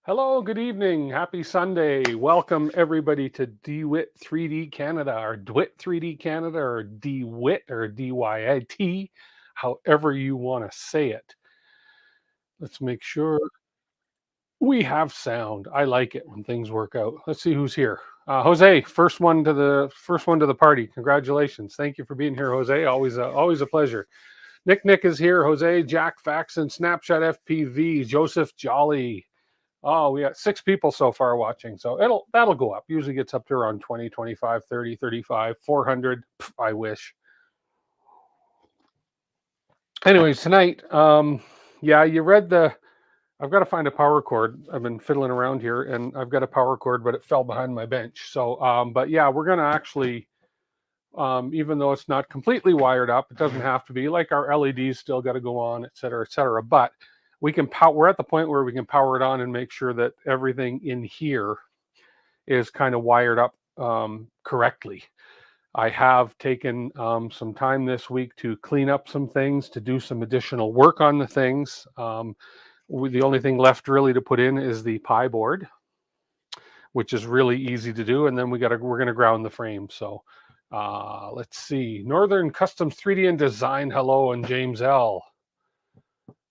Hello, good evening. Happy Sunday. Welcome everybody to DWIT 3D Canada or DWIT 3D Canada or DWIT or DYIT, however you want to say it. Let's make sure we have sound. I like it when things work out. Let's see who's here. Jose, first one to the party. Congratulations. Thank you for being here, Jose. Always a pleasure. Nick is here. Jose, Jack Faxon, Snapshot FPV, Joseph Jolly. Oh, we got 6 people so far watching, so that'll go up. Usually gets up to around 20, 25, 30, 35, 400. I wish. Anyways, tonight, yeah, you read the. I've got to find a power cord. I've been fiddling around here, and I've got a power cord, but it fell behind my bench. So, but yeah, we're gonna actually, even though it's not completely wired up, it doesn't have to be. Like our LEDs still got to go on, et cetera, et cetera. But we can power. We're at the point where we can power it on and make sure that everything in here is kind of wired up correctly. I have taken some time this week to clean up some things, to do some additional work on the things. The only thing left really to put in is the Pi board, which is really easy to do. And then we're going to ground the frame. So let's see. Northern Customs 3D and Design. Hello, and James L.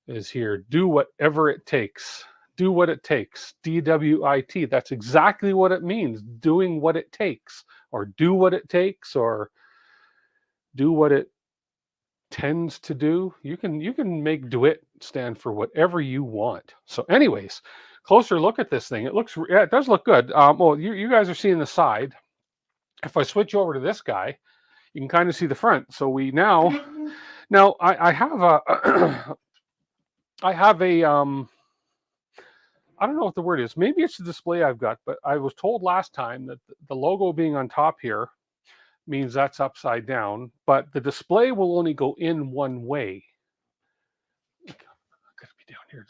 is here. Do whatever it takes. Do what it takes. DWIT. That's exactly what it means. Doing what it takes, or do what it takes, or do what it tends to do. You can make DWIT stand for whatever you want. So, anyways, closer look at this thing. It does look good. Well, you guys are seeing the side. If I switch over to this guy, you can kind of see the front. So we now I have a I have a I don't know what the word is. Maybe it's the display I've got, but I was told last time that the logo being on top here means that's upside down, but the display will only go in one way. I'm gonna be down here.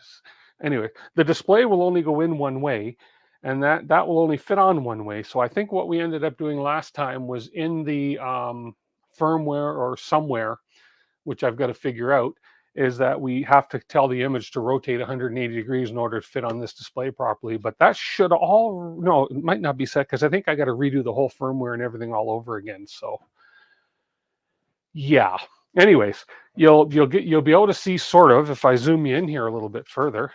Anyway, the display will only go in one way, and that will only fit on one way. So I think what we ended up doing last time was in the firmware or somewhere, which I've got to figure out, is that we have to tell the image to rotate 180 degrees in order to fit on this display properly. But that should all, no, it might not be set because I think I got to redo the whole firmware and everything all over again. So yeah. Anyways, you'll be able to see sort of, if I zoom you in here a little bit further.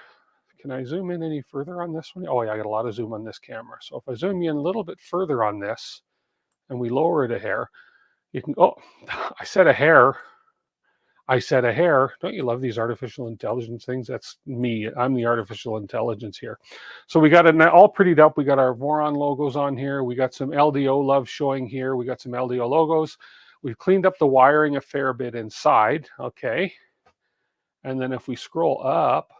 Can I zoom in any further on this one? Oh yeah, I got a lot of zoom on this camera. So if I zoom you in a little bit further on this and we lower it a hair, you can, oh, I said a hair. Don't you love these artificial intelligence things? That's me. I'm the artificial intelligence here. So we got it all prettied up. We got our Voron logos on here. We got some LDO love showing here. We got some LDO logos. We've cleaned up the wiring a fair bit inside. Okay. And then if we scroll up,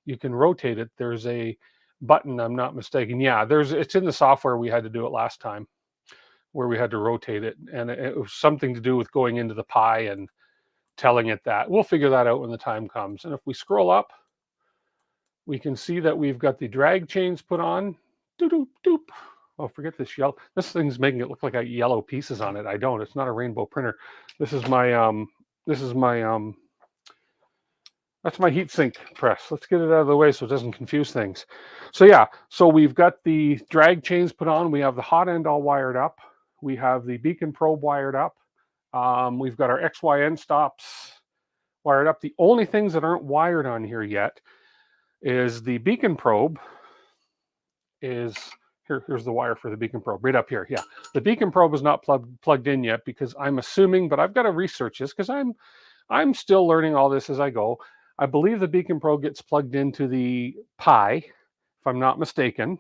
you can rotate it. There's a button, I'm not mistaken. Yeah, it's in the software. We had to do it last time where we had to rotate it. And it was something to do with going into the Pi and telling it that. We'll figure that out when the time comes. And if we scroll up, we can see that we've got the drag chains put on. Doop, doop, doop. Oh, forget this yellow. This thing's making it look like I got yellow pieces on it. I don't. It's not a rainbow printer. This is my that's my heatsink press. Let's get it out of the way so it doesn't confuse things. So yeah, so we've got the drag chains put on. We have the hot end all wired up. We have the beacon probe wired up. We've got our XYN stops wired up. The only things that aren't wired on here yet is the beacon probe is, here's the wire for the beacon probe, right up here. Yeah, the beacon probe is not plugged in yet because I'm assuming, but I've got to research this because I'm still learning all this as I go. I believe the beacon probe gets plugged into the Pi, if I'm not mistaken.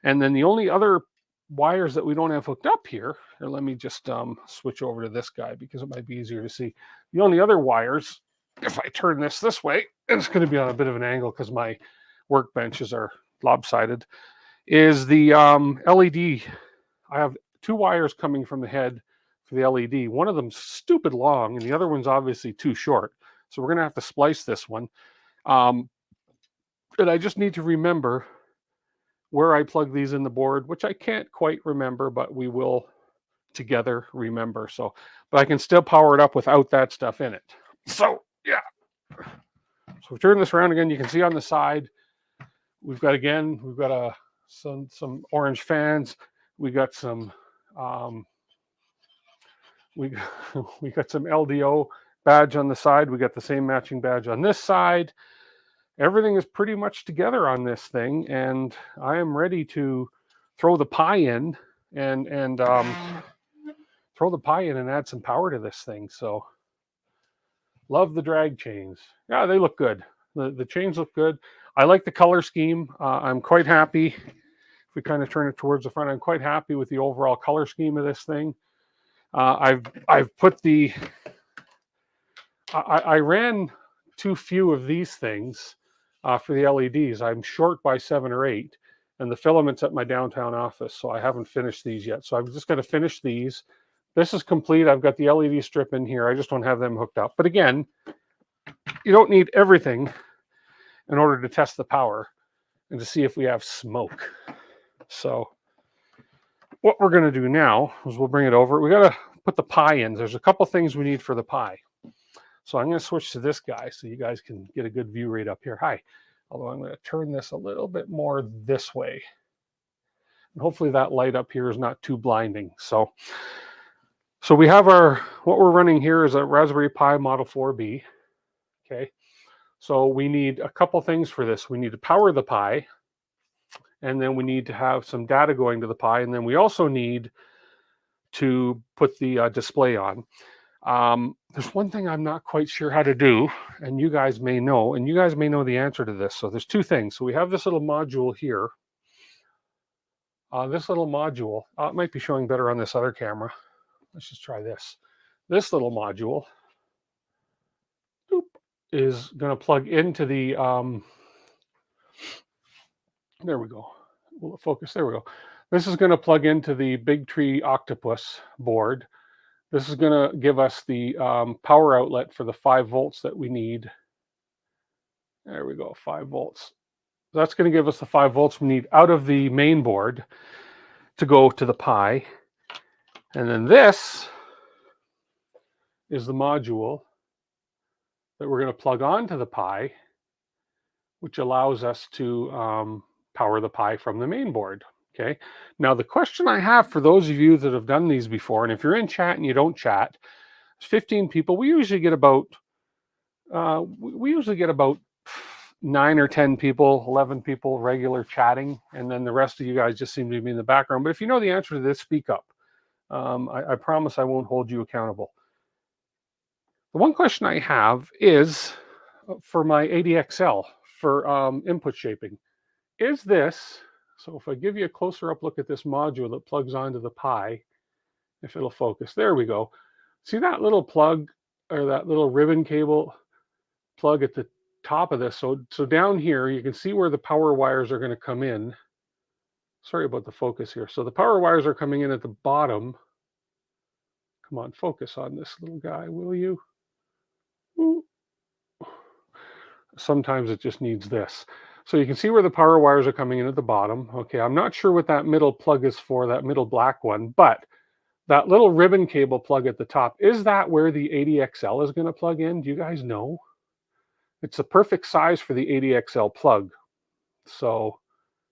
And then the only other wires that we don't have hooked up here let me just switch over to this guy because it might be easier to see. The only other wires, if I turn this way, and it's going to be on a bit of an angle because my workbenches are lopsided, is the LED. I have 2 wires coming from the head for the LED. One of them's stupid long and the other one's obviously too short. So we're going to have to splice this one. And I just need to remember where I plug these in the board, which I can't quite remember, but we will together remember. So, but I can still power it up without that stuff in it. So yeah. So we turn this around again. You can see on the side, we've got some orange fans. We got some we we got some LDO badge on the side. We got the same matching badge on this side. Everything is pretty much together on this thing, and I am ready to throw the pie in and add some power to this thing. So love the drag chains. Yeah, they look good. The chains look good. I like the color scheme. I'm quite happy. If we kind of turn it towards the front, I'm quite happy with the overall color scheme of this thing. I've put the I ran too few of these things for the LEDs. I'm short by 7 or 8, and the filament's at my downtown office, so I haven't finished these yet. So I'm just going to finish these. This is complete. I've got the LED strip in here. I just don't have them hooked up. But again, you don't need everything in order to test the power and to see if we have smoke. So what we're going to do now is we'll bring it over. We got to put the pie in. There's a couple things we need for the pie. So I'm going to switch to this guy so you guys can get a good view right up here. Hi. Although I'm going to turn this a little bit more this way. And hopefully that light up here is not too blinding. So we have what we're running here is a Raspberry Pi Model 4B. Okay. So we need a couple things for this. We need to power the Pi, and then we need to have some data going to the Pi, and then we also need to put the display on. There's one thing I'm not quite sure how to do, and you guys may know the answer to this. So there's two things. So we have this little module here. This little module, it might be showing better on this other camera. Let's just try this. This little module is going to plug into the, there we go. Will it focus? There we go. This is going to plug into the Big Tree Octopus board. This is going to give us the power outlet for the 5 volts that we need. There we go, 5 volts. That's going to give us the 5 volts we need out of the main board to go to the Pi. And then this is the module that we're going to plug onto the Pi, which allows us to power the Pi from the main board. Okay. Now the question I have for those of you that have done these before, and if you're in chat and you don't chat, 15 people. We usually get about 9 or 10 people, 11 people regular chatting, and then the rest of you guys just seem to be in the background. But if you know the answer to this, speak up. I promise I won't hold you accountable. The one question I have is for my ADXL for input shaping. Is this, so if I give you a closer up look at this module that plugs onto the Pi, if it'll focus, there we go. See that little plug or that little ribbon cable plug at the top of this? So down here, you can see where the power wires are going to come in. Sorry about the focus here. So the power wires are coming in at the bottom. Come on, focus on this little guy, will you? Ooh. Sometimes it just needs this. So you can see where the power wires are coming in at the bottom. Okay, I'm not sure what that middle plug is for, that middle black one, but that little ribbon cable plug at the top, is that where the ADXL is going to plug in? Do you guys know? It's the perfect size for the ADXL plug. So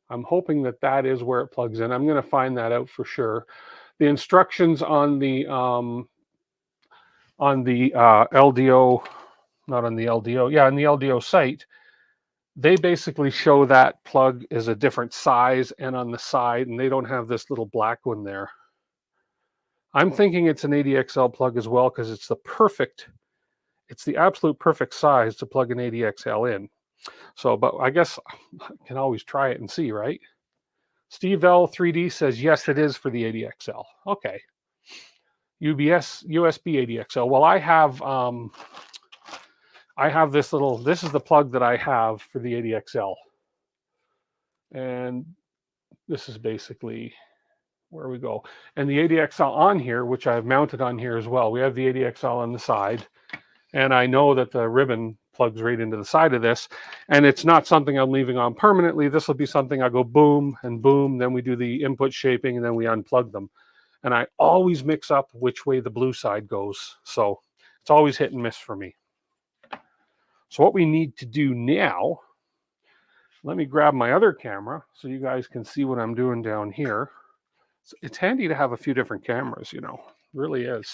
I'm hoping that that is where it plugs in. I'm going to find that out for sure. The instructions on the LDO, not on the LDO, yeah, on the LDO site, they basically show that plug is a different size and on the side, and they don't have this little black one there. I'm thinking it's an ADXL plug as well because it's the absolute perfect size to plug an ADXL in. So, but I guess I can always try it and see, right? Steve L 3D says, yes, it is for the ADXL. Okay. USB ADXL. Well, I have this is the plug that I have for the ADXL. And this is basically where we go. And the ADXL on here, which I've mounted on here as well. We have the ADXL on the side. And I know that the ribbon plugs right into the side of this. And it's not something I'm leaving on permanently. This will be something I go boom and boom. Then we do the input shaping and then we unplug them. And I always mix up which way the blue side goes. So it's always hit and miss for me. So what we need to do now Let me grab my other camera so you guys can see what I'm doing down here. So it's handy to have a few different cameras, you know, it really is.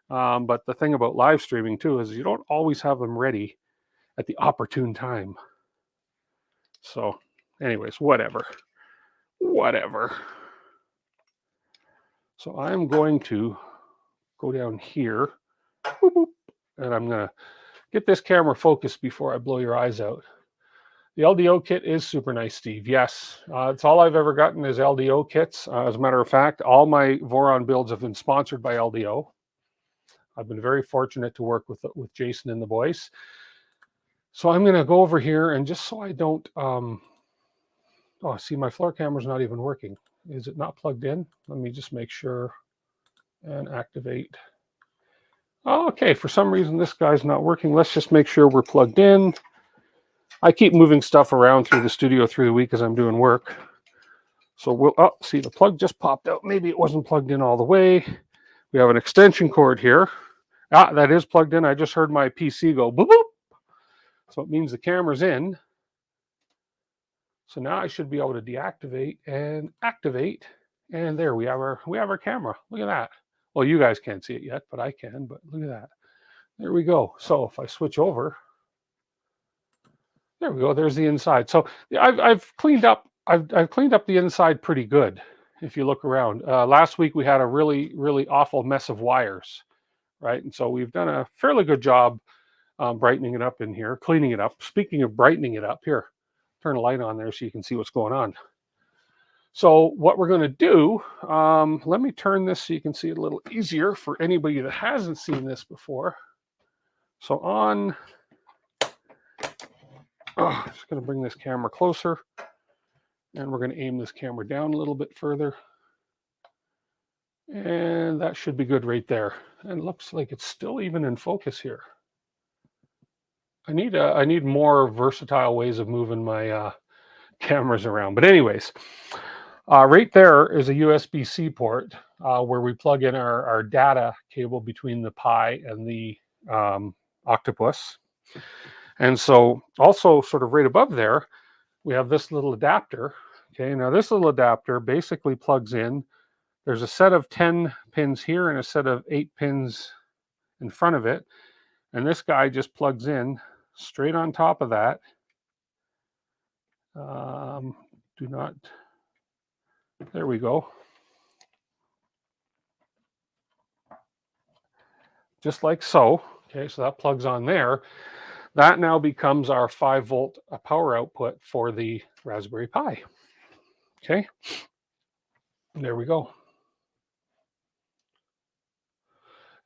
But the thing about live streaming too is you don't always have them ready at the opportune time. So anyways, whatever. So I'm going to go down here, boop, boop, and I'm going to get this camera focused before I blow your eyes out. The LDO kit is super nice, Steve. Yes, it's all I've ever gotten is LDO kits. As a matter of fact, all my Voron builds have been sponsored by LDO. I've been very fortunate to work with Jason and the boys. So I'm going to go over here, and just so I don't, oh, see, my floor camera's not even working. Is it not plugged in? Let me just make sure and activate. Oh, okay, for some reason this guy's not working. Let's just make sure we're plugged in. I keep moving stuff around through the studio through the week as I'm doing work. So we'll, oh, see, the plug just popped out. Maybe it wasn't plugged in all the way. We have an extension cord here. Ah, that is plugged in. I just heard my PC go boop, boop. So it means the camera's in. So now I should be able to deactivate and activate. And there we have our camera. Look at that. Well, you guys can't see it yet, but I can. But look at that. There we go. So if I switch over, there we go. There's the inside. So I've cleaned up. I've cleaned up the inside pretty good. If you look around, last week we had a really awful mess of wires, right? And so we've done a fairly good job brightening it up in here, cleaning it up. Speaking of brightening it up, here, turn a light on there so you can see what's going on. So what we're going to do, let me turn this so you can see it a little easier for anybody that hasn't seen this before. So on, just going to bring this camera closer, and we're going to aim this camera down a little bit further. And that should be good right there. And it looks like it's still even in focus here. I need more versatile ways of moving my cameras around. But anyways, right there is a USB-C port where we plug in our data cable between the Pi and the Octopus. And so also sort of right above there, we have this little adapter. Okay, now this little adapter basically plugs in. There's a set of 10 pins here and a set of 8 pins in front of it. And this guy just plugs in straight on top of that. There we go. Just like so. Okay, so that plugs on there. That now becomes our 5-volt power output for the Raspberry Pi. Okay, there we go.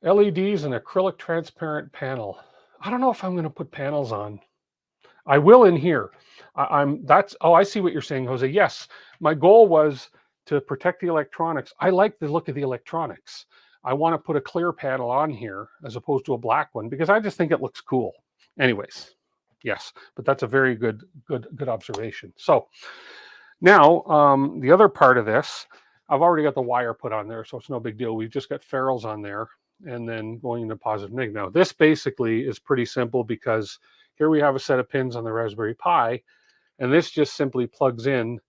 LEDs and acrylic transparent panel. I don't know if I'm going to put panels on. I will in here. I see what you're saying, Jose. Yes, my goal was to protect the electronics. I like the look of the electronics. I want to put a clear panel on here as opposed to a black one because I just think it looks cool. Anyways, yes, but that's a very good observation. So now the other part of this, I've already got the wire put on there, so it's no big deal. We've just got ferrules on there and then going into positive negative. Now this basically is pretty simple because here we have a set of pins on the Raspberry Pi, and this just simply plugs in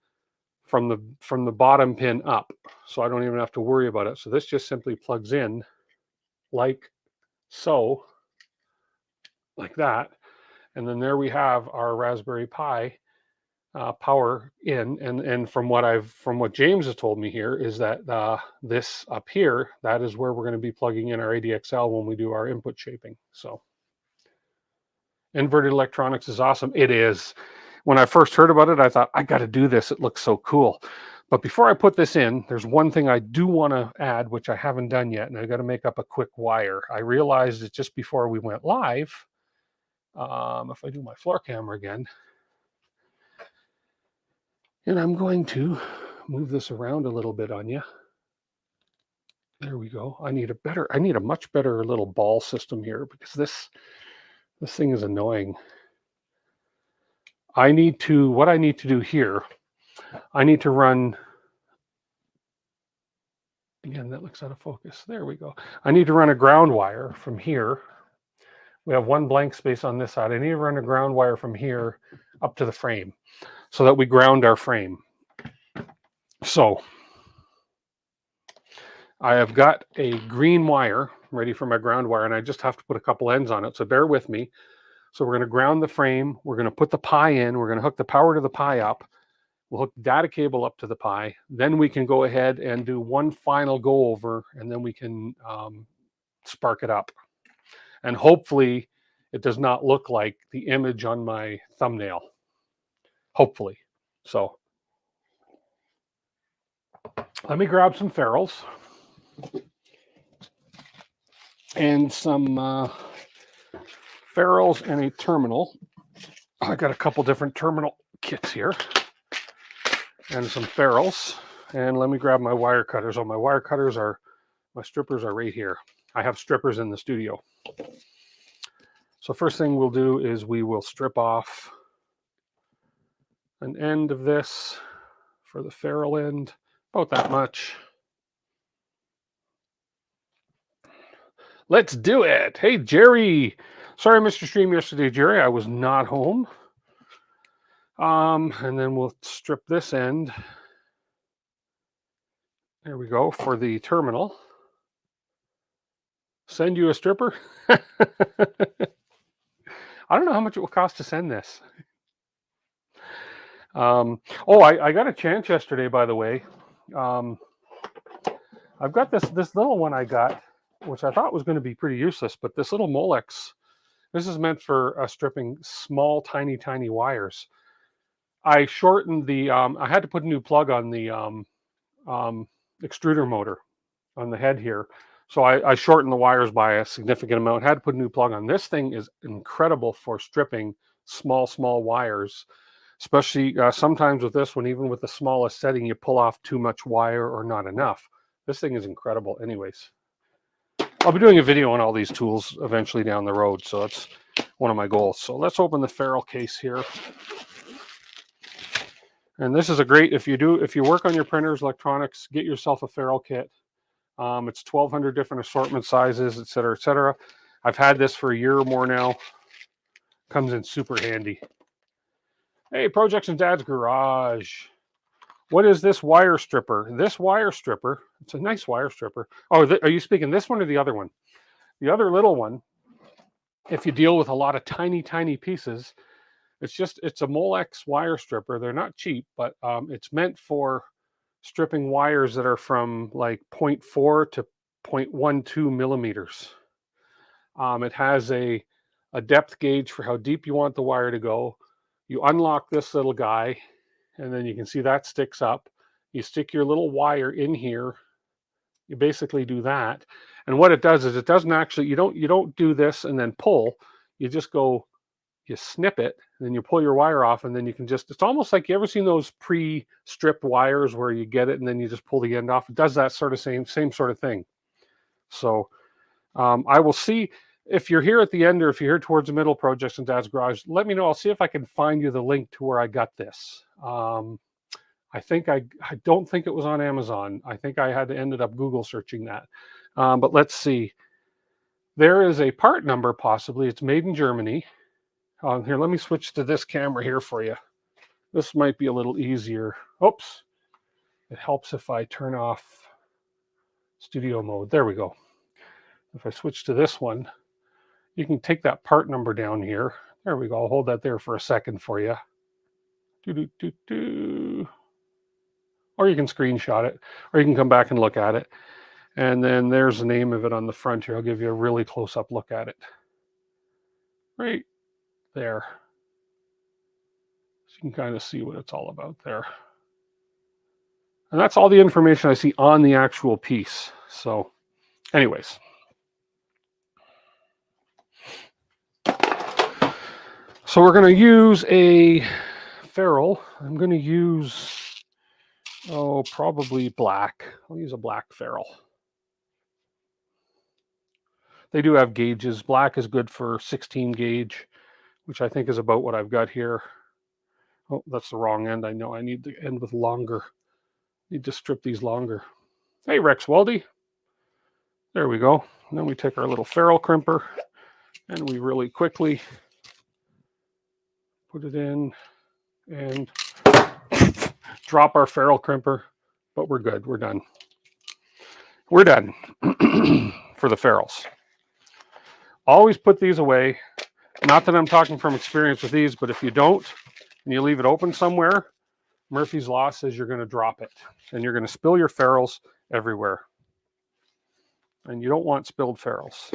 from the bottom pin up. So I don't even have to worry about it. So this just simply plugs in like so, like that. And then there we have our Raspberry Pi power in. And from what James has told me here is that this up here, that is where we're going to be plugging in our ADXL when we do our input shaping. So inverted electronics is awesome. It is. When I first heard about it, I thought, I got to do this. It looks so cool. But before I put this in, there's one thing I do want to add, which I haven't done yet, and I got to make up a quick wire. I realized it just before we went live. If I do my floor camera again, and I'm going to move this around a little bit on you. There we go. I need a much better little ball system here because this thing is annoying. What I need to do here, I need to run, again, that looks out of focus. There we go. I need to run a ground wire from here We have one blank space on this side. I need to run a ground wire from here up to the frame so that we ground our frame. So I have got a green wire ready for my ground wire, and I just have to put a couple ends on it. So bear with me. So we're going to ground the frame. We're going to put the Pi in. We're going to hook the power to the Pi up. We'll hook the data cable up to the Pi. Then we can go ahead and do one final go over, and then we can spark it up. And hopefully it does not look like the image on my thumbnail. Hopefully. So let me grab some ferrules and some ferrules and a terminal. I got a couple different terminal kits here and some ferrules. And let me grab my wire cutters. Oh, my strippers are right here. I have strippers in the studio. So first thing we'll do is we will strip off an end of this for the ferrule end, about that much. Let's do it. Hey, Jerry. Sorry I missed your stream yesterday, Jerry. I was not home. And then we'll strip this end. There we go for the terminal. Send you a stripper? I don't know how much it will cost to send this. I got a chance yesterday, by the way. I've got this little one I got, which I thought was going to be pretty useless, but this little Molex, this is meant for stripping small, tiny wires. I shortened the, I had to put a new plug on the extruder motor on the head here. So I shortened the wires by a significant amount, had to put a new plug on. This thing is incredible for stripping small wires, especially sometimes with this one, even with the smallest setting, you pull off too much wire or not enough. This thing is incredible. Anyways, I'll be doing a video on all these tools eventually down the road. So that's one of my goals. So let's open the ferrule case here. And this is a great, if you work on your printers, electronics, get yourself a ferrule kit. It's 1,200 different assortment sizes, et cetera, et cetera. I've had this for a year or more now. Comes in super handy. Hey, Projects and Dad's Garage. What is this wire stripper? This wire stripper, it's a nice wire stripper. Oh, are you speaking this one or the other one? The other little one, if you deal with a lot of tiny pieces, it's a Molex wire stripper. They're not cheap, but it's meant for stripping wires that are from like 0.4 to 0.12 millimeters. It has a depth gauge for how deep you want the wire to go. You unlock this little guy, and then you can see that sticks up. You stick your little wire in here. You basically do that. And what it does is it doesn't actually, you don't do this and then pull. You just go, you snip it, and then you pull your wire off, and then you can just, it's almost like, you ever seen those pre-stripped wires where you get it and then you just pull the end off? It does that sort of same sort of thing. So I will see if you're here at the end, or if you're here towards the middle, Projects and Dad's Garage, let me know. I'll see if I can find you the link to where I got this. I don't think it was on Amazon. I think I had to ended up Google searching that. But let's see. There is a part number, possibly. It's made in Germany. Here, let me switch to this camera here for you. This might be a little easier. Oops. It helps if I turn off studio mode. There we go. If I switch to this one, you can take that part number down here. There we go. I'll hold that there for a second for you. Or you can screenshot it, or you can come back and look at it. And then there's the name of it on the front here. I'll give you a really close-up look at it. Right there. So you can kind of see what it's all about there. And that's all the information I see on the actual piece. So anyways. So we're going to use a ferrule. I'm going to use, probably black. I'll use a black ferrule. They do have gauges. Black is good for 16 gauge, which I think is about what I've got here. Oh, that's the wrong end. I know I need the end with longer. Need to strip these longer. Hey, Rex Waldy. There we go. And then we take our little ferrule crimper, And we really quickly put it in and drop our ferrule crimper, but we're good. We're done. We're done for the ferrules. Always put these away. Not that I'm talking from experience with these, but if you don't and you leave it open somewhere, Murphy's Law says you're going to drop it and you're going to spill your ferrules everywhere. And you don't want spilled ferrules.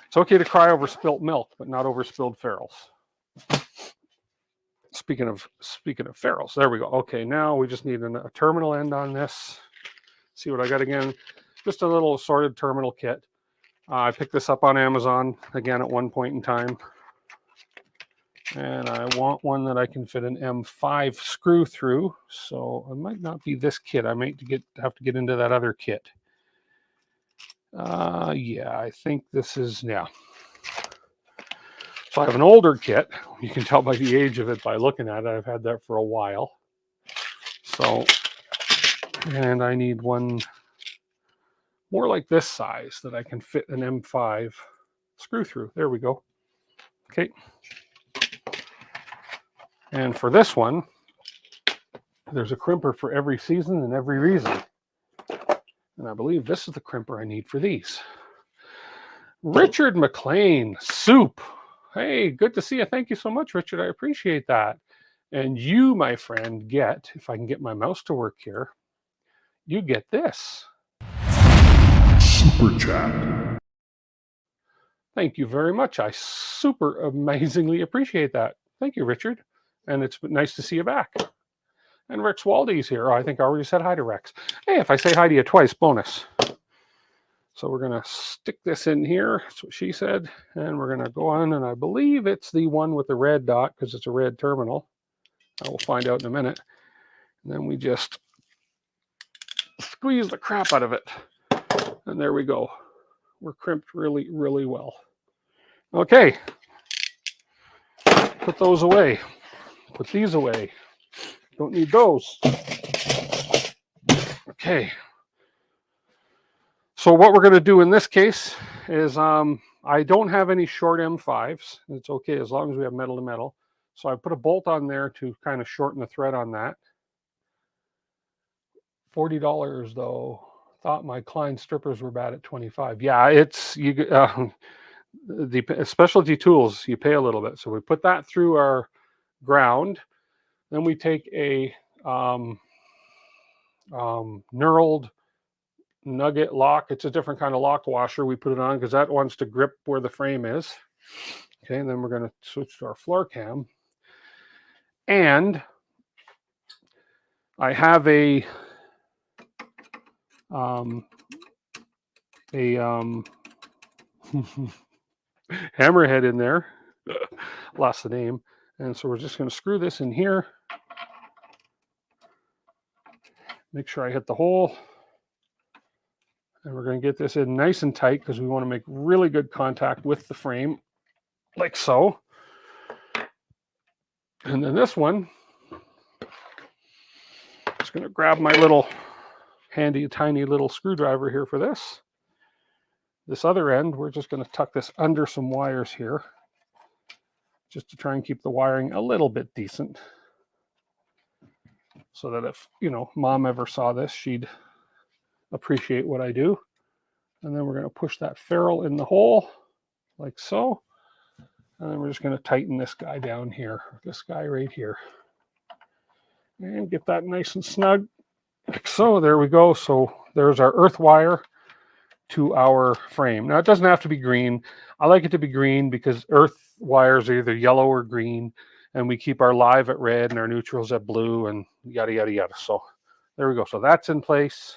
It's okay to cry over spilt milk, but not over spilled ferrules. Speaking of ferrules, there we go. Okay, now we just need a terminal end on this. See what I got again? Just a little assorted terminal kit. I picked this up on Amazon again at one point in time. And I want one that I can fit an M5 screw through. So it might not be this kit. I might have to get into that other kit. Yeah, I think this is, yeah. So I have an older kit. You can tell by the age of it by looking at it. I've had that for a while. So, and I need one more like this size that I can fit an M5 screw through. There we go. Okay. And for this one, there's a crimper for every season and every reason. And I believe this is the crimper I need for these. Richard McLean, soup. Hey, good to see you. Thank you so much, Richard. I appreciate that. And you, my friend, get, if I can get my mouse to work here, you get this. Super chat. Thank you very much. I super amazingly appreciate that. Thank you, Richard. And it's nice to see you back. And Rex Waldy's here. Oh, I think I already said hi to Rex. Hey, if I say hi to you twice, bonus. So we're going to stick this in here. That's what she said. And we're going to go on, and I believe it's the one with the red dot because it's a red terminal. I will find out in a minute. And then we just squeeze the crap out of it. And there we go. We're crimped really, really well. Okay. Put those away. Put these away. Don't need those. Okay. So what we're going to do in this case is I don't have any short M5s. It's okay as long as we have metal to metal. So I put a bolt on there to kind of shorten the thread on that. $40 though. Thought my Klein strippers were bad at 25. Yeah, it's you. The specialty tools you pay a little bit. So we put that through our ground. Then we take a knurled nugget lock. It's a different kind of lock washer. We put it on because that wants to grip where the frame is. Okay, and then we're going to switch to our floor cam. And I have a hammerhead in there. Lost the name. And so we're just going to screw this in here. Make sure I hit the hole. And we're going to get this in nice and tight because we want to make really good contact with the frame, like so. And then this one, I'm just going to grab my little handy, tiny little screwdriver here for this. This other end, we're just going to tuck this under some wires here, just to try and keep the wiring a little bit decent. So that if, Mom ever saw this, she'd appreciate what I do. And then we're going to push that ferrule in the hole, like so. And then we're just going to tighten this guy down here, this guy right here. And get that nice and snug. Like so, there we go. So there's our earth wire to our frame. Now it doesn't have to be green. I like it to be green because earth wires are either yellow or green. And we keep our live at red and our neutrals at blue and yada, yada, yada. So there we go. So that's in place.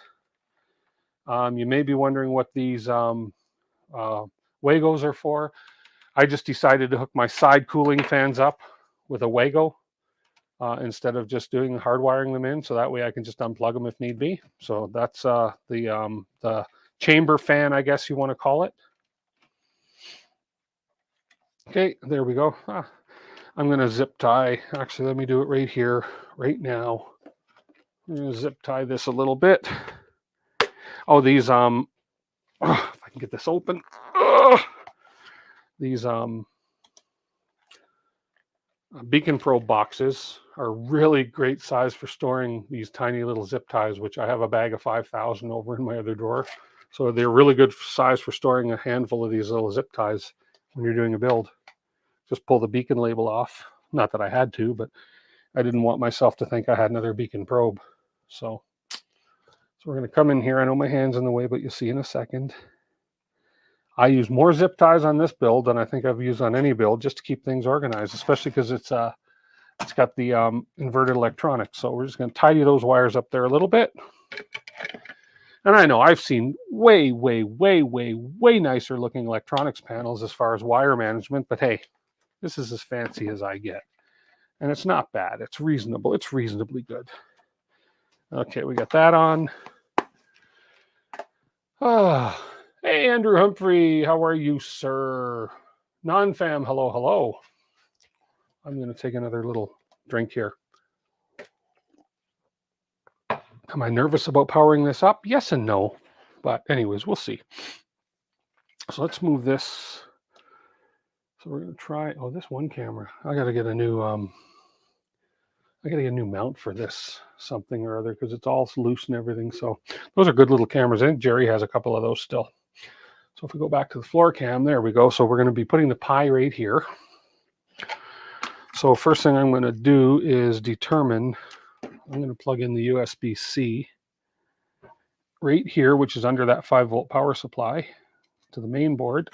You may be wondering what these Wagos are for. I just decided to hook my side cooling fans up with a Wago instead of just hardwiring them in. So that way I can just unplug them if need be. So that's the chamber fan, I guess you want to call it. Okay, there we go. I'm going to zip tie. Actually, let me do it right here, right now. I'm going to zip tie this a little bit. Oh, these, if I can get this open. These beacon probe boxes are really great size for storing these tiny little zip ties, which I have a bag of 5,000 over in my other drawer. So they're really good size for storing a handful of these little zip ties when you're doing a build. Just pull the beacon label off. Not that I had to, but I didn't want myself to think I had another beacon probe. So we're going to come in here. I know my hand's in the way, but you'll see in a second. I use more zip ties on this build than I think I've used on any build, just to keep things organized, especially because it's got the inverted electronics. So we're just going to tidy those wires up there a little bit. And I know I've seen way, way, way, way, way nicer looking electronics panels as far as wire management, but hey, this is as fancy as I get. And it's not bad. It's reasonable. It's reasonably good. Okay, we got that on. Hey, Andrew Humphrey, how are you, sir? Non-fam, hello, hello. I'm going to take another little drink here. Am I nervous about powering this up? Yes and no. But anyways, we'll see. So let's move this. So we're going to try, oh, this one camera. I got to get a new mount for this something or other because it's all loose and everything. So those are good little cameras. I think Jerry has a couple of those still. So if we go back to the floor cam, there we go. So we're going to be putting the Pi right here. So first thing I'm going to do is determine, I'm going to plug in the USB-C right here, which is under that 5-volt power supply to the main board.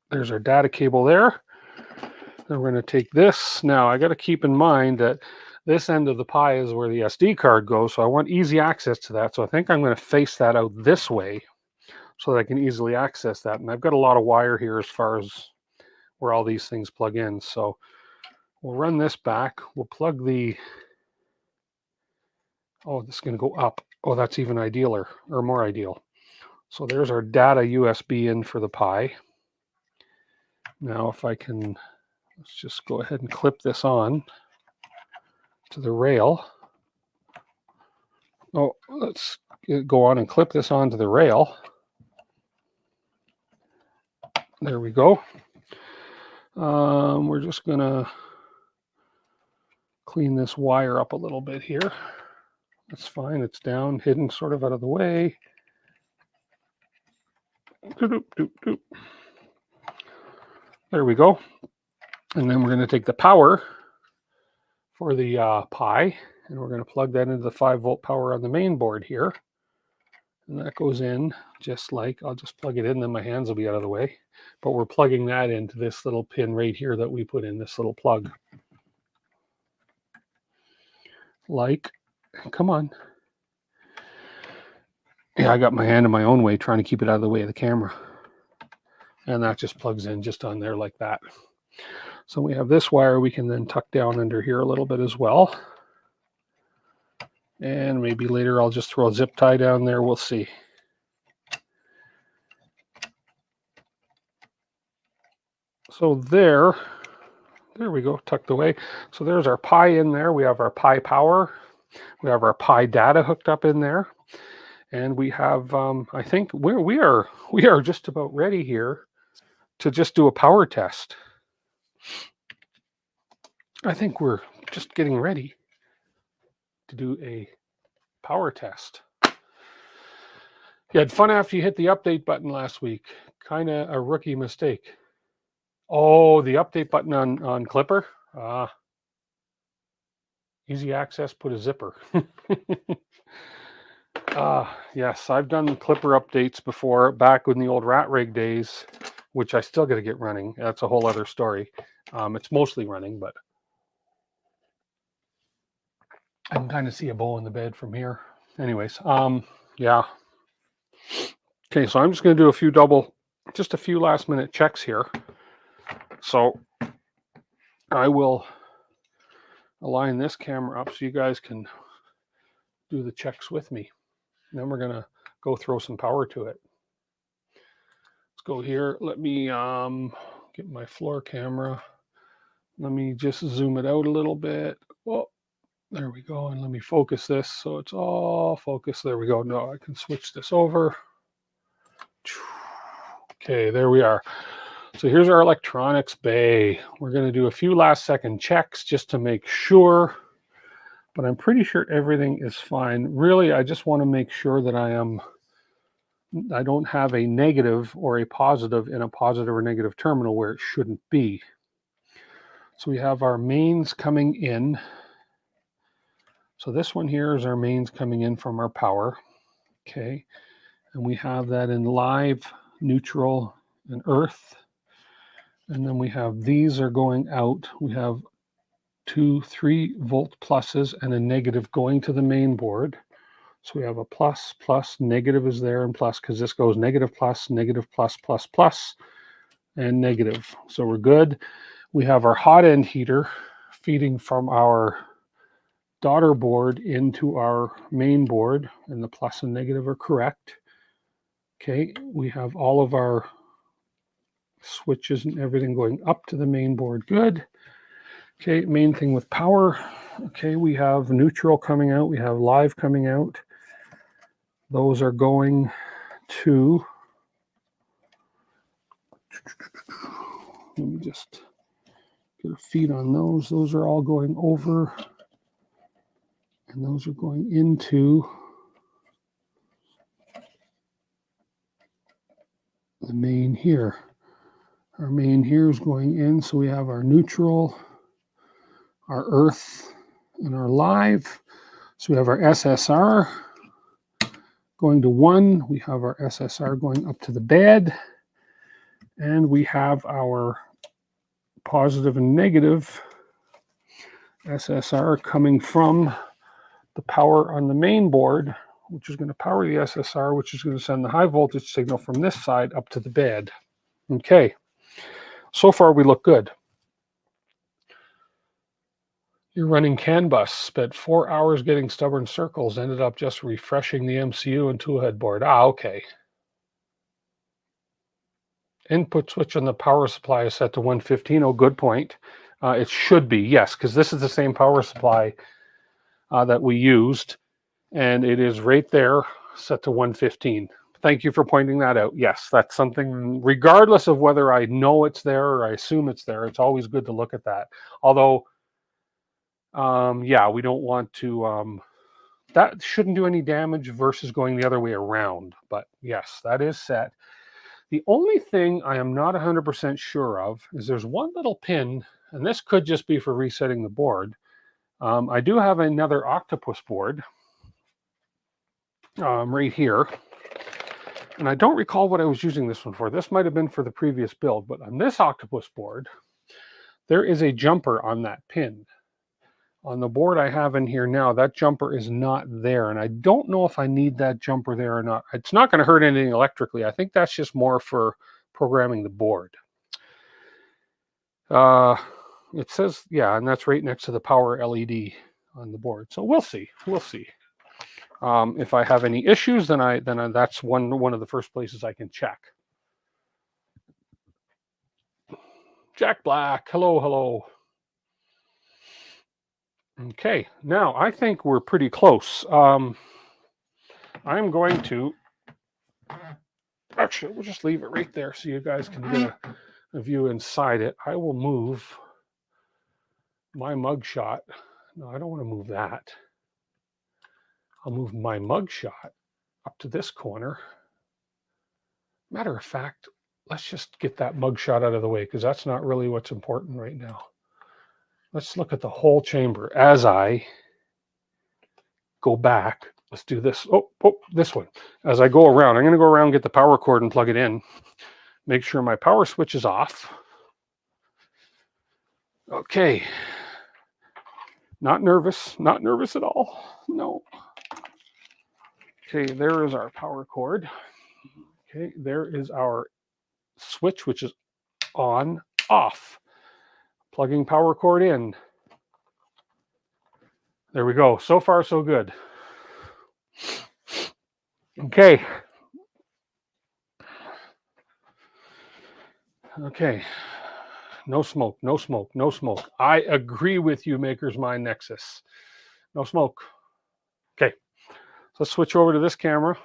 There's our data cable there. Then we're going to take this. Now I got to keep in mind that this end of the Pi is where the SD card goes. So I want easy access to that. So I think I'm going to face that out this way so that I can easily access that. And I've got a lot of wire here as far as where all these things plug in. So we'll run this back. We'll plug the, oh, this is going to go up. Oh, that's even idealer or more ideal. So there's our data USB in for the Pi. Now if I can, let's just go ahead and clip this on to the rail. Oh, let's go on and clip this onto the rail. There we go. We're just going to clean this wire up a little bit here. That's fine. It's down, hidden sort of out of the way. Doop, doop, doop. There we go. And then we're going to take the power for the Pi, and we're going to plug that into the 5-volt power on the main board here. And that goes in just like, I'll just plug it in, then my hands will be out of the way. But we're plugging that into this little pin right here that we put in, this little plug. Like, come on. Yeah, I got my hand in my own way trying to keep it out of the way of the camera. And that just plugs in just on there like that. So we have this wire we can then tuck down under here a little bit as well. And maybe later I'll just throw a zip tie down there. We'll see. So there we go, tucked away. So there's our Pi in there. We have our Pi power. We have our Pi data hooked up in there. And we have, I think we are just about ready here to just do a power test. I think we're just getting ready to do a power test. You had fun after you hit the update button last week. Kind of a rookie mistake. Oh, the update button on Clipper? Easy access, put a zipper. Yes, I've done Clipper updates before, back in the old rat rig days, which I still got to get running. That's a whole other story. It's mostly running, but I can kind of see a bowl in the bed from here. Anyways, yeah. Okay, so I'm just going to do just a few last minute checks here. So I will align this camera up so you guys can do the checks with me. And then we're going to go throw some power to it. Let's go here. Let me get my floor camera. Let me just zoom it out a little bit. Oh, there we go. And let me focus this so it's all focused. There we go. No, I can switch this over. Okay, there we are. So here's our electronics bay. We're going to do a few last second checks just to make sure, but I'm pretty sure everything is fine. Really, I just want to make sure that I don't have a negative or a positive in a positive or negative terminal where it shouldn't be. So we have our mains coming in. So this one here is our mains coming in from our power. Okay. And we have that in live, neutral, and earth. And then we have these are going out. We have 2 3-volt pluses and a negative going to the main board. So we have a plus, plus, negative is there, and plus, because this goes negative, plus, plus, plus, and negative. So we're good. We have our hot end heater feeding from our daughter board into our main board, and the plus and negative are correct. Okay, we have all of our switches and everything going up to the main board. Good. Okay, main thing with power. Okay, we have neutral coming out. We have live coming out. Those are going to, let me just get a feed on those. Those are all going over, and those are going into the main here. Our main here is going in, so we have our neutral, our earth, and our live. So we have our SSR going to 1. We have our SSR going up to the bed. And we have our positive and negative SSR coming from the power on the main board, which is going to power the SSR, which is going to send the high voltage signal from this side up to the bed. Okay, so far we look good. You're running CAN bus, spent 4 hours getting stubborn circles, ended up just refreshing the MCU and toolhead board. Ah, okay. Input switch on the power supply is set to 115. Oh, good point. It should be, yes, because this is the same power supply that we used, and it is right there set to 115. Thank you for pointing that out. Yes, that's something, regardless of whether I know it's there or I assume it's there, it's always good to look at that. Although, yeah, we don't want to, that shouldn't do any damage versus going the other way around. But yes, that is set. The only thing I am not 100% sure of is there's one little pin, and this could just be for resetting the board. I do have another octopus board right here, and I don't recall what I was using this one for. This might have been for the previous build, but on this octopus board, there is a jumper on that pin. On the board I have in here now, that jumper is not there, and I don't know if I need that jumper there or not. It's not going to hurt anything electrically. I think that's just more for programming the board. It says, yeah, and that's right next to the power LED on the board. So we'll see. We'll see. If I have any issues, then that's one of the first places I can check. Jack Black, hello, hello. Okay, now I think we're pretty close. I'm going to, actually, we'll just leave it right there so you guys can get a view inside it. I will move my mugshot. No, I don't want to move that. I'll move my mugshot up to this corner. Matter of fact, let's just get that mugshot out of the way because that's not really what's important right now. Let's look at the whole chamber as I go back. Let's do this. Oh, this one. As I go around, I'm going to go around, get the power cord and plug it in. Make sure my power switch is off. Okay. Not nervous at all. No. Okay, there is our power cord. Okay, there is our switch, which is on, off. Plugging power cord in. There we go. So far, so good. Okay. Okay. No smoke, no smoke, no smoke. I agree with you, Maker's Mind Nexus. No smoke. Okay. So let's switch over to this camera.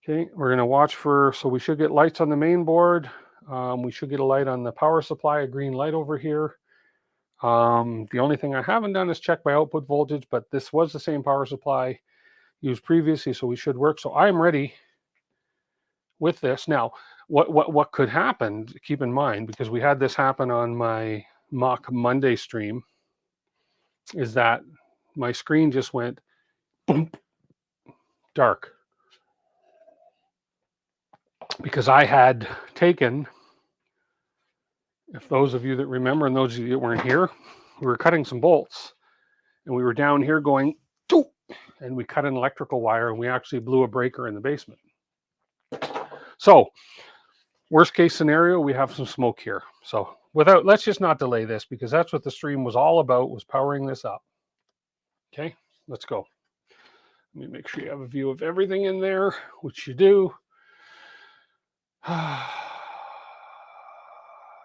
Okay, we're going to watch for, so we should get lights on the main board. We should get a light on the power supply, a green light over here. The only thing I haven't done is check my output voltage, but this was the same power supply used previously, so we should work. So I'm ready with this. Now, what could happen, keep in mind, because we had this happen on my mock Monday stream, is that my screen just went boom, dark. Because I had taken, if those of you that remember and those of you that weren't here, we were cutting some bolts and we were down here going, doo, and we cut an electrical wire and we actually blew a breaker in the basement. So worst case scenario, we have some smoke here. So let's just not delay this, because that's what the stream was all about, was powering this up. Okay, let's go. Let me make sure you have a view of everything in there, which you do.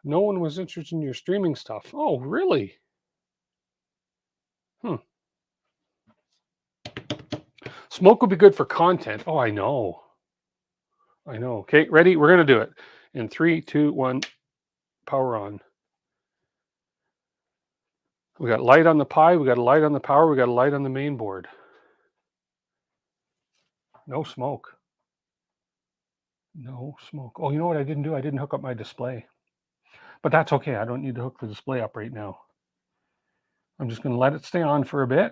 No one was interested in your streaming stuff. Oh, really? Smoke would be good for content. Oh, I know. Okay, ready? We're going to do it. In 3, 2, 1, power on. We got light on the Pi. We got a light on the power. We got a light on the main board. No smoke. No smoke. Oh, you know what I didn't do? I didn't hook up my display. But that's okay. I don't need to hook the display up right now. I'm just going to let it stay on for a bit.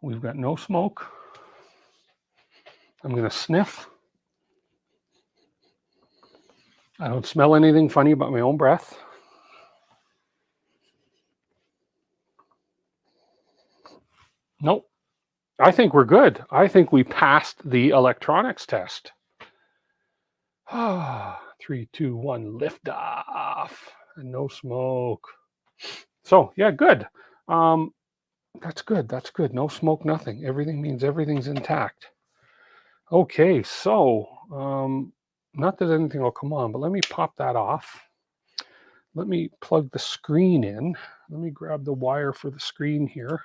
We've got no smoke. I'm going to sniff. I don't smell anything funny about my own breath. Nope. I think we're good. I think we passed the electronics test. 3, 2, 1, lift off. And no smoke. So, yeah, good. That's good. That's good. No smoke, nothing. Everything means everything's intact. Okay, so not that anything will come on, but let me pop that off. Let me plug the screen in. Let me grab the wire for the screen here.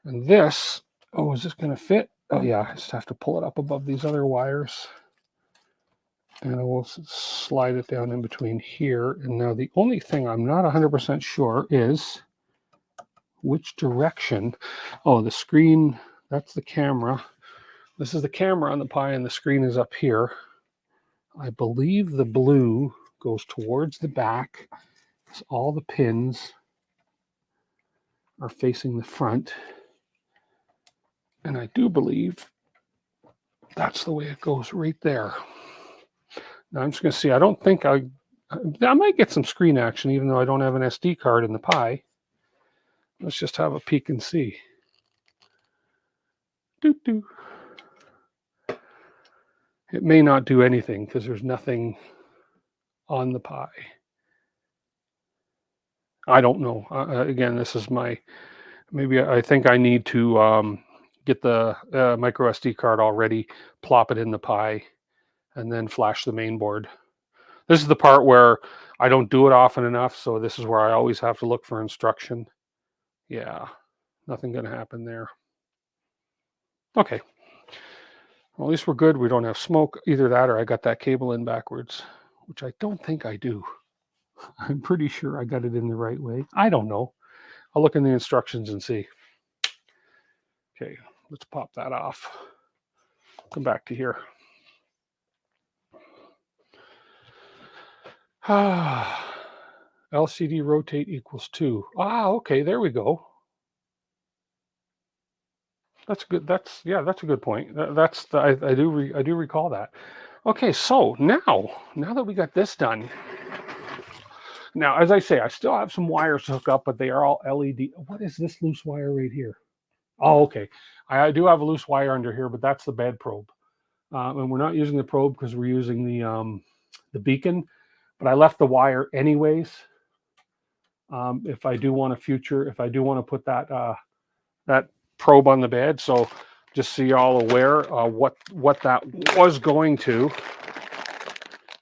And this, oh, is this going to fit? Oh, yeah, I just have to pull it up above these other wires. And I will slide it down in between here. And now the only thing I'm not 100% sure is which direction. Oh, the screen, that's the camera. This is the camera on the Pi, and the screen is up here. I believe the blue goes towards the back. So all the pins are facing the front. And I do believe that's the way it goes right there. Now I'm just going to see. I don't think I might get some screen action, even though I don't have an SD card in the Pi. Let's just have a peek and see. Doo-doo. It may not do anything because there's nothing on the Pi. I don't know. Again, this is maybe I think I need to get the micro SD card already, plop it in the Pi, and then flash the main board. This is the part where I don't do it often enough, so this is where I always have to look for instruction. Yeah, nothing going to happen there. Okay. Well, at least we're good. We don't have smoke. Either that or I got that cable in backwards, which I don't think I do. I'm pretty sure I got it in the right way. I don't know. I'll look in the instructions and see. Okay, let's pop that off. Come back to here. LCD rotate equals 2. Okay, there we go. That's good. That's a good point. I do recall that. Okay, so now that we got this done, now as I say, I still have some wires to hook up, but they are all LED. What is this loose wire right here? Oh, okay. I do have a loose wire under here, but that's the bed probe, and we're not using the probe because we're using the beacon. But I left the wire anyways. If I do want to put that probe on the bed, so just so you're all aware what that was going to,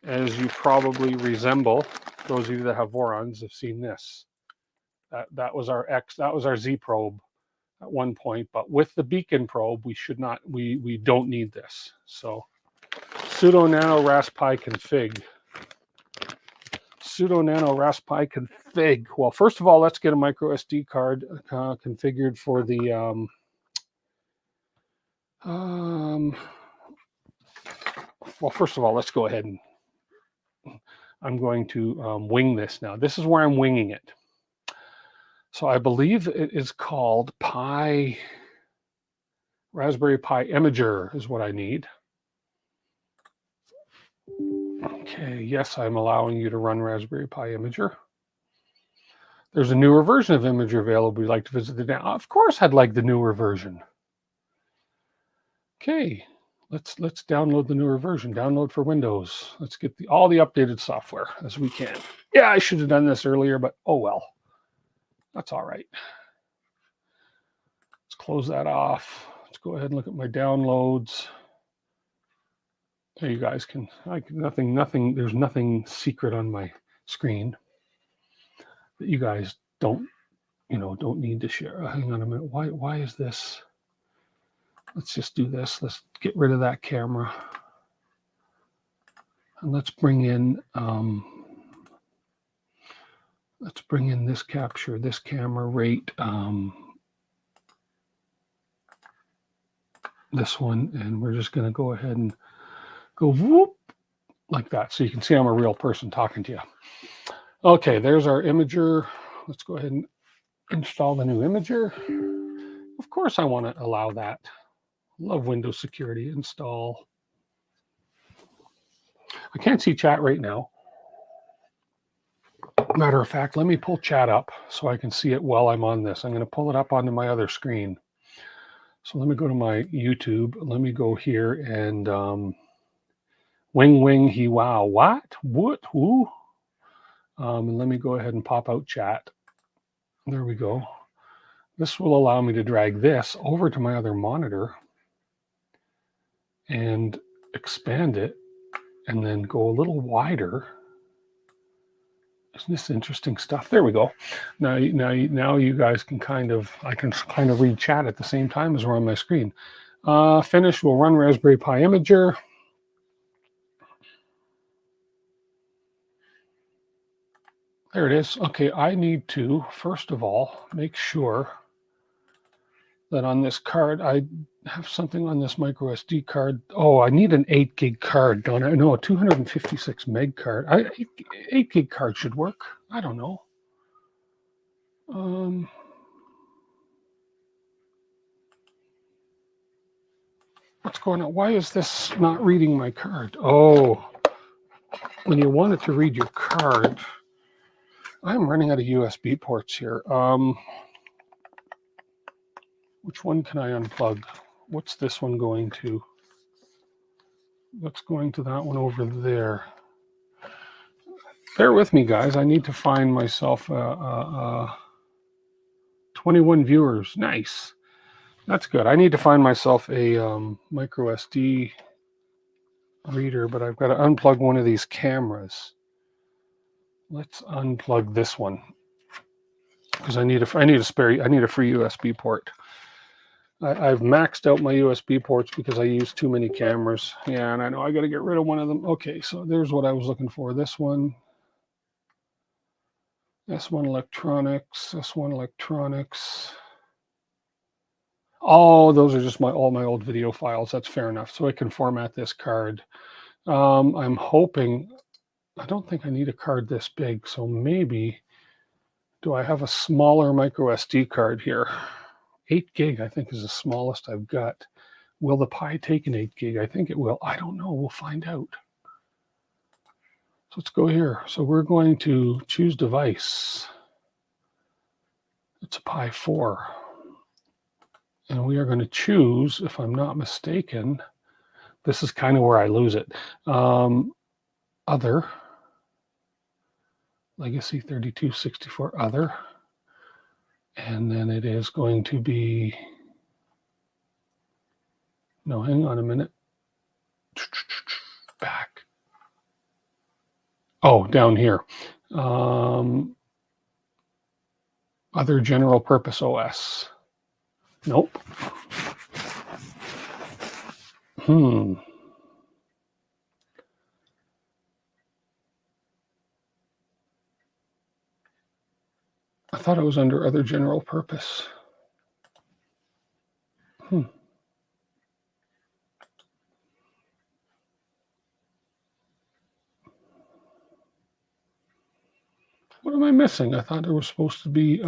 as you probably resemble. Those of you that have Vorons have seen this. That was our Z probe at one point, but with the beacon probe, we don't need this. So sudo nano raspi config. Sudo nano raspi config. Well, first of all, let's get a micro SD card configured for the well, first of all, let's go ahead and I'm going to wing this now. This is where I'm winging it. So I believe it is called Raspberry Pi Imager is what I need. Okay, yes, I'm allowing you to run Raspberry Pi Imager. There's a newer version of Imager available. You'd like to visit the now? Of course, I'd like the newer version. Okay, let's download the newer version. Download for Windows. Let's get all the updated software as we can. Yeah, I should have done this earlier, but oh well. That's all right. Let's close that off. Let's go ahead and look at my downloads. There you guys can, nothing, there's nothing secret on my screen that you guys don't need to share. Hang on a minute. Why is this? Let's just do this. Let's get rid of that camera. And let's bring in this capture, this camera rate, this one, and we're just going to go ahead and go whoop like that, so you can see I'm a real person talking to you. Okay, there's our imager. Let's go ahead and install the new imager. Of course, I want to allow that. Love Windows security. Install. I can't see chat right now. Matter of fact, let me pull chat up so I can see it while I'm on this. I'm going to pull it up onto my other screen. So let me go to my YouTube. Let me go here and wing he wow. What? Who? And let me go ahead and pop out chat. There we go. This will allow me to drag this over to my other monitor and expand it and then go a little wider. Isn't this interesting stuff? There we go. Now you guys can I can kind of read chat at the same time as we're on my screen. Finish. We'll run Raspberry Pi Imager. There it is. Okay, I need to, first of all, make sure that on this card, I have something on this micro SD card. Oh, I need an 8 gig card, don't I? No, a 256 meg card. 8 gig card should work. I don't know. What's going on? Why is this not reading my card? Oh, when you want it to read your card, I'm running out of USB ports here. Which one can I unplug? What's this one going to? What's going to that one over there? Bear with me, guys. I need to find myself 21 viewers. Nice. That's good. I need to find myself a micro SD reader, but I've got to unplug one of these cameras. Let's unplug this one because I need a free USB port. I've maxed out my USB ports because I use too many cameras. Yeah, and I know I got to get rid of one of them. Okay, so there's what I was looking for. This one electronics, S1 electronics. Oh, those are just all my old video files. That's fair enough. So I can format this card. I'm hoping, I don't think I need a card this big. So maybe, do I have a smaller micro SD card here? 8 gig, I think, is the smallest I've got. Will the Pi take an 8 gig? I think it will. I don't know. We'll find out. So let's go here. So we're going to choose device. It's a Pi 4. And we are going to choose, if I'm not mistaken, this is kind of where I lose it. Other. Legacy 3264 other. And then it is going to be, no, hang on a minute. Back. Oh, down here. Other general purpose OS. Nope. I thought it was under other general purpose. What am I missing? I thought there was supposed to be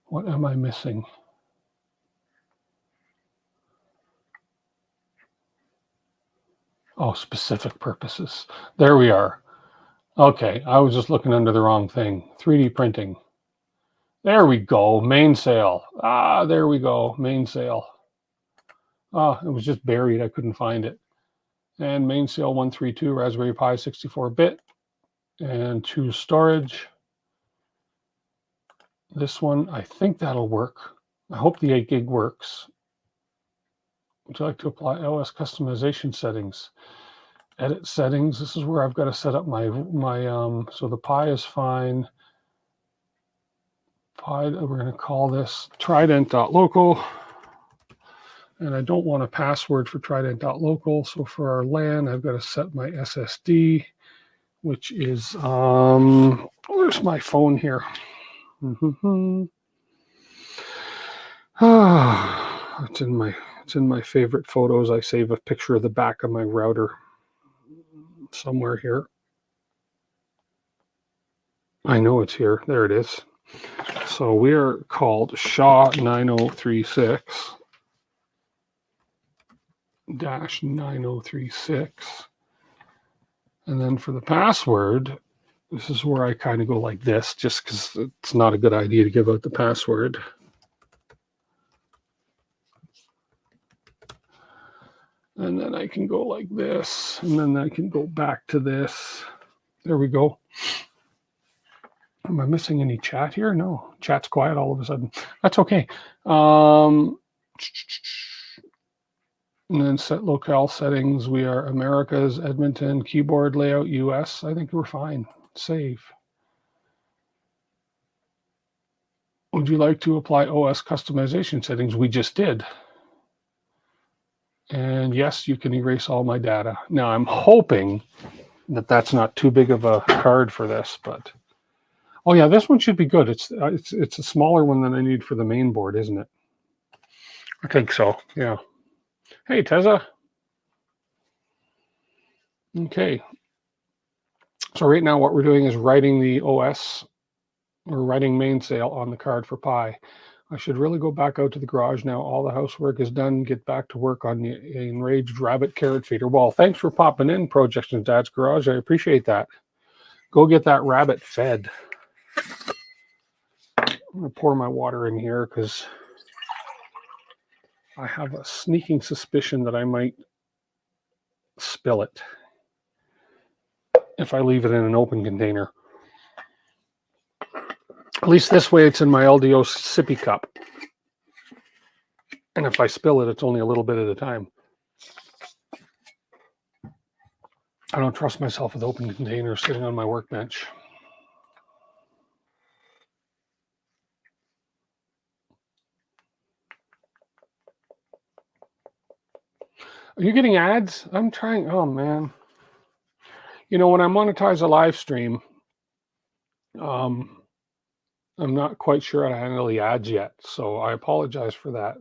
what am I missing? Oh, specific purposes. There we are. Okay, I was just looking under the wrong thing. 3D printing. There we go. Mainsail. There we go. Mainsail. It was just buried. I couldn't find it. And mainsail 132, Raspberry Pi 64-bit, and 2 storage. This one, I think that'll work. I hope the 8 gig works. Would you like to apply OS customization settings? Edit settings. This is where I've got to set up my so the Pi is fine. Pi, we're going to call this trident.local. And I don't want a password for trident.local. So for our LAN, I've got to set my SSD, which is, where's my phone here? It's in my favorite photos. I save a picture of the back of my router somewhere here. I know it's here. There it is. So we are called SHA-9036. -9036. And then for the password, this is where I kind of go like this, just because it's not a good idea to give out the password. And then I can go like this, and then I can go back to this. There we go. Am I missing any chat here? No, chat's quiet all of a sudden. That's okay. And then set locale settings. We are Americas, Edmonton, keyboard layout, US. I think we're fine. Save. Would you like to apply OS customization settings? We just did. And yes, you can erase all my data. Now I'm hoping that that's not too big of a card for this, but oh yeah, this one should be good. It's a smaller one than I need for the main board, isn't it? I think so. Yeah. Hey, Teza. Okay. So right now what we're doing is writing the OS. We're writing mainsail on the card for Pi. I should really go back out to the garage now. All the housework is done. Get back to work on the enraged rabbit carrot feeder. Well, thanks for popping in, Projections Dad's Garage. I appreciate that. Go get that rabbit fed. I'm going to pour my water in here because I have a sneaking suspicion that I might spill it if I leave it in an open container. At least this way it's in my LDO sippy cup. And if I spill it, it's only a little bit at a time. I don't trust myself with open containers sitting on my workbench. Are you getting ads? I'm trying. Oh, man. You know, when I monetize a live stream, I'm not quite sure how to handle the ads yet. So I apologize for that.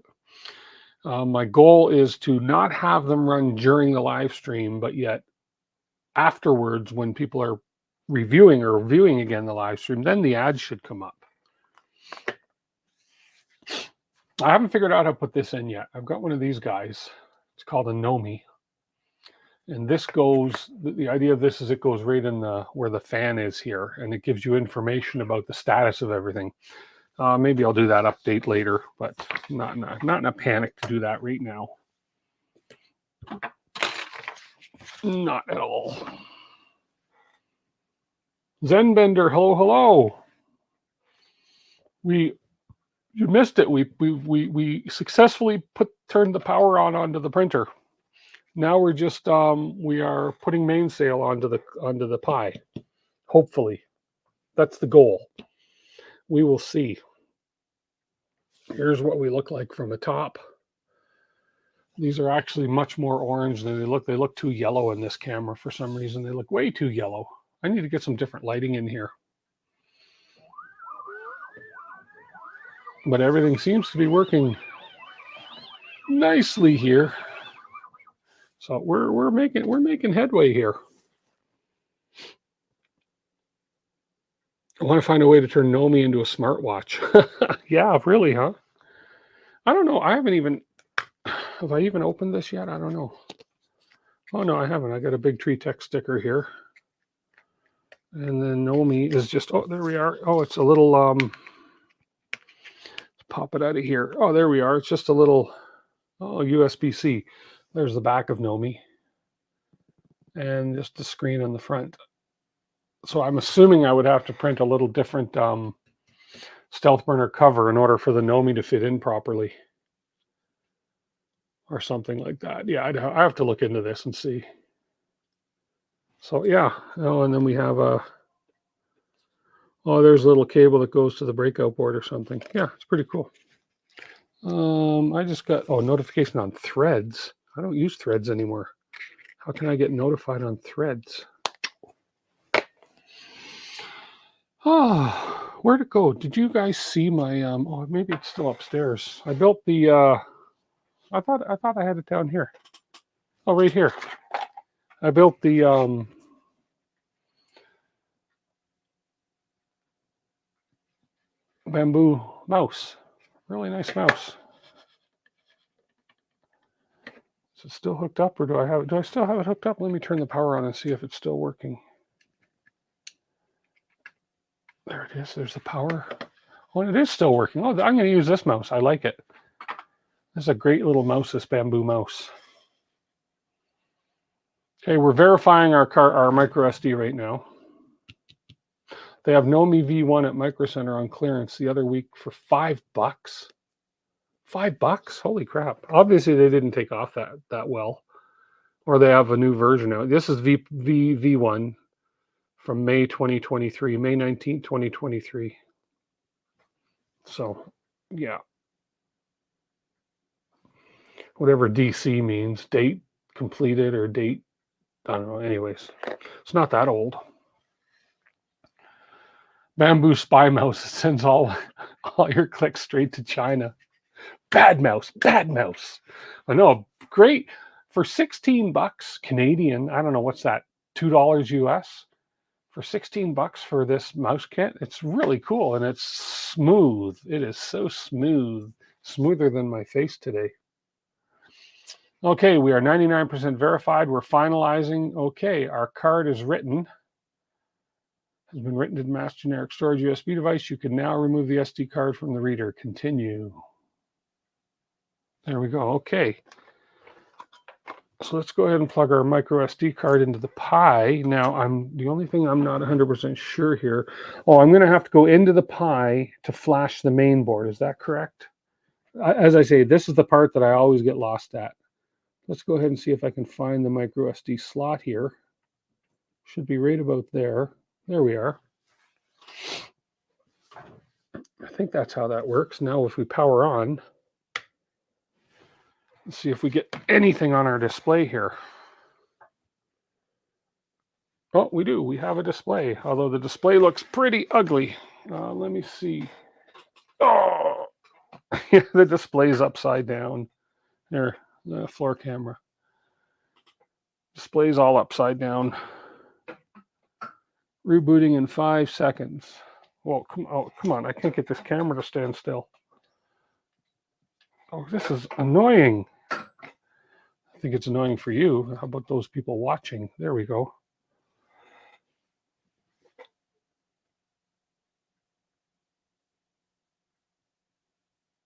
My goal is to not have them run during the live stream, but yet afterwards, when people are reviewing or viewing again the live stream, then the ads should come up. I haven't figured out how to put this in yet. I've got one of these guys. It's called a Nomi. And this goes, the idea of this is it goes right in where the fan is here, and it gives you information about the status of everything. Maybe I'll do that update later, but not in a panic to do that right now. Not at all. Zenbender, hello, hello. You missed it. We successfully turned the power on onto the printer. Now we're just we are putting mainsail onto the Pi. Hopefully, that's the goal. We will see. Here's what we look like from the top. These are actually much more orange than they look. They look too yellow in this camera for some reason. They look way too yellow. I need to get some different lighting in here. But everything seems to be working nicely here. So we're making headway here. I want to find a way to turn Nomi into a smartwatch. Yeah, really, huh? I don't know. Have I even opened this yet? I don't know. Oh no, I haven't. I got a big Tree Tech sticker here. And then Nomi is just, oh, there we are. Oh, it's a little, let's pop it out of here. Oh, there we are. It's just a little, USB-C. There's the back of Nomi. And just the screen on the front. So I'm assuming I would have to print a little different stealth burner cover in order for the Nomi to fit in properly. Or something like that. Yeah, I have to look into this and see. So yeah, and then we have there's a little cable that goes to the breakout board or something. Yeah, it's pretty cool. I just got notification on Threads. I don't use Threads anymore. How can I get notified on Threads? Oh, where'd it go? Did you guys see my maybe it's still upstairs. I built the I thought I had it down here. Oh, right here. I built the bamboo mouse. Really nice mouse. Is it still hooked up, or do I still have it hooked up? Let me turn the power on and see if it's still working. There it is. There's the power. Oh, it is still working. Oh, I'm going to use this mouse. I like it. This is a great little mouse, this bamboo mouse. Okay, we're verifying our micro SD right now. They have Nomi V1 at Micro Center on clearance the other week for $5. $5? Holy crap! Obviously, they didn't take off that well, or they have a new version out. This is V1 from May 2023, May 19th, 2023. So, yeah. Whatever DC means, date completed or date, I don't know. Anyways, it's not that old. Bamboo spy mouse sends all your clicks straight to China. Bad mouse. I know, great. For $16 Canadian, I don't know, what's that, $2 US? For $16 for this mouse kit, it's really cool, and it's smooth. It is so smooth, smoother than my face today. Okay, we are 99% verified. We're finalizing. Okay, our card is written. Has been written to the mass generic storage USB device. You can now remove the SD card from the reader. Continue. There we go. Okay. So let's go ahead and plug our micro SD card into the Pi. Now, the only thing I'm not 100% sure here. Oh, I'm going to have to go into the Pi to flash the main board. Is that correct? As I say, this is the part that I always get lost at. Let's go ahead and see if I can find the micro SD slot here. Should be right about there. There we are. I think that's how that works. Now, if we power on, let's see if we get anything on our display here. Oh, we do. We have a display, although the display looks pretty ugly. Let me see. Oh, the display's upside down. There, the floor camera. Display's all upside down. Rebooting in 5 seconds. Well, come on. I can't get this camera to stand still. Oh, this is annoying. I think it's annoying for you. How about those people watching? There we go.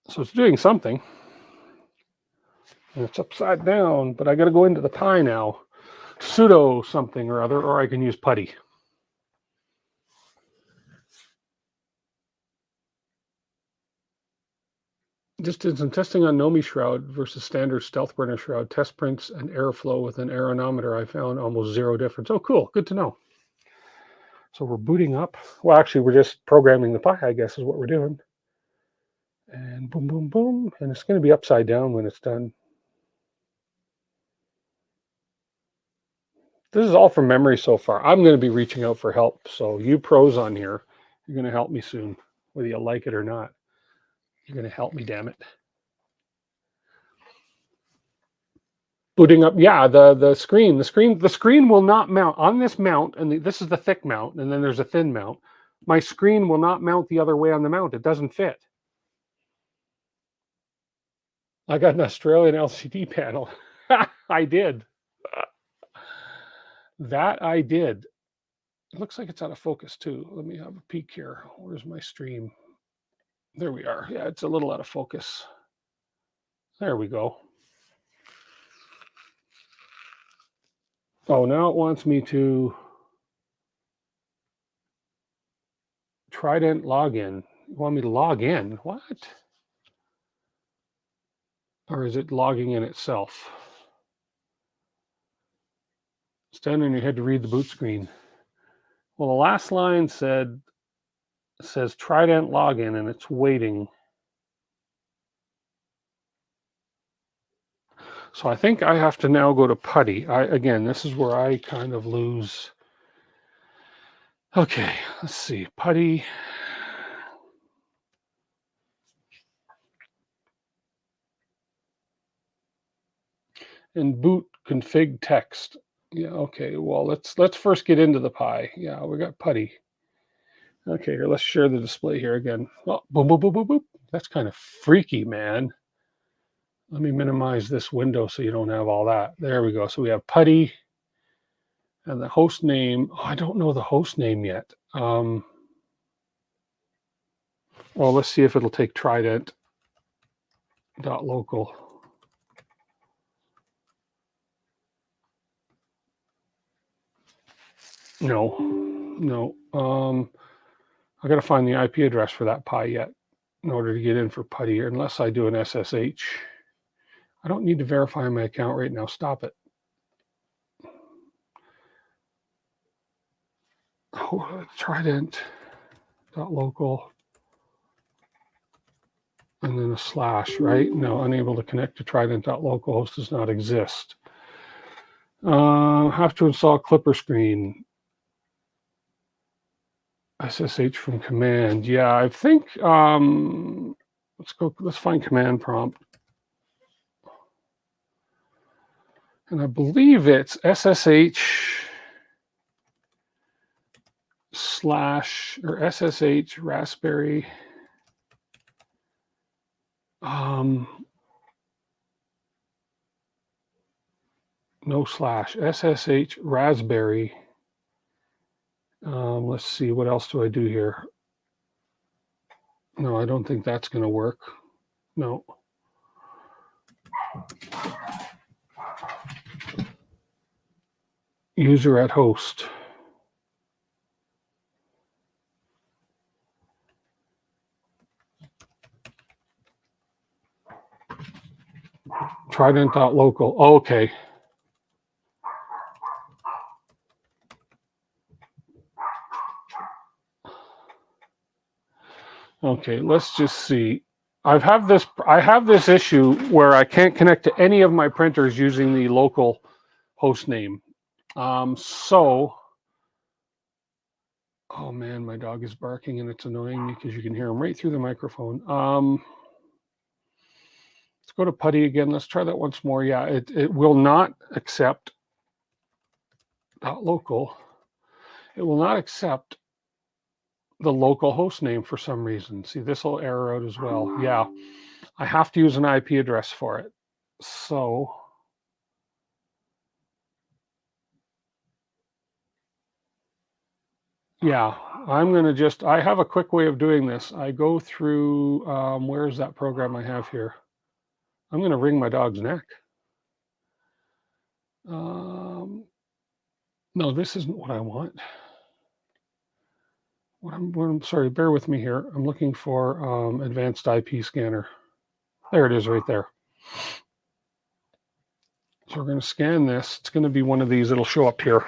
So it's doing something. And it's upside down, but I got to go into the Pi now. Sudo something or other, or I can use putty. Just did some testing on Nomi shroud versus standard stealth burner shroud. Test prints and airflow with an aeronometer. I found almost zero difference. Oh, cool. Good to know. So we're booting up. Well, actually, we're just programming the Pi, I guess, is what we're doing. And boom, boom, boom. And it's going to be upside down when it's done. This is all from memory so far. I'm going to be reaching out for help. So you pros on here, you're going to help me soon, whether you like it or not. You're going to help me, damn it. Booting up, yeah, the screen will not mount on this mount, and this is the thick mount, and then there's a thin mount. My screen will not mount the other way on the mount. It doesn't fit. I got an Australian LCD panel. I did. That I did. It looks like it's out of focus too. Let me have a peek here. Where's my stream? There we are. Yeah, it's a little out of focus. There we go. Oh, now it wants me to Trident login. You want me to log in? What? Or is it logging in itself? Stand on your head to read the boot screen. Well, the last line says Trident login, and it's waiting. So I think I have to now go to Putty. Again, this is where I kind of lose. Okay, let's see. Putty. And boot config text. Yeah, okay. Well, let's first get into the Pi. Yeah, we got Putty. Okay, here, let's share the display here again. Oh, boom, boom, boom, boom, boom. That's kind of freaky, man. Let me minimize this window so you don't have all that. There we go. So we have Putty and the host name. Oh, I don't know the host name yet. Well, let's see if it'll take Trident.local. No. I got to find the IP address for that Pi yet in order to get in for Putty, unless I do an SSH. I don't need to verify my account right now. Stop it. Oh, Trident.local. And then a slash, right? No, unable to connect to Trident.local. Host does not exist. Have to install Clipper screen. SSH from command. Yeah, I think let's find command prompt. And I believe it's SSH slash or SSH Raspberry. No slash. SSH Raspberry. Let's see, what else do I do here? No, I don't think that's going to work. No. User at host. Trident.local. Oh, okay. Okay, let's just see. I have this issue where I can't connect to any of my printers using the local host name. Oh man, my dog is barking and it's annoying me because you can hear him right through the microphone. Let's go to Putty again. Let's try that once more. Yeah, it will not accept .local. It will not accept the local host name for some reason. See, this will error out as well. Yeah, I have to use an IP address for it. So yeah, I'm going to I have a quick way of doing this. I go through, where's that program I have here? I'm going to wring my dog's neck. No, this isn't what I want. I'm sorry, bear with me here. I'm looking for advanced IP scanner. There it is right there. So we're going to scan this. It's going to be one of these. It'll show up here.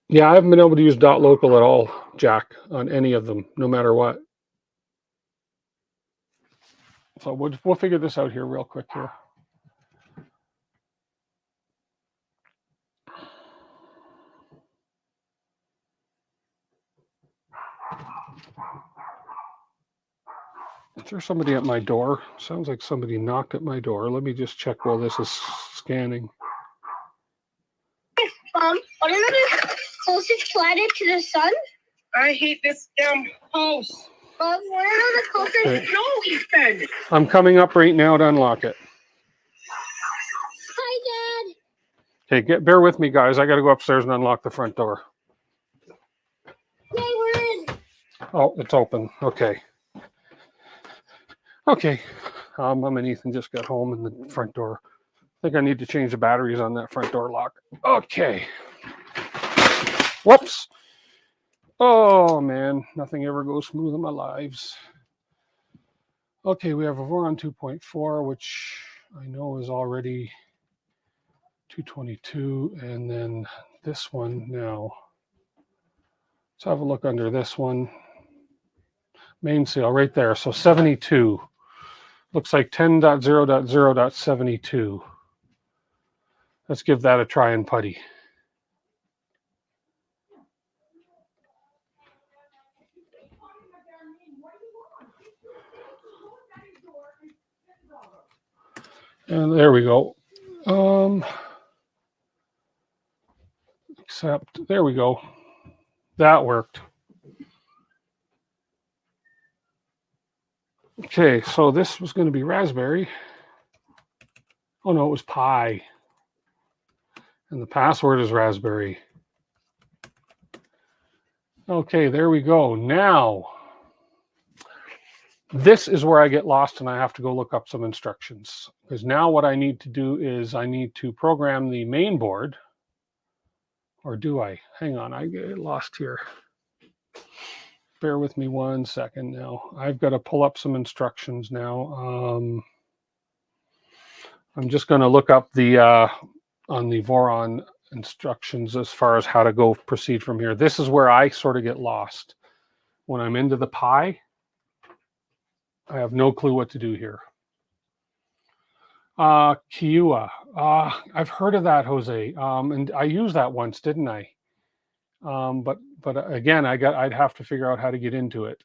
Yeah, I haven't been able to use .local at all, Jack, on any of them, no matter what. So we'll figure this out here real quick here. Is there somebody at my door? Sounds like somebody knocked at my door. Let me just check while this is scanning. What are the closest planet to the sun? I hate this damn house. What are the closest? Okay. No, Ethan. I'm coming up right now to unlock it. Hi, Dad. Okay, bear with me, guys. I got to go upstairs and unlock the front door. Yay, we're in. Oh, it's open. Okay. Okay. Mom and Ethan just got home and the front door. I think I need to change the batteries on that front door lock. Okay. Whoops. Oh, man. Nothing ever goes smooth in my lives. Okay, we have a Voron 2.4, which I know is already 222. And then this one now. Let's have a look under this one. Mainsail right there. So 72. Looks like 10.0.0.72. Let's give that a try and putty. And there we go. Except, there we go. That worked. Okay, so this was going to be raspberry. Oh no, it was pie. And the password is raspberry. Okay, there we go. Now, this is where I get lost and I have to go look up some instructions. Because now what I need to do is I need to program the main board. Or do I? Hang on, I get lost here. Bear with me 1 second now. I've got to pull up some instructions now. I'm just going to look up the on the Voron instructions as far as how to go proceed from here. This is where I sort of get lost. When I'm into the pie, I have no clue what to do here. Kiua. I've heard of that, Jose. And I used that once, didn't I? But again, I'd have to figure out how to get into it.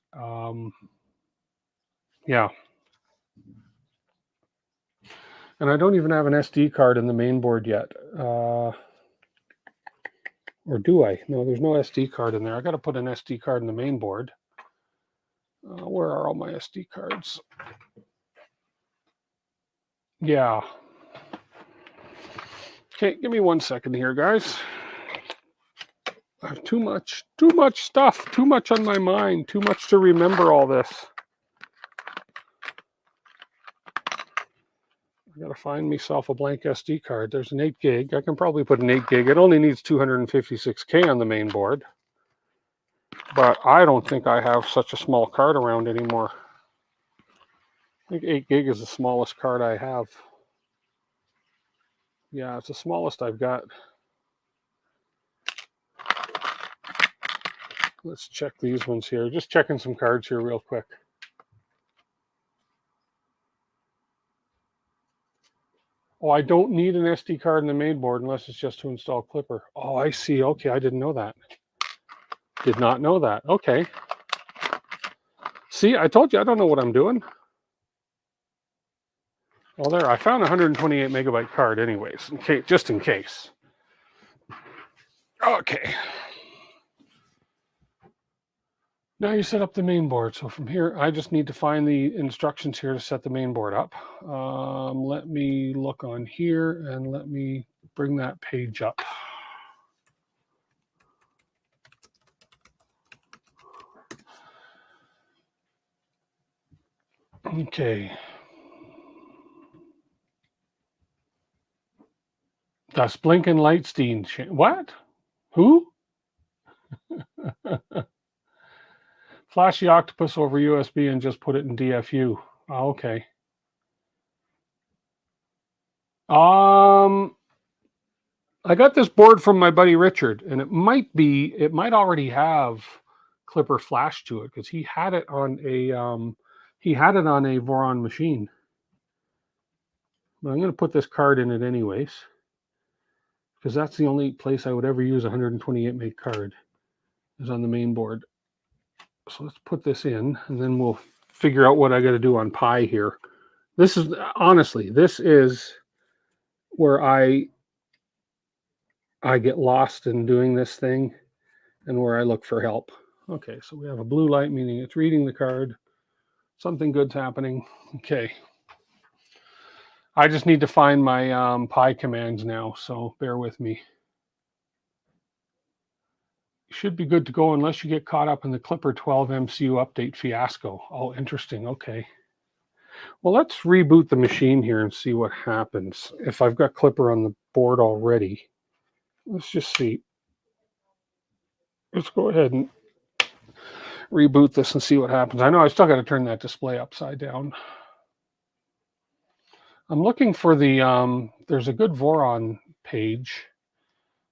Yeah. And I don't even have an SD card in the main board yet. Or do I? No, there's no SD card in there. I got to put an SD card in the main board. Where are all my SD cards? Yeah. Okay, give me 1 second here, guys. I have too much stuff, too much on my mind, too much to remember all this. I gotta find myself a blank SD card. There's an 8 gig. I can probably put an 8 gig. It only needs 256K on the main board. But I don't think I have such a small card around anymore. I think 8 gig is the smallest card I have. Yeah, it's the smallest I've got. Let's check these ones here. Just checking some cards here real quick. Oh, I don't need an SD card in the main board unless it's just to install Clipper. Oh, I see. Okay, I didn't know that. Did not know that. Okay. See, I told you I don't know what I'm doing. Well, there, I found a 128 megabyte card anyways, just in case. Okay. Now you set up the main board. So from here, I just need to find the instructions here to set the main board up. Let me look on here and let me bring that page up. Okay. Das Blinken Lightstein. What? Who? Flash the octopus over USB and just put it in DFU. Oh, okay. I got this board from my buddy Richard, and it might already have Clipper Flash to it because he had it on a Voron machine. But I'm going to put this card in it anyways, because that's the only place I would ever use a 128 meg card is on the main board. So let's put this in, and then we'll figure out what I got to do on Pi here. This is honestly, this is where I get lost in doing this thing and where I look for help. Okay, so we have a blue light, meaning it's reading the card. Something good's happening. Okay. I just need to find my Pi commands now, so bear with me. You should be good to go unless you get caught up in the Clipper 12 MCU update fiasco. Oh, interesting. Okay. Well, let's reboot the machine here and see what happens. If I've got Clipper on the board already, let's just see. Let's go ahead and reboot this and see what happens. I know I still got to turn that display upside down. I'm looking for the, there's a good Voron page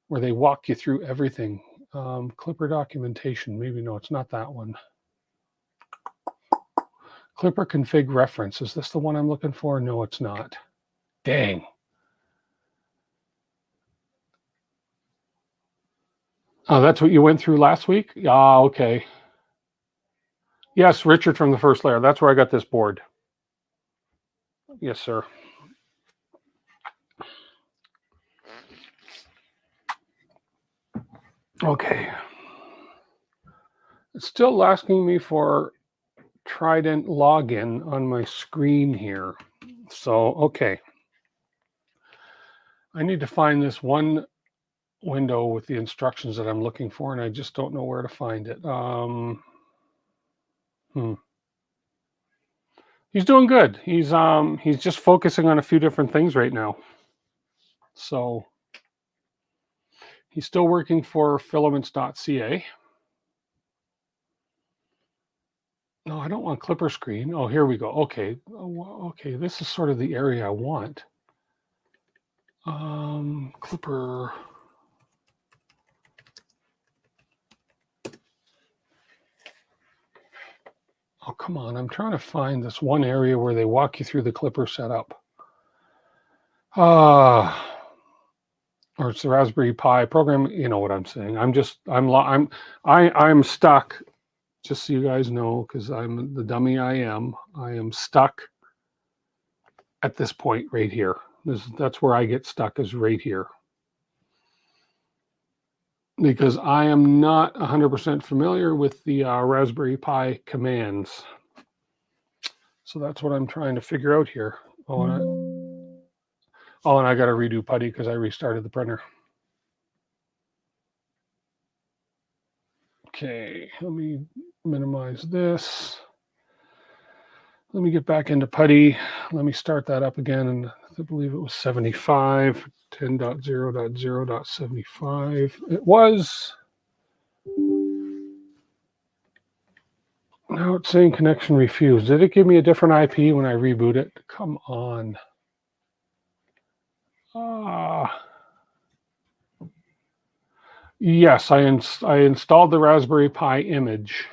where they walk you through everything. Clipper documentation, maybe no, it's not that one. Clipper config reference, is this the one I'm looking for? No, it's not. Dang. Oh, that's what you went through last week? Ah, okay. Yes, Richard from the first layer. That's where I got this board. Yes, sir. Okay. It's still asking me for Trident login on my screen here. So, okay. I need to find this one window with the instructions that I'm looking for, and I just don't know where to find it. He's doing good. He's just focusing on a few different things right now. So he's still working for filaments.ca. No, I don't want Clipper screen. Oh, here we go. Okay. Okay, this is sort of the area I want. Clipper. Oh, come on. I'm trying to find this one area where they walk you through the Clipper setup. Or it's the Raspberry Pi program. You know what I'm saying. I'm stuck. Just so you guys know, because I'm the dummy I am stuck at this point right here. That's where I get stuck, is right here. Because I am not 100% familiar with the Raspberry Pi commands. So that's what I'm trying to figure out here. Oh, and I got to redo putty because I restarted the printer. Okay, let me minimize this. Let me get back into putty. Let me start that up again. And I believe it was 75, 10.0.0.75. It was. Now it's saying connection refused. Did it give me a different IP when I reboot it? Come on. Yes, I installed the Raspberry Pi image.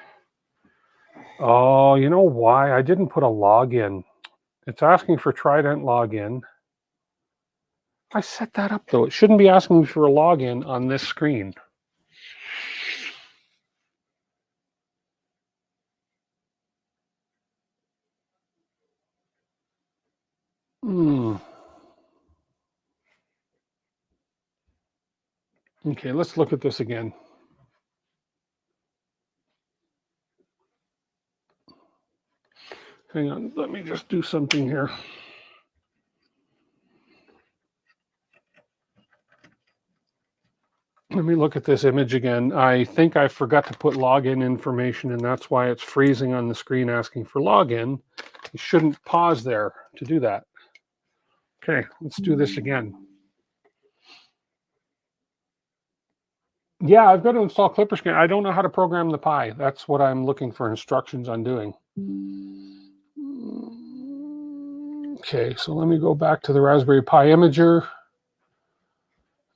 Oh, you know why? I didn't put a login. It's asking for Trident login. I set that up though. It shouldn't be asking me for a login on this screen. Okay, let's look at this again. Hang on, let me just do something here. Let me look at this image again. I think I forgot to put login information, and that's why it's freezing on the screen asking for login. You shouldn't pause there to do that. Okay, let's do this again. Yeah, I've got to install Clipper Scan. I don't know how to program the Pi. That's what I'm looking for instructions on doing. Okay, so let me go back to the Raspberry Pi imager.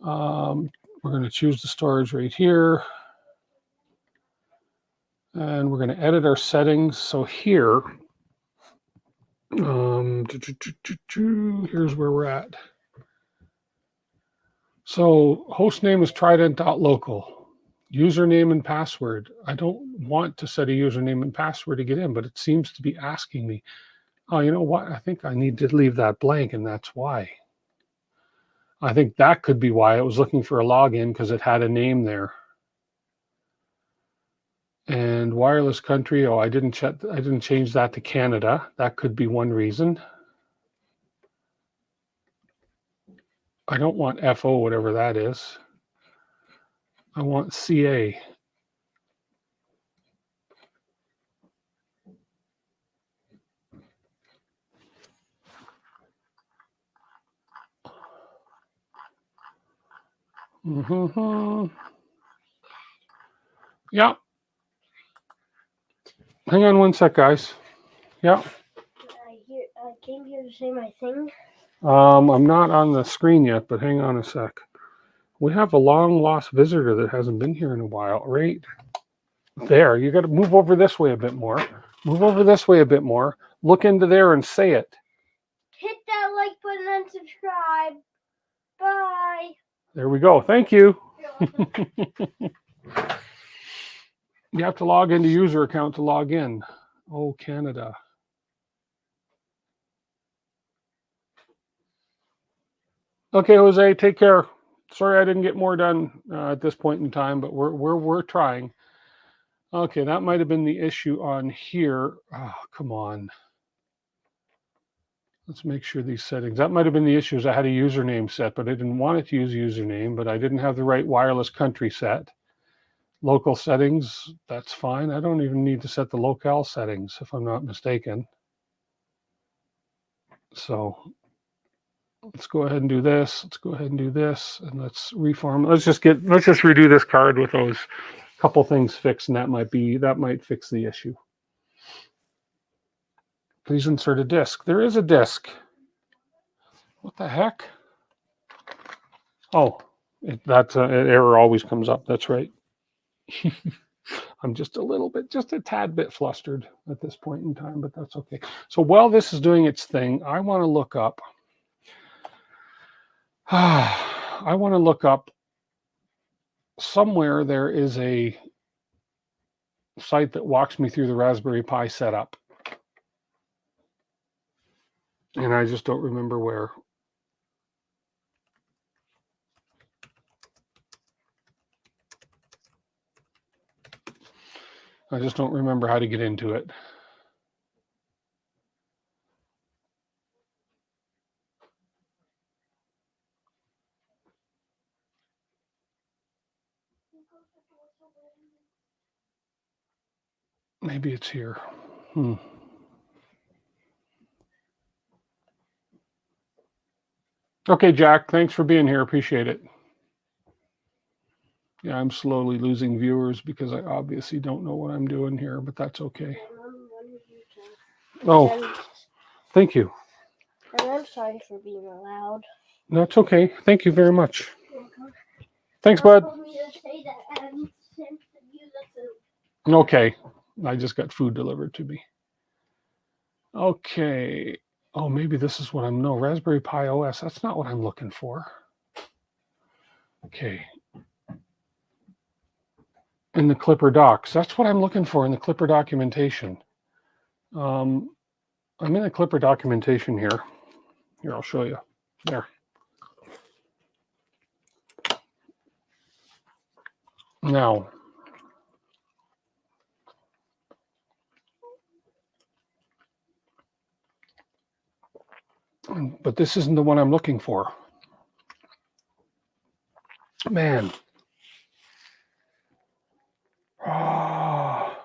We're going to choose the storage right here. And we're going to edit our settings. So here, here's where we're at. So host name is trident.local. Username and password. I don't want to set a username and password to get in, but it seems to be asking me. Oh, you know what? I think I need to leave that blank, and that's why. I think that could be why it was looking for a login, because it had a name there. And wireless country. Oh, I didn't change that to Canada. That could be one reason. I don't want FO, whatever that is. I want CA. Yeah. Hang on one sec, guys. Yeah. I came here to say my thing. I'm not on the screen yet, but hang on a sec. We have a long lost visitor that hasn't been here in a while, right? There, you got to move over this way a bit more. Move over this way a bit more. Look into there and say it. Hit that like button and subscribe. Bye. There we go. Thank you. You're welcome. You have to log into user account to log in. Oh, Canada. Okay, Jose, take care. Sorry I didn't get more done at this point in time, but we're trying. Okay, that might have been the issue on here. Oh, come on. Let's make sure these settings. That might have been the issue. Is I had a username set, but I didn't want it to use username, but I didn't have the right wireless country set. Local settings, that's fine. I don't even need to set the locale settings if I'm not mistaken. So let's go ahead and do this. Let's go ahead and do this, and let's reform. Let's just redo this card with those couple things fixed, and that might fix the issue. Please insert a disk. There is a disk. What the heck? Oh, that error always comes up. That's right. I'm just a tad bit flustered at this point in time, but that's okay. So while this is doing its thing, I want to look up. Somewhere there is a site that walks me through the Raspberry Pi setup. And I just don't remember where. I just don't remember how to get into it. Maybe it's here. Okay, Jack, thanks for being here. Appreciate it. Yeah, I'm slowly losing viewers because I obviously don't know what I'm doing here, but that's okay. Oh, thank you. And I'm sorry for being loud. That's okay. Thank you very much. Thanks, bud. Okay, I just got food delivered to me. Okay. Oh, maybe this is what I'm, no, Raspberry Pi OS. That's not what I'm looking for. Okay. In the Clipper docs. That's what I'm looking for in the Clipper documentation. I'm in the Clipper documentation here. Here, I'll show you. There. Now, but this isn't the one I'm looking for. Man. Oh.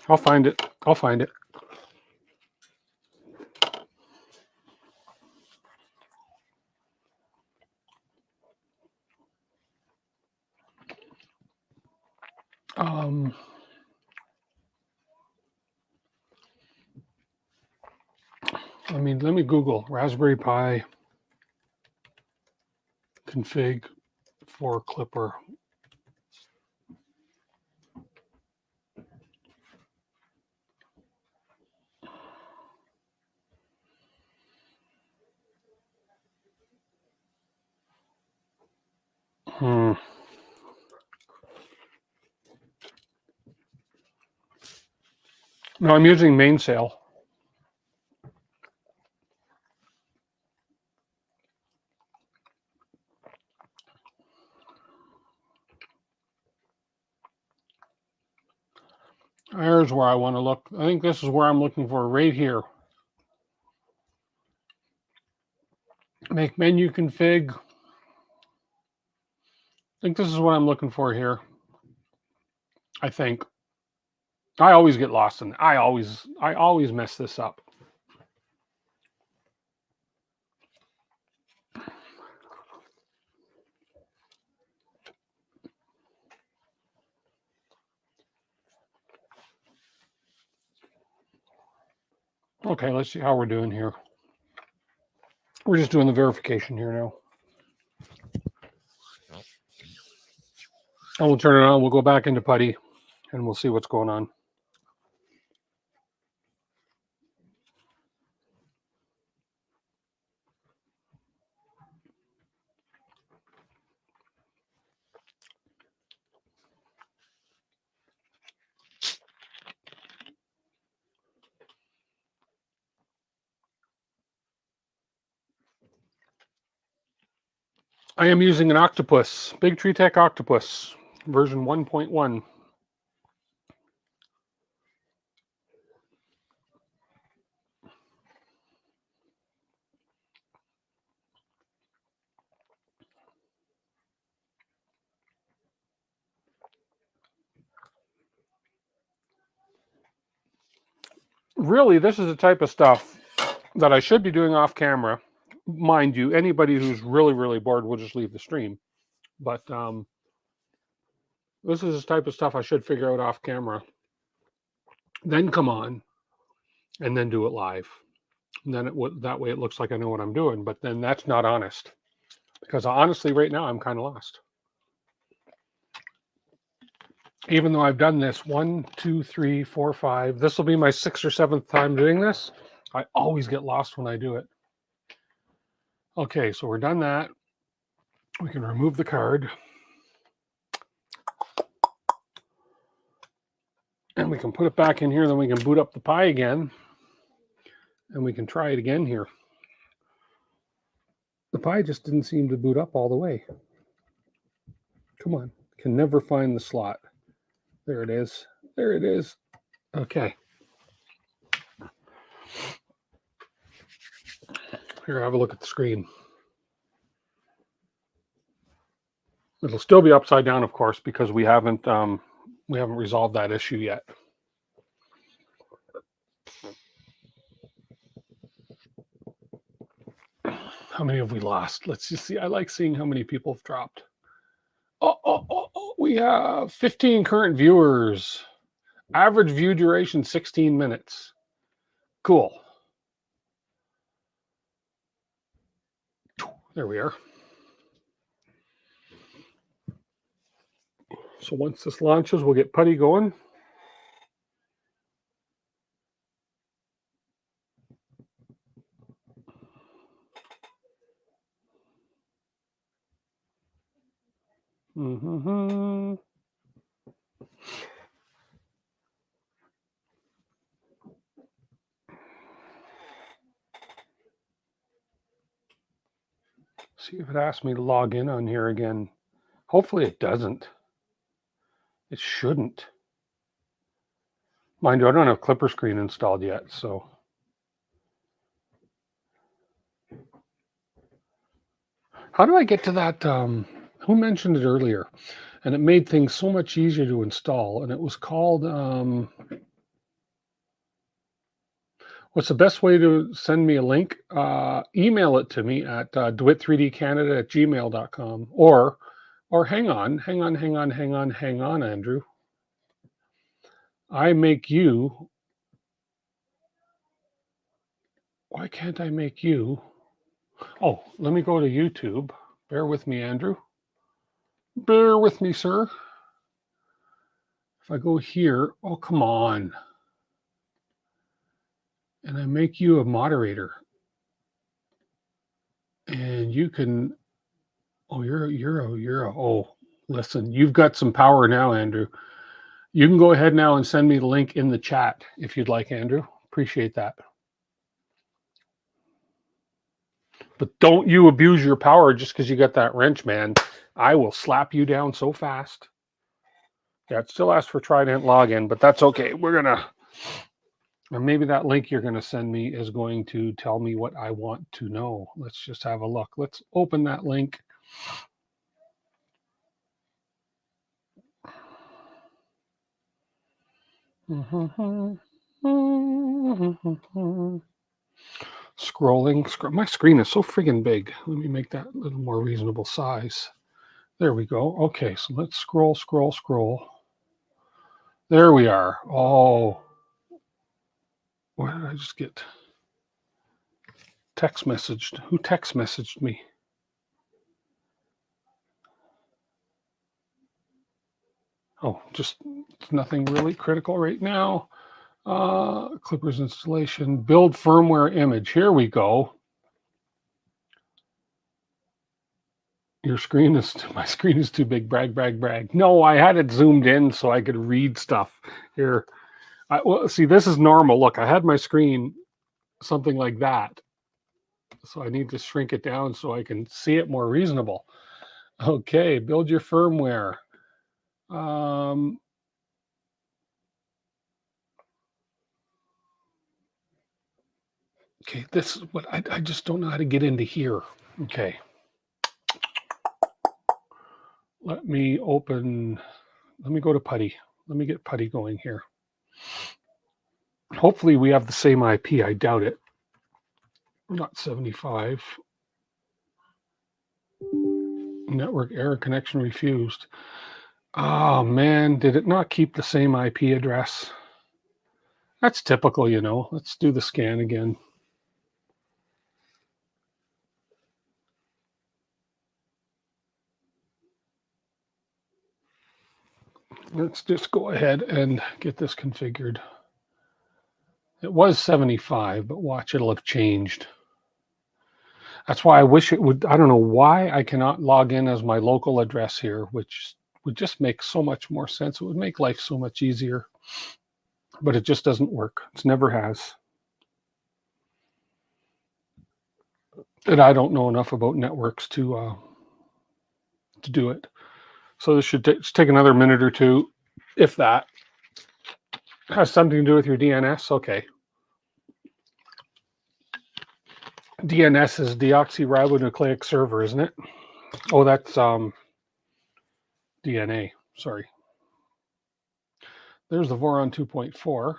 I'll find it. Let me Google Raspberry Pi config for Clipper. No, I'm using Mainsail. There's where I want to look. I think this is where I'm looking for, right here. Make menu config. I think this is what I'm looking for here. I think. I always get lost in it. I always mess this up. Okay, let's see how we're doing here. We're just doing the verification here now. And we'll turn it on. We'll go back into Putty and we'll see what's going on. I am using an Octopus, Big Tree Tech Octopus, version 1.1. Really, this is the type of stuff that I should be doing off camera. Mind you, anybody who's really, really bored will just leave the stream. But this is the type of stuff I should figure out off camera. Then come on and then do it live. And then that way it looks like I know what I'm doing. But then that's not honest. Because honestly, right now, I'm kind of lost. Even though I've done this 1, 2, 3, 4, 5. This will be my 6th or 7th time doing this. I always get lost when I do it. Okay, so we're done that. We can remove the card. And we can put it back in here. Then we can boot up the Pi again. And we can try it again here. The Pi just didn't seem to boot up all the way. Come on. Can never find the slot. There it is. There it is. Okay. Here, have a look at the screen. It'll still be upside down, of course, because we haven't resolved that issue yet. How many have we lost? Let's just see. I like seeing how many people have dropped. Oh, we have 15 current viewers. Average view duration, 16 minutes. Cool. There we are. So once this launches, we'll get Putty going. See if it asks me to log in on here again. Hopefully it doesn't. It shouldn't. Mind you, I don't have Clipper Screen installed yet, so. How do I get to that? Who mentioned it earlier? And it made things so much easier to install. And it was called, what's the best way to send me a link? Email it to me at dewit3dcanada@gmail.com. Or hang on, Andrew. I make you. Why can't I make you? Oh, let me go to YouTube. Bear with me, Andrew. Bear with me, sir. If I go here, oh, come on. And I make you a moderator. And you can, oh, oh, listen, you've got some power now, Andrew. You can go ahead now and send me the link in the chat if you'd like, Andrew. Appreciate that. But don't you abuse your power just because you got that wrench, man. I will slap you down so fast. Yeah, it still asks for Trident login, but that's okay. We're going to, or maybe that link you're going to send me is going to tell me what I want to know. Let's just have a look. Let's open that link. Scrolling. My screen is so friggin' big. Let me make that a little more reasonable size. There we go. Okay, so let's scroll. There we are. Oh, where did I just get text messaged? Who text messaged me? Oh, just nothing really critical right now. Clippers installation, build firmware image. Here we go. My screen is too big. Brag. No, I had it zoomed in so I could read stuff here. Well, see, this is normal. Look, I had my screen something like that. So I need to shrink it down so I can see it more reasonable. Okay, build your firmware. Okay, this is what I just don't know how to get into here. Okay. Let me go to Putty. Let me get Putty going here. Hopefully we have the same IP. I doubt it. Not 75. Network error, connection refused. Oh man, did it not keep the same IP address? That's typical, you know. Let's do the scan again. Let's just go ahead and get this configured. It was 75, but watch, it'll have changed. That's why I wish it would. I don't know why I cannot log in as my local address here, which would just make so much more sense. It would make life so much easier, but it just doesn't work. It never has. And I don't know enough about networks to do it. So this should take another minute or two, if that. Has something to do with your DNS? Okay. DNS is deoxyribonucleic server, isn't it? Oh, that's DNA. Sorry. There's the Voron 2.4.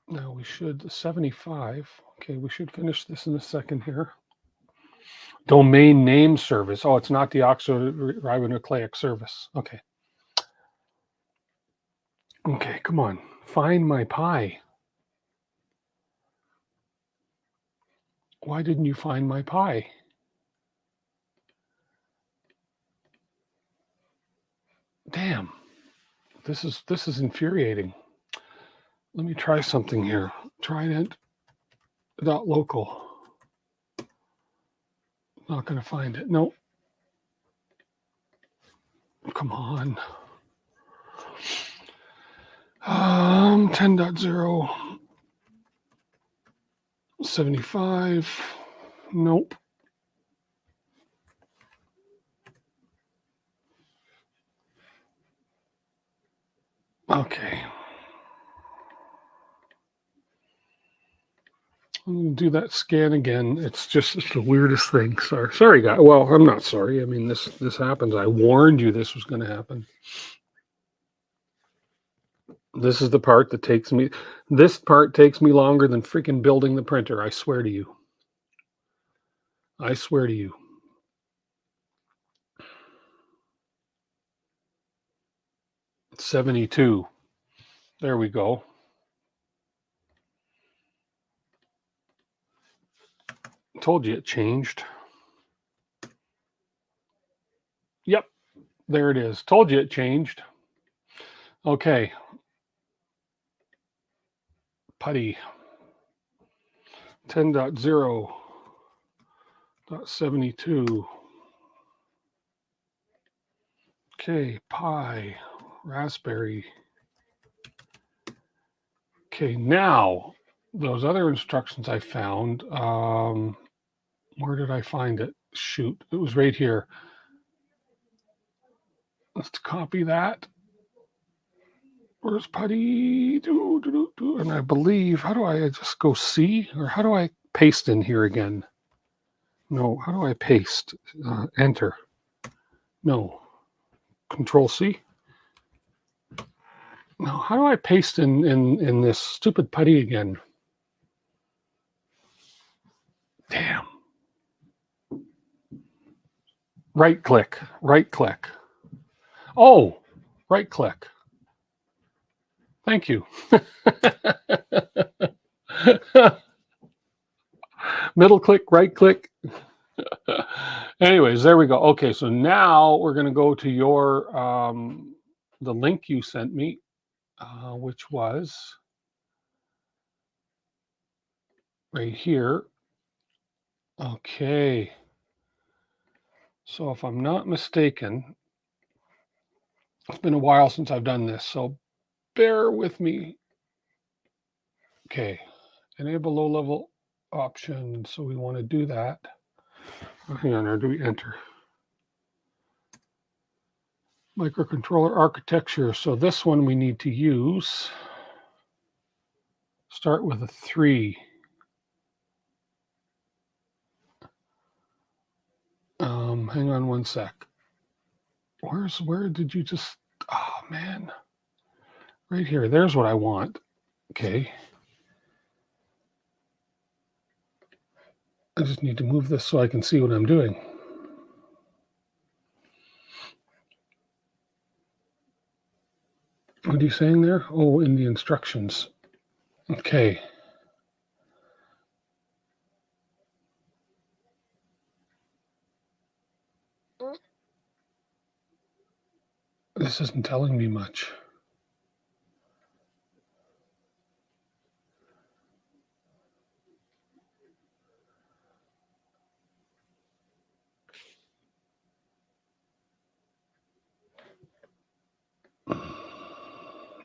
Now we should 75. Okay, we should finish this in a second here. Domain name service. Oh, it's not deoxyribonucleic service. Okay. Okay, come on. Find my pie. Why didn't you find my pie? Damn. This is infuriating. Let me try something here. Trident.local. Not going to find it. Nope. Come on. 10.0. 75. Nope. Okay. I'm going to do that scan again. It's the weirdest thing. Sorry, guys. Well, I'm not sorry. I mean, this happens. I warned you this was going to happen. This is the part that takes me. This part takes me longer than freaking building the printer. I swear to you. I swear to you. . 72. There we go. Told you it changed. Yep, there it is. Told you it changed. Okay. Putty. 10.0.72. Okay, pie, raspberry. Okay, now those other instructions I found, where did I find it? Shoot, it was right here. Let's copy that. Where's putty? And I believe, how do I just go C? Or how do I paste in here again? No, how do I paste? Enter. No. Control C. Now, how do I paste in this stupid putty again? Damn. Right click. Right click. Oh, right click. Thank you. Middle click, right click. Anyways, there we go. Okay, so now we're going to go to your the link you sent me, which was right here. Okay. So if I'm not mistaken, it's been a while since I've done this, so bear with me. Okay, enable low-level option. So we want to do that. Hang on, or do we enter? Microcontroller architecture. So this one we need to use. Start with a 3. Hang on one sec. Where did you just, oh man. Right here, there's what I want. Okay. I just need to move this so I can see what I'm doing. What are you saying there? Oh, in the instructions. Okay. This isn't telling me much.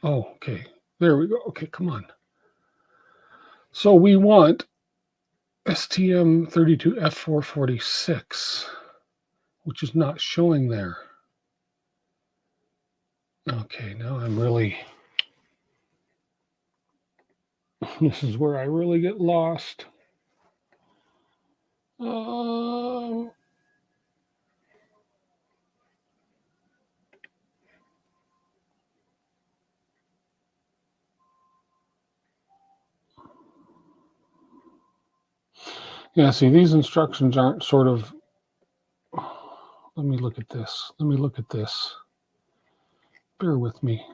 Oh, okay. There we go. Okay, come on. So we want STM32F446, which is not showing there. Okay, now I'm really, this is where I really get lost. Yeah, see, these instructions aren't sort of, let me look at this. Let me look at this. Bear with me.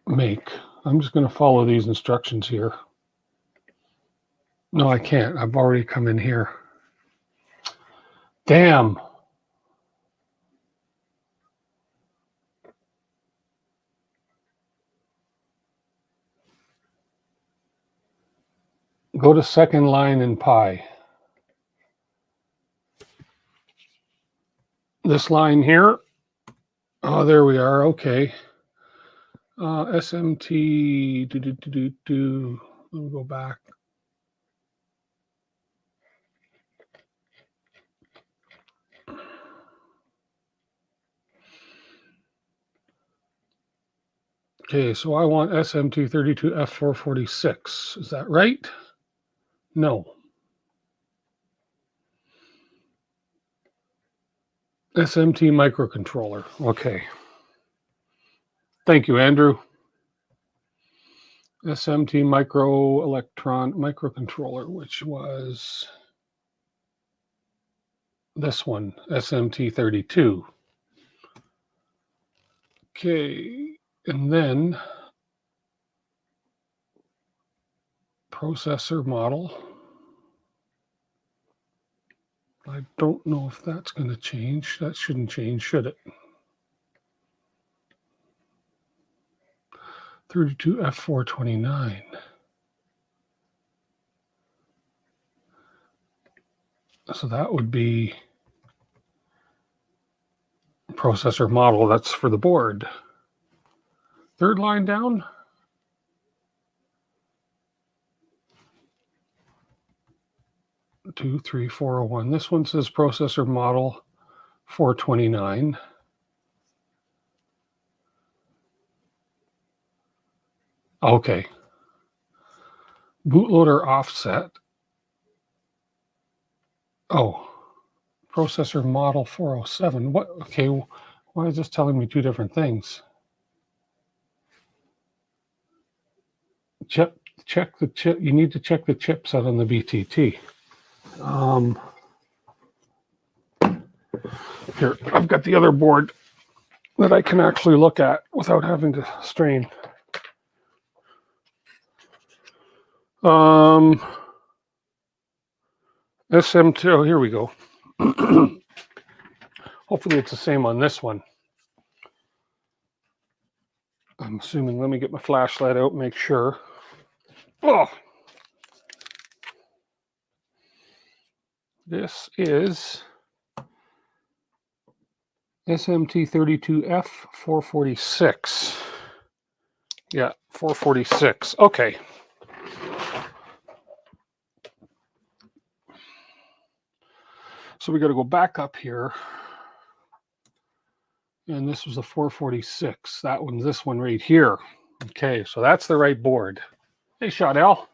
Make. I'm just going to follow these instructions here. No, I can't. I've already come in here. Damn. Go to second line in pi. This line here. Oh, there we are. Okay. SMT. Let me go back. Okay, so I want SMT32F446. Is that right? No. SMT microcontroller. Okay. Thank you, Andrew. SMT microcontroller, which was this one, SMT32. Okay, and then processor model. I don't know if that's going to change. That shouldn't change, should it? 32F429. So that would be processor model. That's for the board. Third line down. Two, three, 401. This one says processor model 429. Okay. Bootloader offset. Oh, processor model 407. What? Okay. Why is this telling me two different things? Check the chip. You need to check the chipset on the BTT. Here, I've got the other board that I can actually look at without having to strain. SM2, oh, here we go. Hopefully it's the same on this one. I'm assuming, let me get my flashlight out, make sure. Oh, this is SMT32F446. Yeah, 446. Okay. So we got to go back up here. And this was a 446. That one's this one right here. Okay, so that's the right board. Hey, Shadell.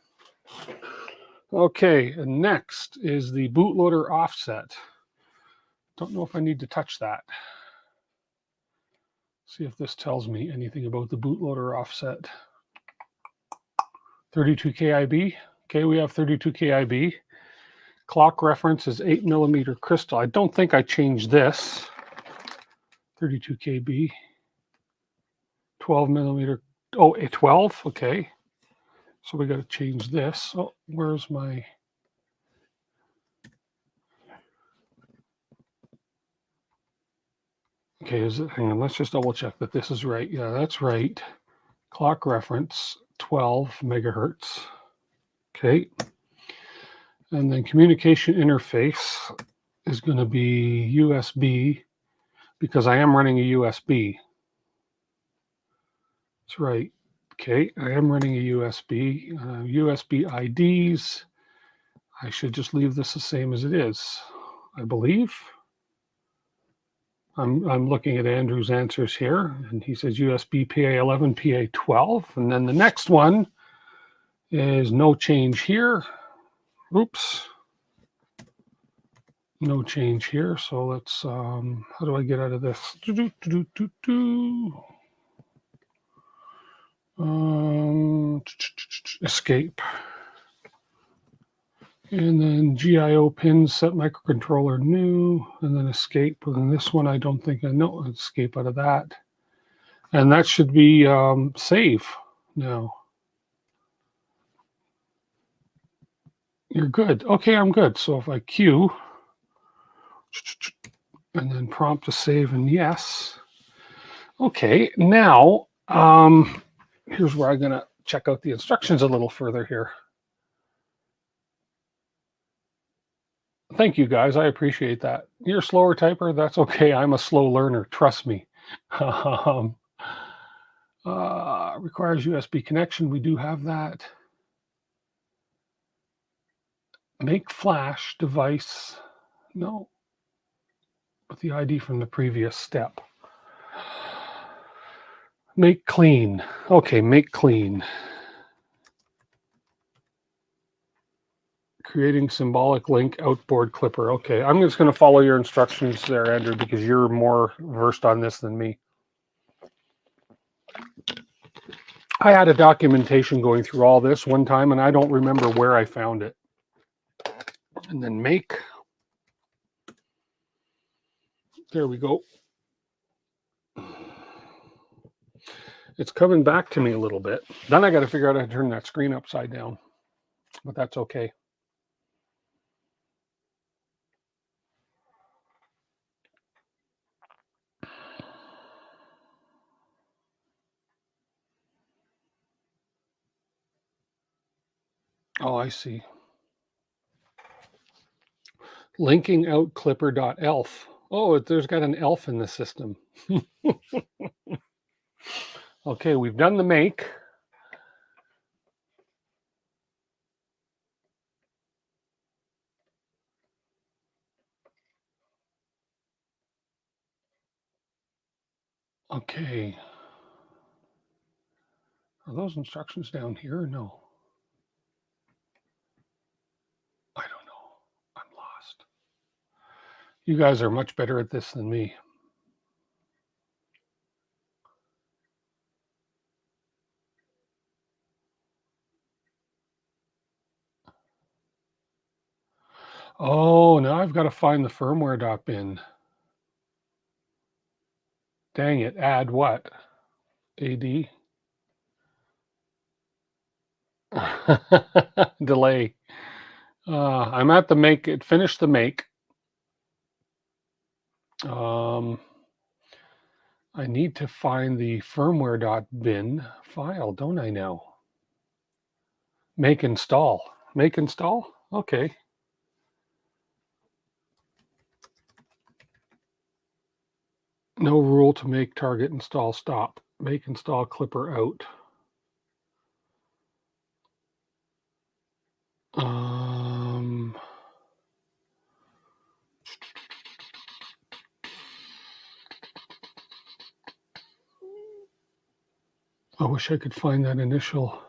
Okay, and next is the bootloader offset. Don't know if I need to touch that. See if this tells me anything about the bootloader offset. 32 KIB. Okay, we have 32 KIB. Clock reference is 8mm crystal. I don't think I changed this. 32 KB. 12mm. Oh, a 12. Okay. So we got to change this. Oh, where's my... Okay, is it? Hang on, let's just double check that this is right. Yeah, that's right. Clock reference 12 megahertz. Okay. And then communication interface is going to be USB because I am running a USB. That's right. Okay, I am running a USB. USB IDs. I should just leave this the same as it is, I believe. I'm looking at Andrew's answers here, and he says USB PA11, PA12. And then the next one is no change here. Oops. No change here. So let's, how do I get out of this? Escape. And then GIO pins, set microcontroller new, and then escape. And then this one, I don't think I know. Escape out of that. And that should be save now. You're good. Okay, I'm good. So if I queue, and then prompt to save and yes. Okay, now here's where I'm going to check out the instructions a little further here. Thank you, guys. I appreciate that. You're a slower typer. That's okay. I'm a slow learner. Trust me. Requires USB connection. We do have that. Make flash device. No. With the ID from the previous step. Make clean. Okay, make clean. Creating symbolic link outboard clipper. Okay, I'm just going to follow your instructions there, Andrew, because you're more versed on this than me. I had a documentation going through all this one time, and I don't remember where I found it. And then make. There we go. It's coming back to me a little bit. Then I got to figure out how to turn that screen upside down, but that's okay. Oh, I see. Linking out clipper.elf. Oh, there's got an elf in the system. Okay, we've done the make. Okay. Are those instructions down here or no? I don't know. I'm lost. You guys are much better at this than me. Oh, now I've got to find the firmware.bin. Dang it. Add what? AD? Delay. I'm at the make. It finished the make. I need to find the firmware.bin file, don't I now? Make install. Make install? Okay. No rule to make target install stop. Make install clipper out. I wish I could find that initial.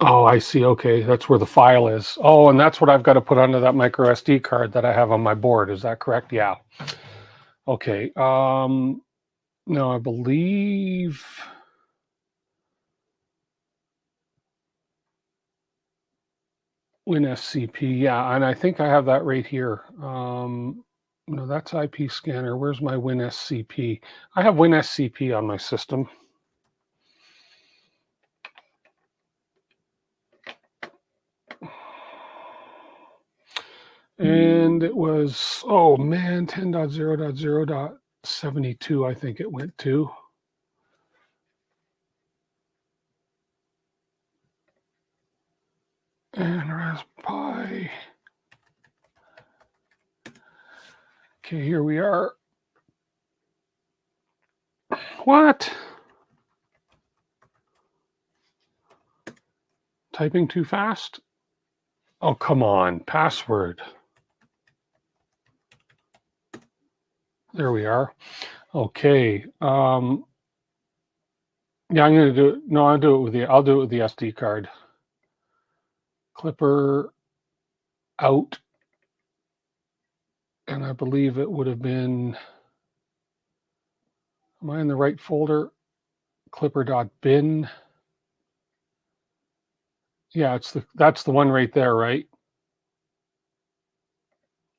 Oh, I see. Okay, that's where the file is. Oh, and that's what I've got to put onto that micro SD card that I have on my board. Is that correct? Yeah. Okay. No, I believe WinSCP. Yeah, and I think I have that right here. No, that's IP scanner. Where's my WinSCP? I have WinSCP on my system. And it was, oh man, 10.0.0.72, I think it went to. And Raspberry Pi. Okay, here we are. What? Typing too fast? Oh, come on. Password. There we are. Okay. Yeah, I'm gonna do it. No, I'll do it with the SD card. Clipper out. And I believe it would have been, am I in the right folder? Clipper.bin. Yeah, that's the one right there, right?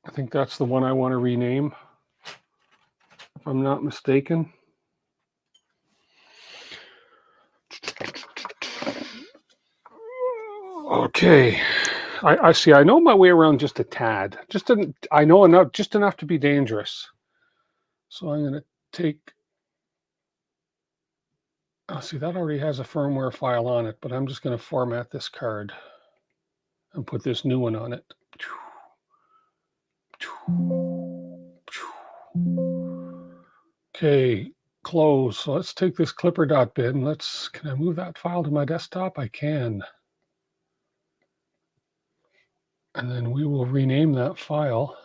I think that's the one I want to rename, if I'm not mistaken. Okay, I see. I know my way around just a tad. I know enough, just enough to be dangerous. So I'm going to take. Oh, see, that already has a firmware file on it, but I'm just going to format this card and put this new one on it. Okay, close. So let's take this clipper.bin. Can I move that file to my desktop? I can. And then we will rename that file.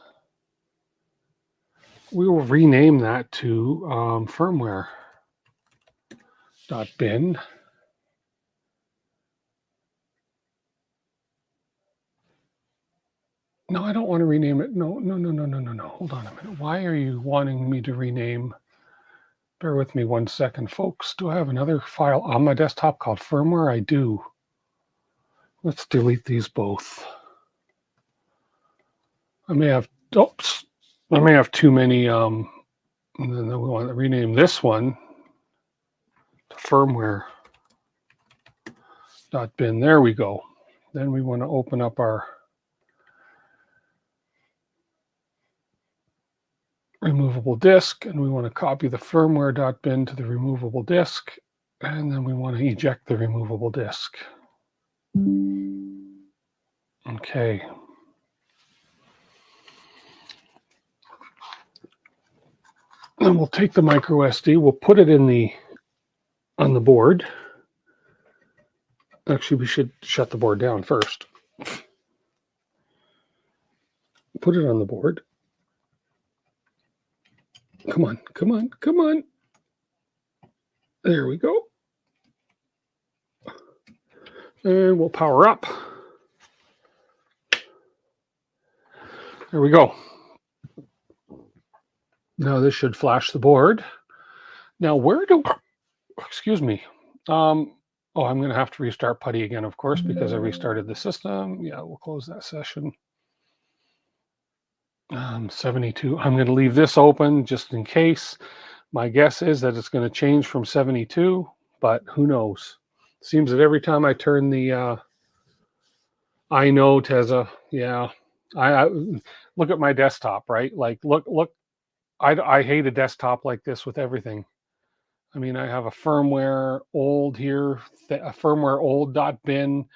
We will rename that to firmware.bin. No, I don't want to rename it. No. Hold on a minute. Why are you wanting me to rename? Bear with me 1 second, folks. Do I have another file on my desktop called firmware? I do. Let's delete these both. I may have, oops, I may have too many, and then we want to rename this one to firmware.bin. There we go. Then we want to open up our removable disk, and we want to copy the firmware.bin to the removable disk, and then we want to eject the removable disk. Okay. Then we'll take the micro SD, we'll put it on the board. Actually, we should shut the board down first. Put it on the board. Come on, come on, come on. There we go. And we'll power up. There we go. Now this should flash the board. Now excuse me. I'm going to have to restart PuTTY again, of course, because I restarted the system. Yeah, we'll close that session. 72. I'm going to leave this open just in case. My guess is that it's going to change from 72, but who knows? Seems that every time I turn the I know, Teza. Yeah, I look at my desktop, right? Like, look. I hate a desktop like this with everything. I mean, I have a firmware old here, a firmware old.bin,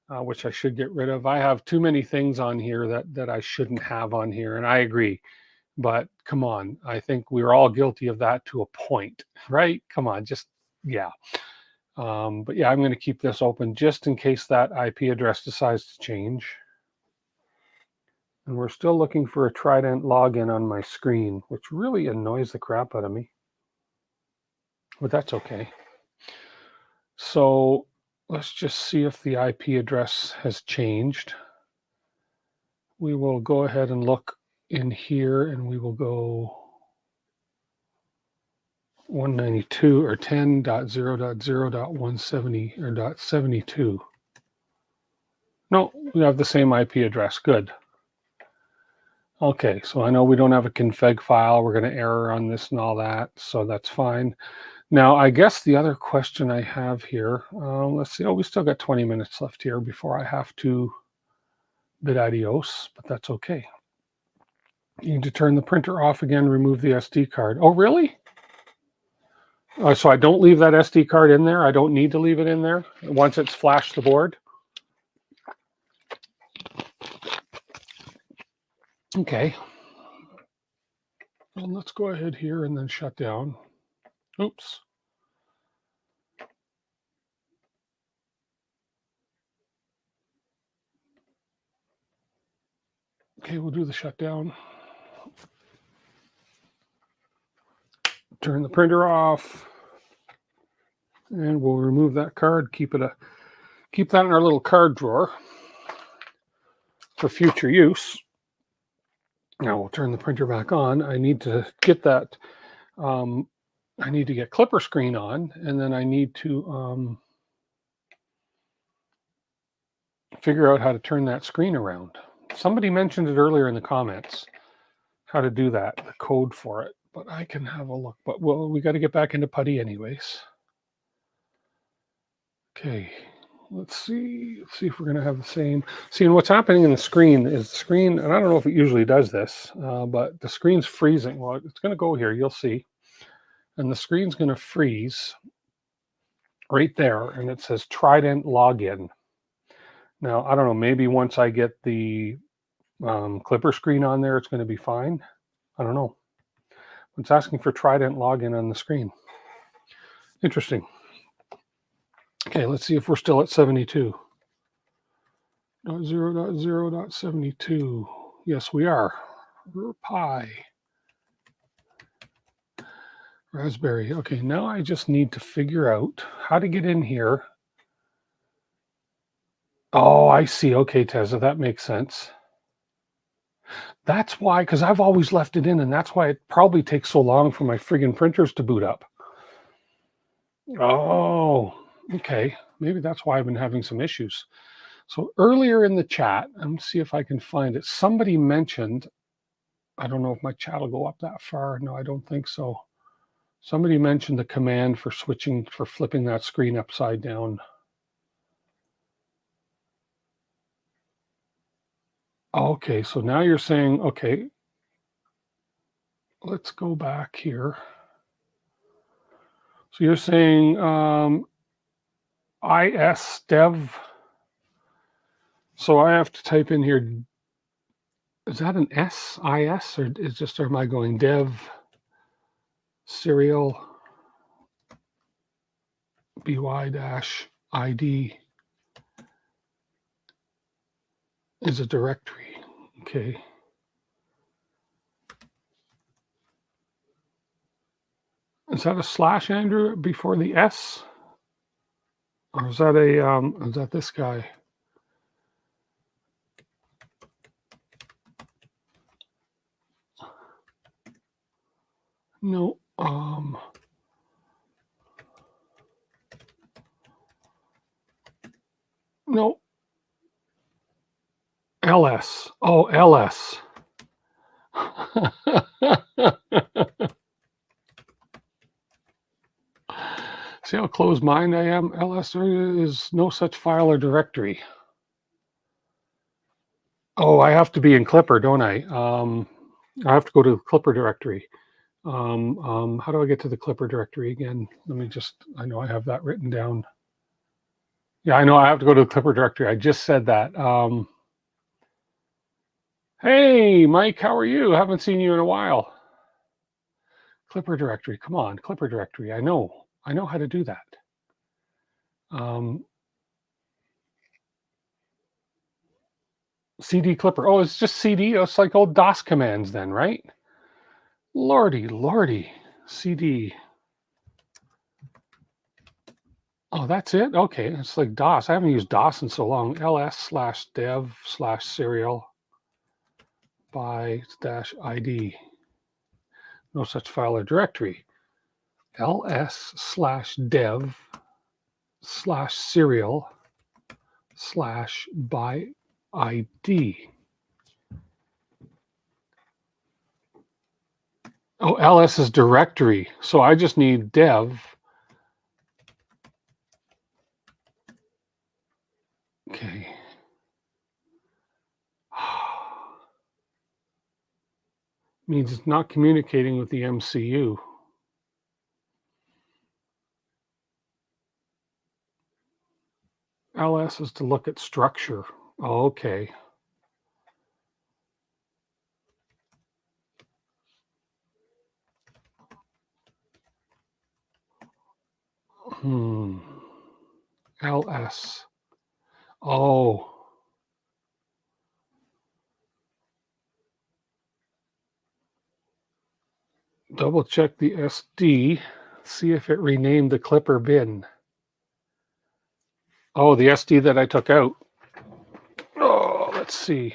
which I should get rid of. I have too many things on here that I shouldn't have on here, and I agree. But come on, I think we're all guilty of that to a point, right? Come on, just, yeah. But yeah, I'm going to keep this open just in case that IP address decides to change. And we're still looking for a Trident login on my screen, which really annoys the crap out of me. But that's okay. So let's just see if the IP address has changed. We will go ahead and look in here, and we will go 192 or 10.0.0.170 or .72. No, we have the same IP address. Good. Okay, so I know we don't have a config file. We're going to error on this and all that, so that's fine. Now, I guess the other question I have here, let's see. Oh, we still got 20 minutes left here before I have to bid adios, but that's okay. You need to turn the printer off again, remove the SD card. Oh, really? So I don't leave that SD card in there? I don't need to leave it in there once it's flashed the board? Okay. Well, let's go ahead here and then shut down. Oops. Okay, we'll do the shutdown. Turn the printer off. And we'll remove that card, keep that in our little card drawer for future use. Now we'll turn the printer back on. I need to get that, I need to get clipper screen on, and then I need to figure out how to turn that screen around. Somebody mentioned it earlier in the comments, how to do that, the code for it, but I can have a look. But well, we got to get back into PuTTY anyways. Okay, let's see if we're going to have the same. See, and what's happening in the screen is the screen, and I don't know if it usually does this, but the screen's freezing. Well, it's going to go here, you'll see. And the screen's going to freeze right there, and it says Trident login. Now, I don't know, maybe once I get the clipper screen on there, it's going to be fine. I don't know. It's asking for Trident login on the screen. Interesting. Okay, let's see if we're still at 72.0.0.72. Yes, we are. Pi. Raspberry. Okay, now I just need to figure out how to get in here. Oh, I see. Okay, Teza, that makes sense. That's why, because I've always left it in, and that's why it probably takes so long for my friggin' printers to boot up. Oh, okay. Maybe that's why I've been having some issues. So earlier in the chat, let me see if I can find it. Somebody mentioned, I don't know if my chat will go up that far. No, I don't think so. Somebody mentioned the command for flipping that screen upside down. Okay, so now you're saying, okay, let's go back here. So you're saying is dev. So I have to type in here, is that an is, or is just, or am I going dev serial by-id is a directory? Okay. Is that a slash, Andrew, before the S? Or is that is that this guy? No, no, ls. Oh, ls. See how closed-minded I am? ls, there is no such file or directory. Oh, I have to be in Clipper, don't I? I have to go to the Clipper directory. How do I get to the Clipper directory again? Let me just, I know I have that written down. Yeah, I know I have to go to the Clipper directory. I just said that. Hey, Mike, how are you? Haven't seen you in a while. Clipper directory, come on, Clipper directory. I know how to do that. CD Clipper. Oh, it's just CD. Oh, it's like old DOS commands then, right? Lordy, CD. Oh, that's it? Okay, it's like DOS. I haven't used DOS in so long. ls/dev/serial by-id. No such file or directory. ls/dev/serial/by-id. Oh, ls is directory. So I just need dev. Okay. Means it's not communicating with the MCU. ls is to look at structure. Oh, okay. ls. Oh. Double check the SD. See if it renamed the Clipper bin. Oh, the SD that I took out. Oh, let's see.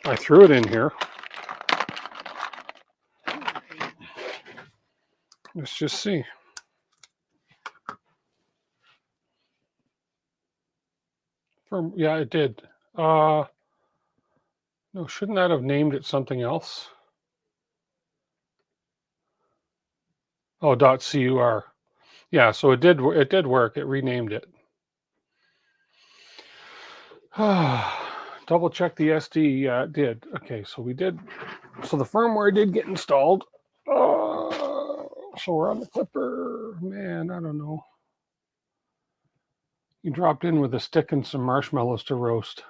I threw it in here. Let's just see. Yeah, it did. No, shouldn't that have named it something else? Oh, .cur. Yeah, so it did work. It renamed it. Double check the SD. Yeah, it did. Okay, so we did. So the firmware did get installed. So we're on the Clipper. Man, I don't know. You dropped in with a stick and some marshmallows to roast.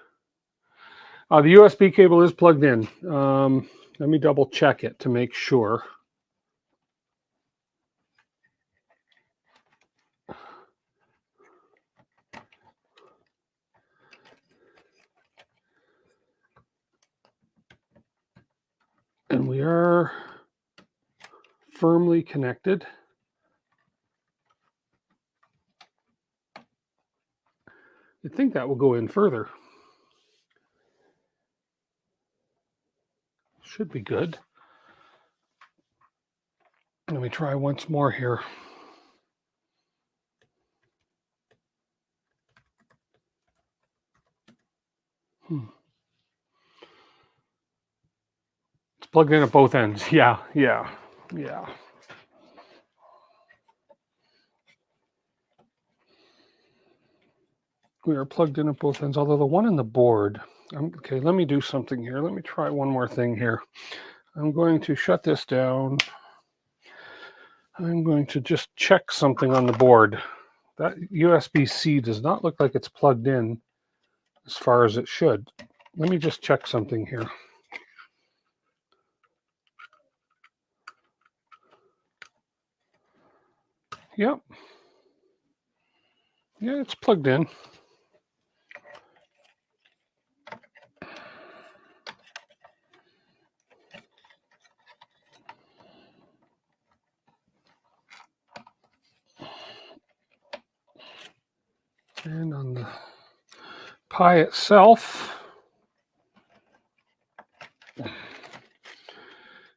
The USB cable is plugged in. Let me double check it to make sure. And we are firmly connected. You'd think that will go in further. Should be good. Let me try once more here. It's plugged in at both ends. Yeah. We are plugged in at both ends, although the one in the board. Okay, let me do something here. Let me try one more thing here. I'm going to shut this down. I'm going to just check something on the board. That USB-C does not look like it's plugged in as far as it should. Let me just check something here. Yep. Yeah, it's plugged in. And on the Pi itself,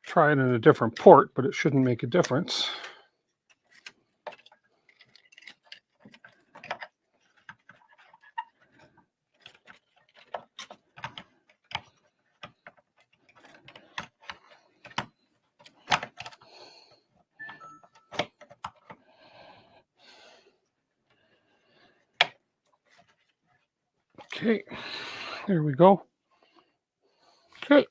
try it in a different port, but it shouldn't make a difference. Okay, there we go. Okay.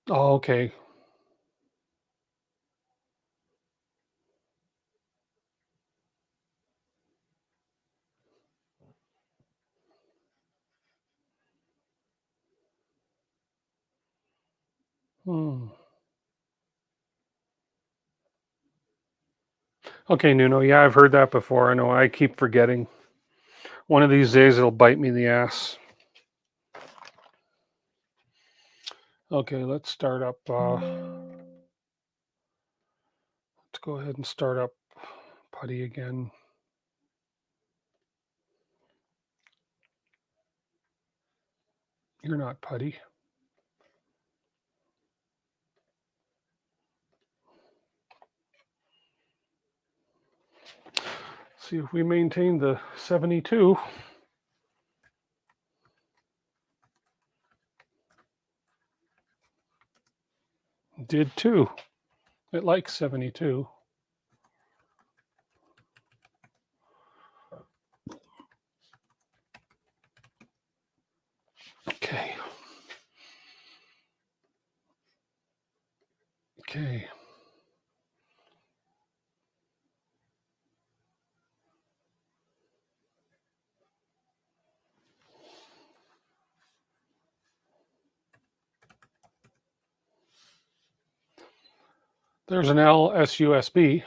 Oh, okay. Okay, Nuno. Yeah, I've heard that before. I know. I keep forgetting. One of these days, it'll bite me in the ass. Okay, let's start up. Let's go ahead and start up Putty again. You're not Putty. See if we maintain the 72. Did too. It likes 72. Okay. Okay. There's an LSUSB.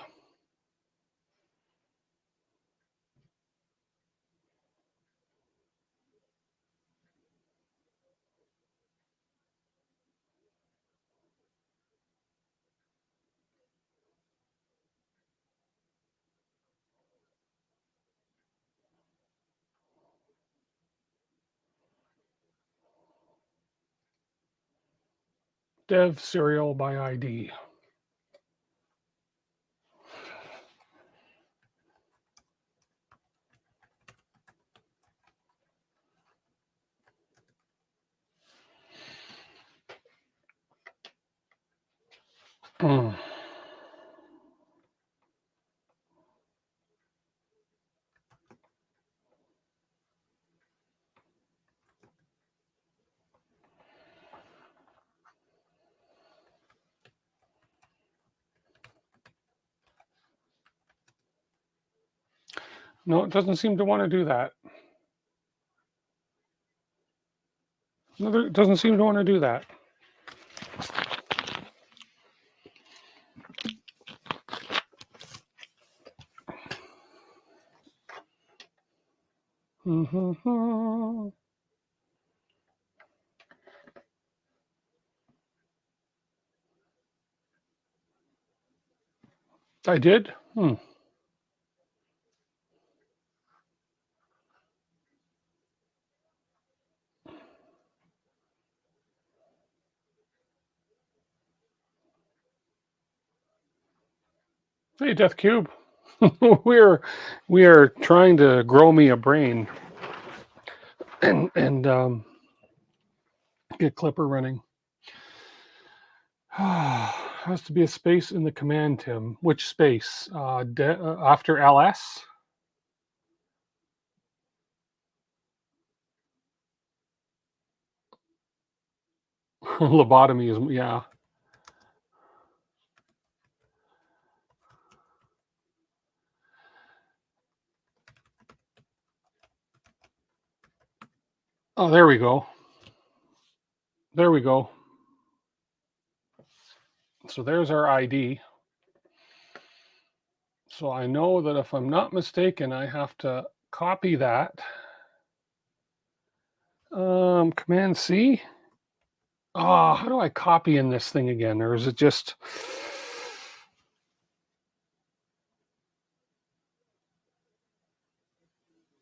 Dev serial by ID. No, it doesn't seem to want to do that. No, it doesn't seem to want to do that. I did? Hey, Death Cube. we are trying to grow me a brain and get Clipper running. Has to be a space in the command, Tim. Which space? After ls? Lobotomy is, yeah. Oh, there we go. There we go. So there's our ID. So I know that if I'm not mistaken, I have to copy that. Command C. Oh, how do I copy in this thing again? Or is it just...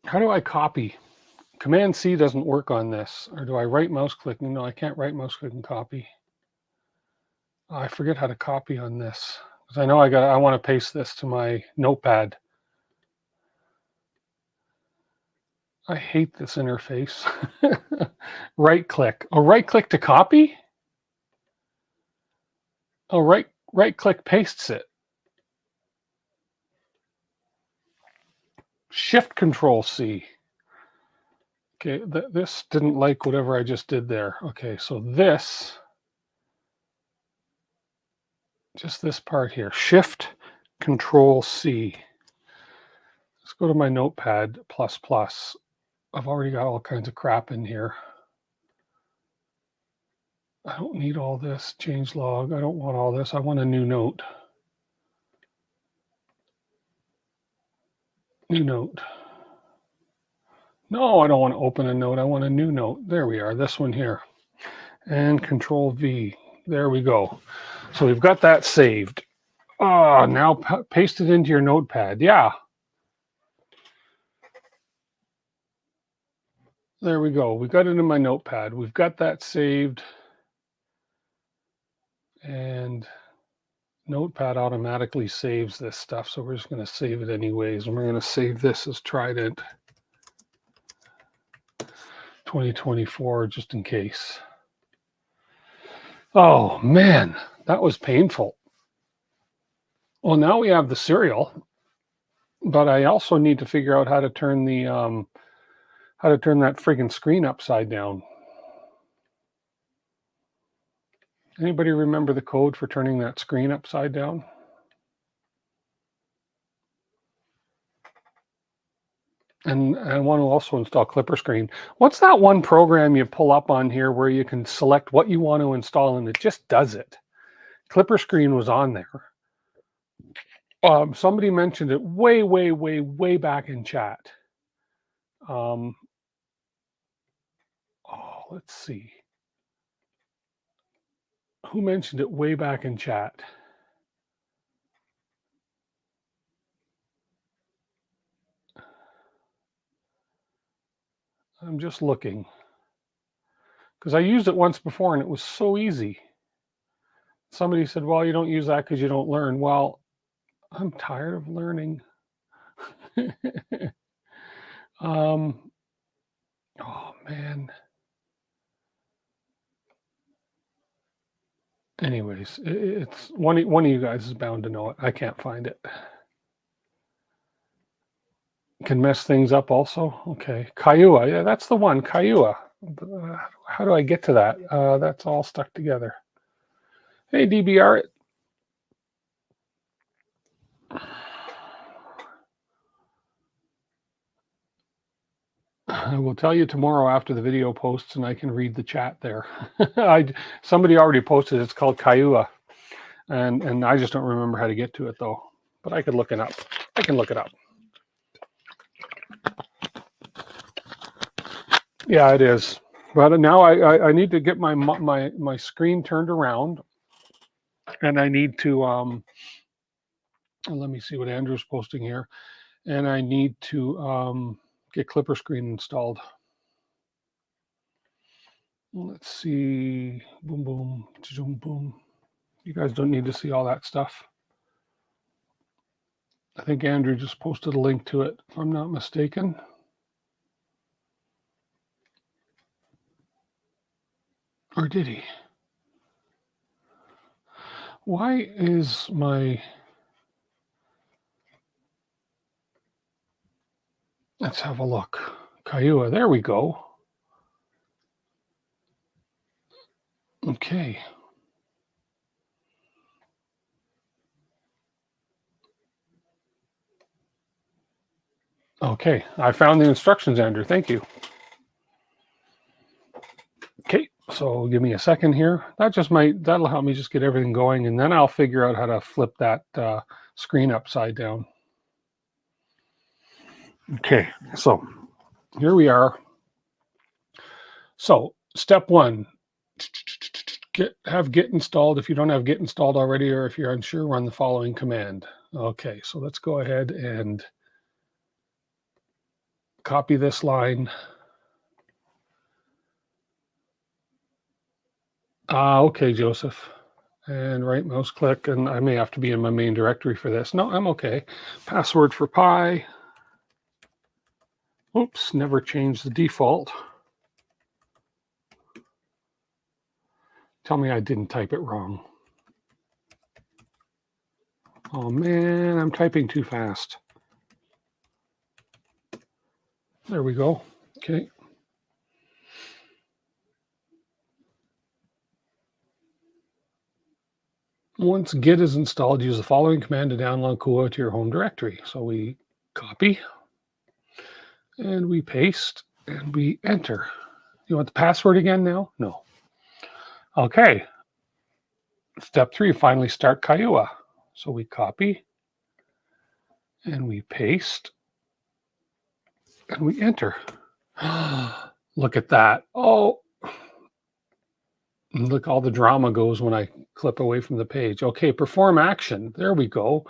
How do I copy? Command C doesn't work on this. Or do I right mouse click? No, I can't right mouse click and copy. I forget how to copy on this. Because I know I want to paste this to my notepad. I hate this interface. Right click. Oh, right click to copy? Oh, right click pastes it. Shift Control C. Okay, this didn't like whatever I just did there. Okay, so this, just this part here, Shift Control C. Let's go to my Notepad++. I've already got all kinds of crap in here. I don't need all this. Change log. I don't want all this. I want a new note. New note. No, I don't want to open a note. I want a new note. There we are. This one here. And Control V. There we go. So we've got that saved. Oh, now paste it into your notepad. Yeah. There we go. We got it in my notepad. We've got that saved. And Notepad automatically saves this stuff. So we're just going to save it anyways. And we're going to save this as Trident 2024 just in case. Oh, man, that was painful. Well, now we have the serial, but I also need to figure out how to turn the that friggin' screen upside down. Anybody remember the code for turning that screen upside down? And I want to also install Clipper Screen. What's that one program you pull up on here where you can select what you want to install and it just does it? Clipper Screen was on there. Somebody mentioned it way back in chat. Let's see. Who mentioned it way back in chat? I'm just looking. Because I used it once before and it was so easy. Somebody said, well, you don't use that because you don't learn. Well, I'm tired of learning. Oh, man. Anyways, it's one of you guys is bound to know it. I can't find it. Can mess things up also. Okay, Kaiua. Yeah, that's the one. Kaiua. How do I get to that? That's all stuck together. Hey, DBR. I will tell you tomorrow after the video posts, and I can read the chat there. Somebody already posted. It's called Kaiua, and I just don't remember how to get to it though. But I could look it up. I can look it up. Yeah, it is. But now I need to get my screen turned around, and I need to let me see what Andrew's posting here, and I need to get Clipper Screen installed. Let's see. Boom, boom, zoom, boom. You guys don't need to see all that stuff. I think Andrew just posted a link to it, if I'm not mistaken. Or did he? Why is my... Let's have a look. Kaiua, there we go. Okay. Okay, I found the instructions, Andrew. Thank you. Okay, so give me a second here. That'll help me just get everything going, and then I'll figure out how to flip that screen upside down. Okay, so here we are. So step one, have Git installed. If you don't have Git installed already, or if you're unsure, run the following command. Okay, so let's go ahead and copy this line. Okay, Joseph. And right mouse click, and I may have to be in my main directory for this. No, I'm okay. Password for Pi. Oops, never changed the default. Tell me I didn't type it wrong. Oh man, I'm typing too fast. There we go. Okay. Once Git is installed, use the following command to download Kua to your home directory. So we copy and we paste and we enter. You want the password again now? No. Okay. Step 3, finally start Kaiua. So we copy and we paste and we enter. Look at that. Oh, look, all the drama goes when I clip away from the page. Okay, perform action. There we go.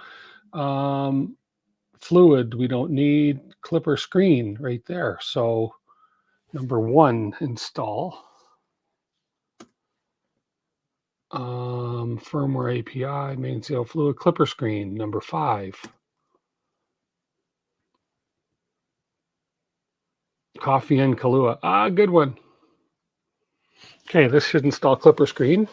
Fluid, we don't need. Clipper screen right there. So number 1, install. Firmware API, mainsail fluid, clipper screen. Number 5. Coffee and Kahlua. Good one. Okay, this should install clipper screen.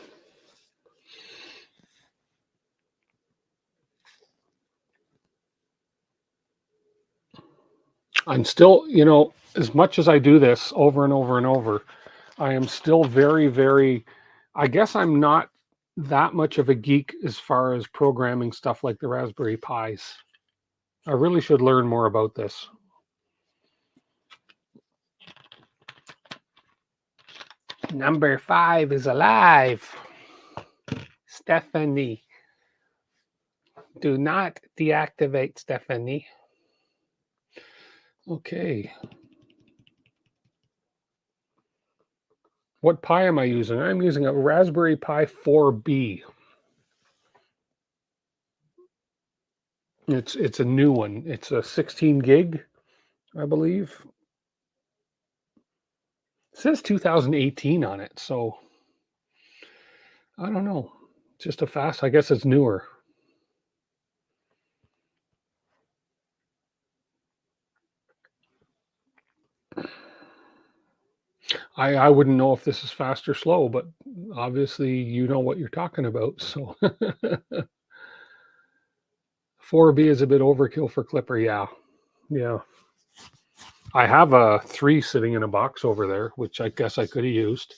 I'm still, as much as I do this over and over and over, I am still very, very, I guess I'm not that much of a geek as far as programming stuff like the Raspberry Pis. I really should learn more about this. Number 5 is alive. Stephanie. Do not deactivate Stephanie. Okay. What Pi am I using? I'm using a Raspberry Pi 4B. It's a new one. It's a 16 gig, I believe. It says 2018 on it, so I don't know. Just a fast, I guess it's newer. I wouldn't know if this is fast or slow, but obviously you know what you're talking about. So 4B is a bit overkill for Clipper. Yeah. I have a 3 sitting in a box over there, which I guess I could have used,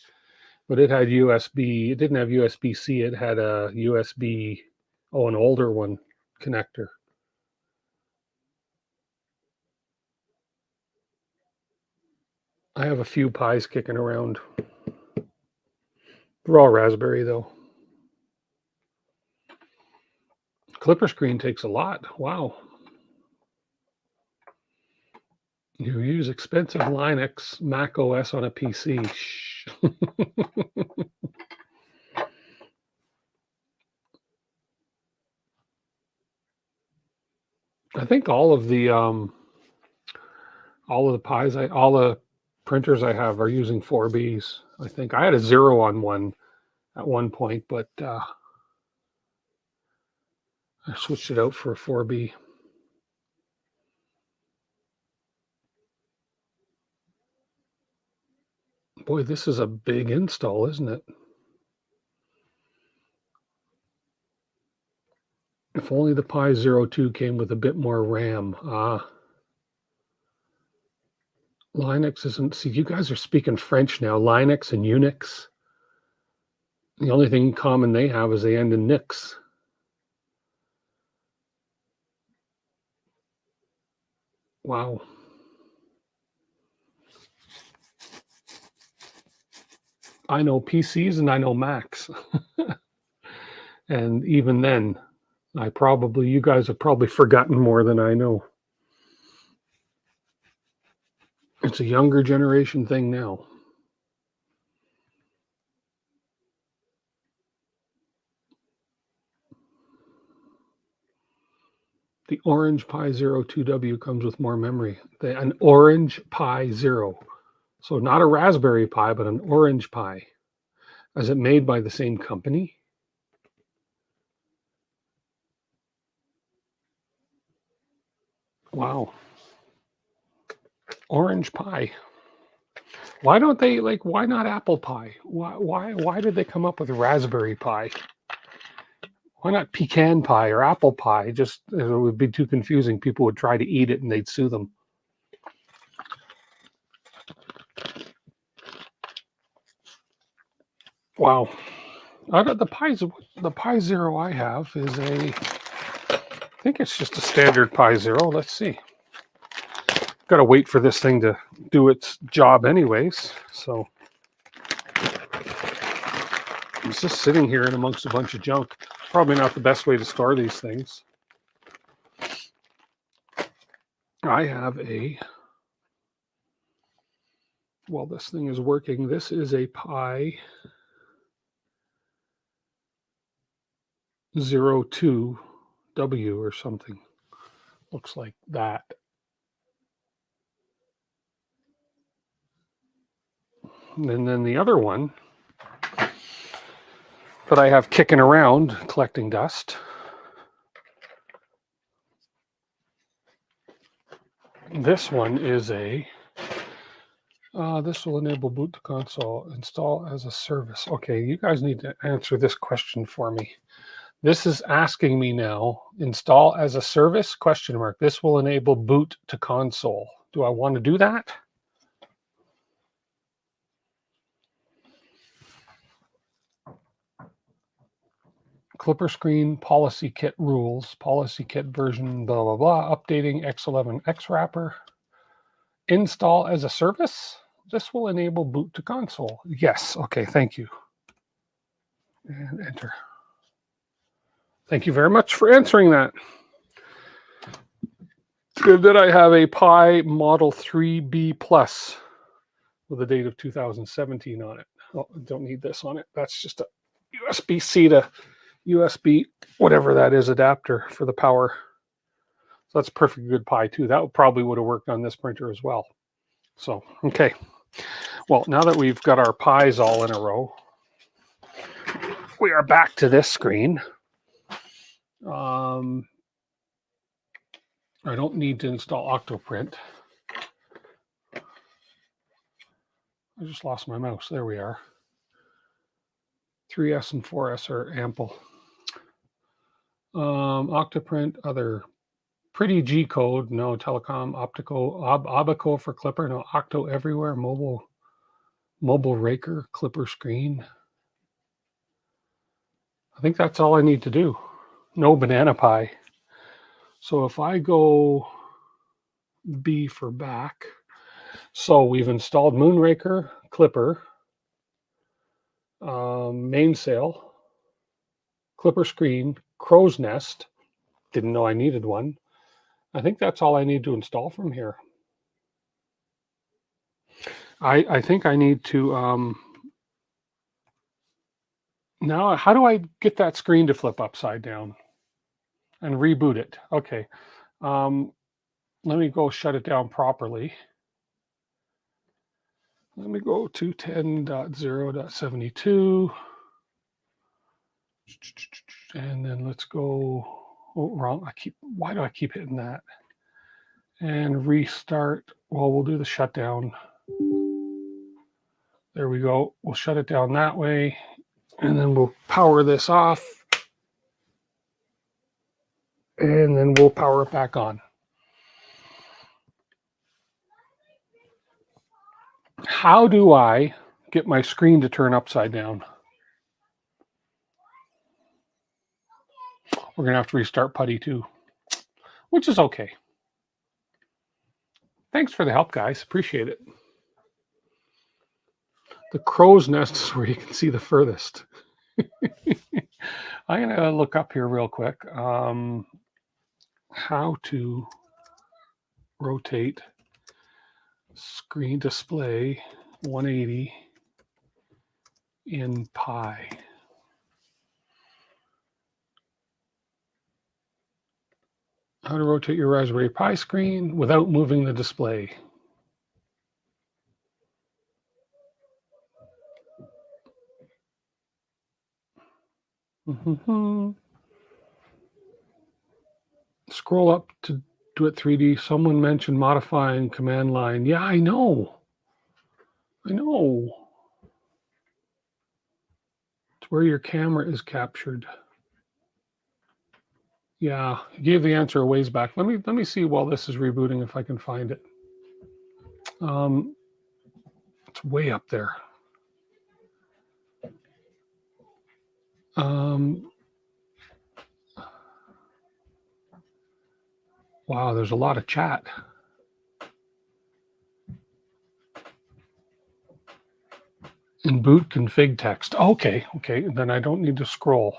but it had USB. It didn't have USB-C. It had a USB, an older one connector. I have a few Pis kicking around. They're all Raspberry though. Clipper screen takes a lot. Wow. You use expensive Linux, Mac OS on a PC. I think all of the Pis, all the printers I have are using 4Bs. I think I had a 0 on one at one point, but I switched it out for a 4B. Boy, this is a big install, isn't it? If only the Pi 02 came with a bit more RAM. Linux isn't... See, you guys are speaking French now. Linux and Unix. The only thing in common they have is they end in nix. Wow. I know PCs and I know Macs. And even then, you guys have probably forgotten more than I know. It's a younger generation thing now. The Orange Pi 02W comes with more memory. An Orange Pi 0. So not a Raspberry Pi, but an Orange Pi. Is it made by the same company? Wow. Orange Pi. Why don't they, why not Apple Pie? Why did they come up with Raspberry Pi? Why not pecan pie or apple pie? Just, it would be too confusing. People would try to eat it and they'd sue them. Wow. The Pi Zero I have is I think it's just a standard Pi Zero. Let's see. Got to wait for this thing to do its job anyways. So it's just sitting here in amongst a bunch of junk. Probably not the best way to store these things. I have while this thing is working, this is a Pi 02W or something. Looks like that. And then the other one that I have kicking around collecting dust. This one is this will enable boot to console, install as a service. Okay, you guys need to answer this question for me. This is asking me now, install as a service, question mark. This will enable boot to console. Do I want to do that? Clipper screen, policy kit rules, policy kit version, blah, blah, blah, updating X11X wrapper. Install as a service. This will enable boot to console. Yes, okay, thank you. And enter. Thank you very much for answering that. It's good that I have a Pi Model 3B Plus with a date of 2017 on it. Oh, I don't need this on it. That's just a USB-C to USB, whatever that is, adapter for the power. So that's a perfect good Pi too. That probably would have worked on this printer as well. So, okay. Well, now that we've got our Pis all in a row, we are back to this screen. I don't need to install Octoprint. I just lost my mouse. There we are. 3S and 4S are ample. Octoprint, other pretty G code, no telecom, optical, Abaco for Clipper, no Octo everywhere, mobile raker, Clipper screen. I think that's all I need to do. No Banana Pi. So if I go B for back, so we've installed Moonraker, Clipper, mainsail, Clipper screen, Crow's Nest. Didn't know I needed one. I think that's all I need to install from here. I think I need to now, how do I get that screen to flip upside down and reboot it? Okay. Let me go shut it down properly. Let me go to 10.0.72. And then let's go, oh, wrong. Why do I keep hitting that? And restart. Well, we'll do the shutdown There we go. We'll shut it down that way, and then we'll power this off, and then we'll power it back on. How do I get my screen to turn upside down? We're going to have to restart Putty too, which is okay. Thanks for the help, guys. Appreciate it. The crow's nest is where you can see the furthest. I'm going to look up here real quick. How to rotate screen display 180 in Pi. How to rotate your Raspberry Pi screen without moving the display. Scroll up to do it 3D. Someone mentioned modifying command line. Yeah, I know. It's where your camera is captured. Yeah, I gave the answer a ways back. Let me see while this is rebooting if I can find it. It's way up there. Wow, there's a lot of chat. In boot config text. Okay, then I don't need to scroll.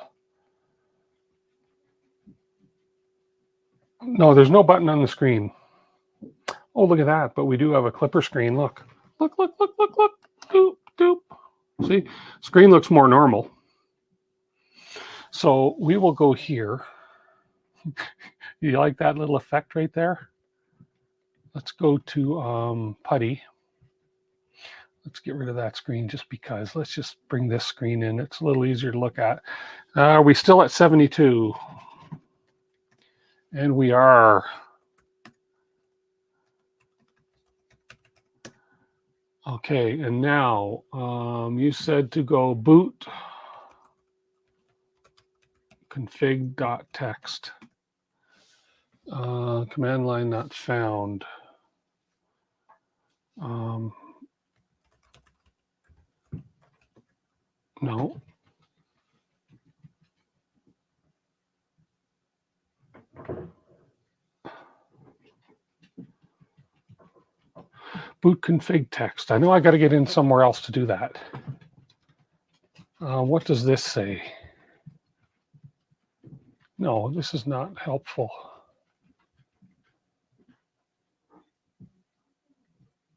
No, there's no button on the screen. Oh, look at that. But we do have a clipper screen. Look. Doop, doop. See, screen looks more normal. So we will go here. You like that little effect right there? Let's go to Putty. Let's get rid of that screen just because. Let's just bring this screen in. It's a little easier to look at. Are we still at 72? And we are. Okay, and now you said to go boot config.txt. Command line not found. No. Boot config text. I know I got to get in somewhere else to do that. What does this say? No, this is not helpful.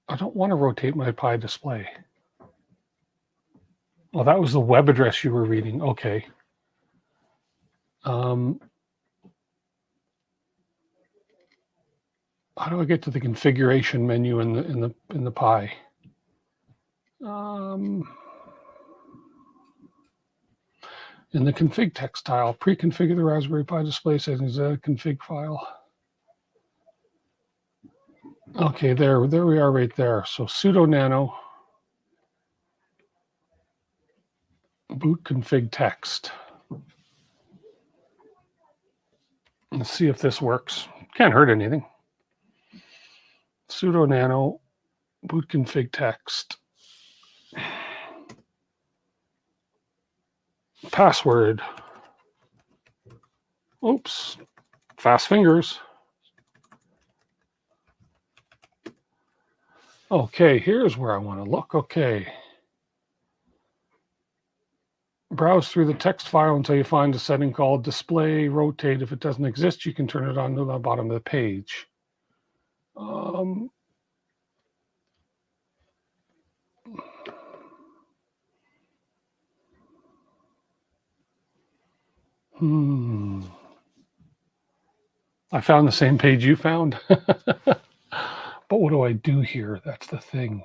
I don't want to rotate my Pi display. Oh, that was the web address you were reading. Okay. How do I get to the configuration menu in the Pi? In the config text tile, pre-configure the Raspberry Pi display settings. A config file. Okay, there we are right there. So sudo nano boot config text. Let's see if this works. Can't hurt anything. Sudo nano boot config text. Password. Oops. Fast fingers. Okay, here's where I want to look. Okay. Browse through the text file until you find a setting called display rotate. If it doesn't exist, you can turn it on to the bottom of the page. I found the same page you found. But what do I do here? That's the thing.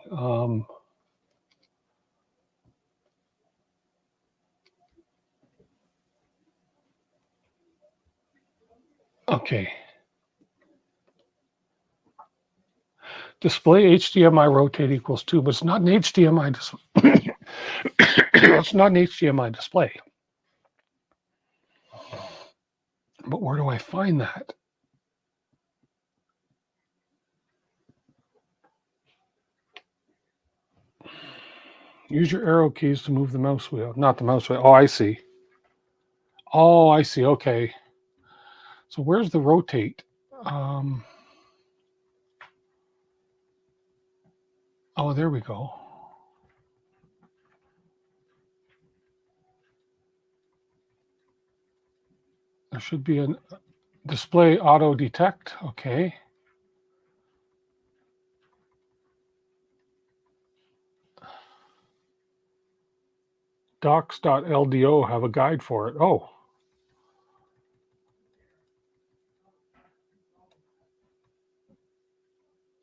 Okay. Display HDMI rotate equals 2, but it's not an HDMI display. It's not an HDMI display. But where do I find that? Use your arrow keys to move the mouse wheel. Not the mouse wheel. Oh, I see. Oh, I see. Okay. So where's the rotate? Oh, there we go. There should be a display auto detect. Okay. Docs.ldo have a guide for it. Oh.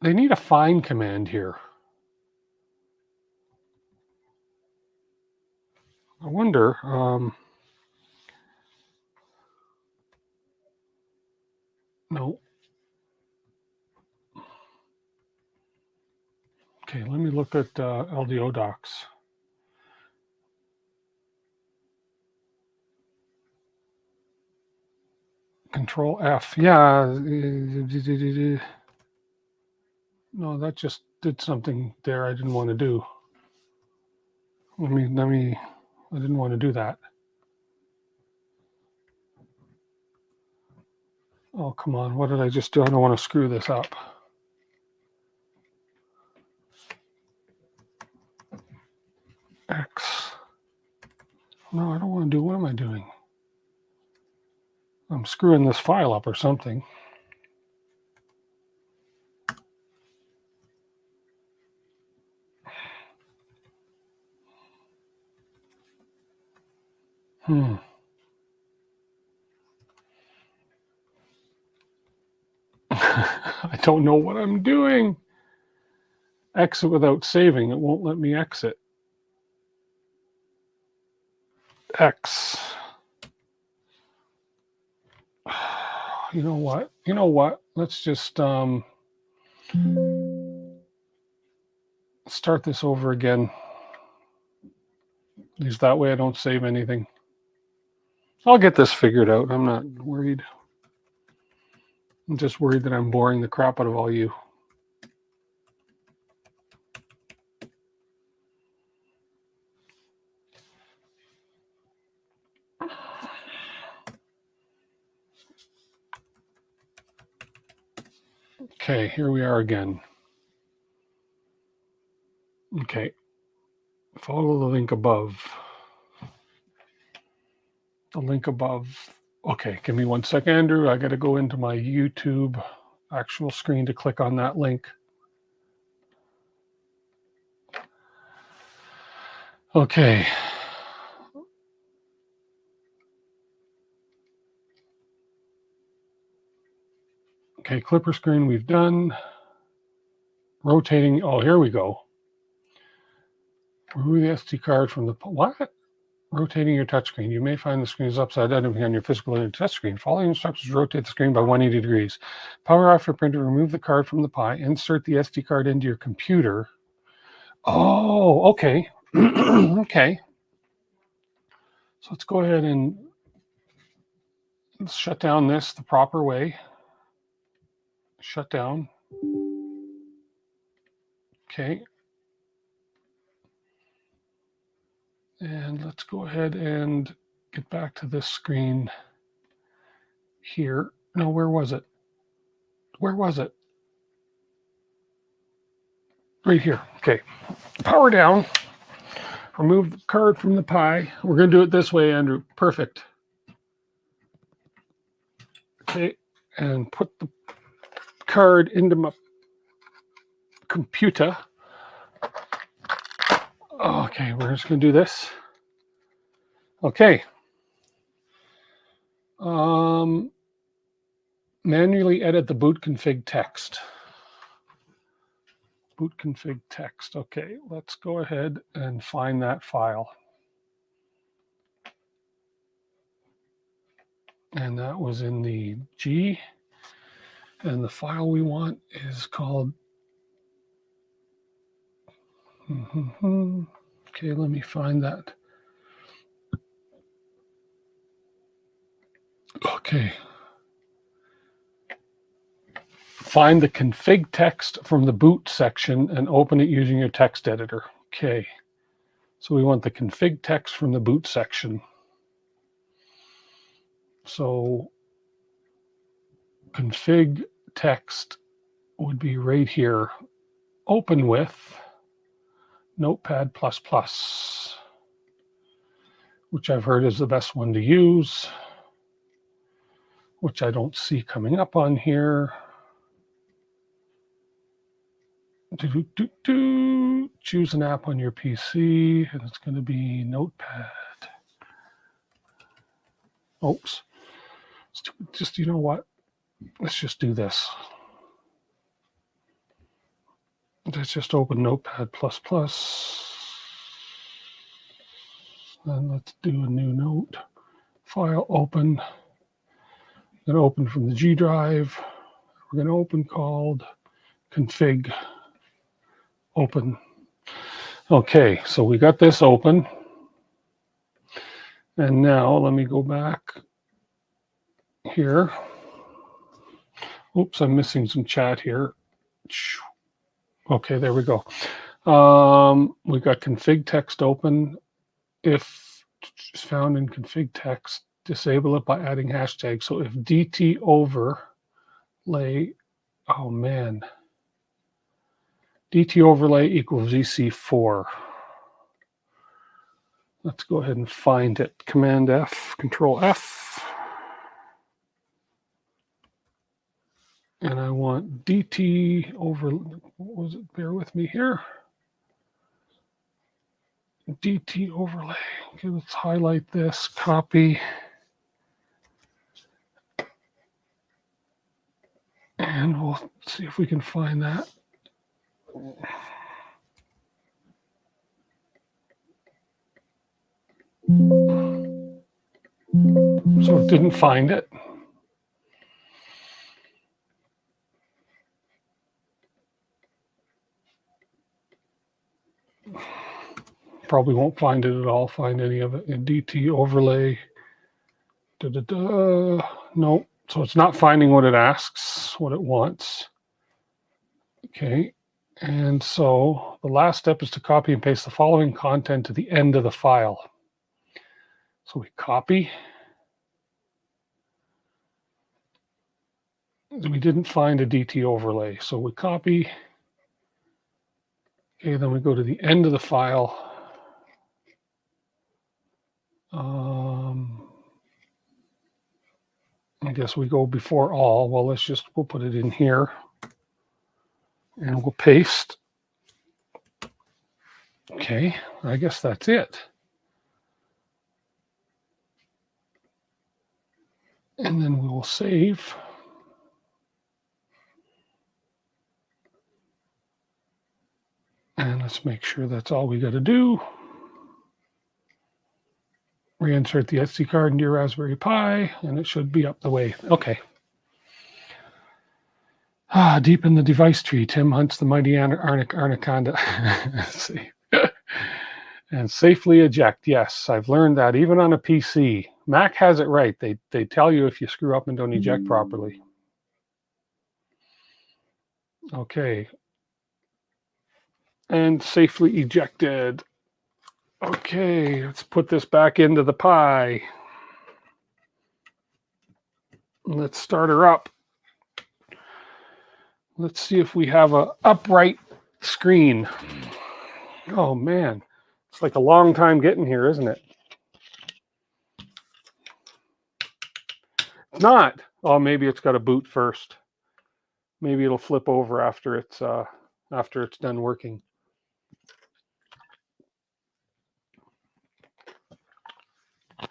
They need a find command here. I wonder. No. Okay, let me look at LDO docs. Control F. Yeah. No, that just did something there I didn't want to do. I didn't want to do that. Oh, come on. What did I just do? I don't want to screw this up. X. No, I don't want to do. What am I doing? I'm screwing this file up or something. I don't know what I'm doing. Exit without saving. It won't let me exit. X. You know what? You know what? Let's just start this over again. At least that way I don't save anything. I'll get this figured out. I'm not worried. I'm just worried that I'm boring the crap out of all you. Okay, here we are again. Okay, follow the link above. The link above. Okay, give me 1 second, Andrew. I got to go into my YouTube actual screen to click on that link. Okay. Okay, clipper screen we've done. Rotating. Oh, here we go. Remove the SD card from the. What? Rotating your touchscreen. You may find the screen is upside down depending on your physical touchscreen. Follow the instructions to rotate the screen by 180 degrees. Power off your printer. Remove the card from the Pi. Insert the SD card into your computer. Oh, okay. Okay. So let's go ahead and shut down this the proper way. Shut down. Okay. And let's go ahead and get back to this screen here. No, where was it? Where was it? Right here. Okay. Power down. Remove the card from the Pi. We're going to do it this way, Andrew. Perfect. Okay. And put the card into my computer. Okay. We're just going to do this. Okay. Manually edit the boot config text. Boot config text. Okay, let's go ahead and find that file. And that was in the G. And the file we want is called Okay, let me find that. Okay. Find the config text from the boot section and open it using your text editor. Okay. So we want the config text from the boot section. So config text would be right here. Open with Notepad++, which I've heard is the best one to use, which I don't see coming up on here. Choose an app on your PC, and it's going to be Notepad. Oops. Just, you know what? Let's just do this. Let's just open Notepad++. And let's do a new note. File open. I'm going to open from the G drive. We're going to open called config open. Okay, so we got this open. And now let me go back here. Oops, I'm missing some chat here. Okay, there we go. We got config text open. If it's found in config text, disable it by adding hashtag. So if DT overlay, oh man, DT overlay equals EC4. Let's go ahead and find it. Command F, Control F. And I want DT over, what was it? Bear with me here. DT overlay. Okay, let's highlight this, copy. And we'll see if we can find that. So it didn't find it. Probably won't find it at all, find any of it in DT overlay. No, so it's not finding what it asks, what it wants. Okay, and so the last step is to copy and paste the following content to the end of the file. So we copy. We didn't find a DT overlay, so we copy. Okay, then we go to the end of the file. I guess we go before all. Well, we'll put it in here and we'll paste. Okay, I guess that's it. And then we will save. And let's make sure that's all we got to do. Reinsert the SD card into your Raspberry Pi, and it should be up the way. Okay. Deep in the device tree, Tim hunts the mighty anaconda. Let's see. And safely eject. Yes, I've learned that even on a PC. Mac has it right. They tell you if you screw up and don't eject properly. Okay. And safely ejected. Okay, let's put this back into the Pi. Let's start her up. Let's see if we have an upright screen. Oh man, it's like a long time getting here, isn't it? It's not. Oh, maybe it's got to boot first. Maybe it'll flip over after it's done working.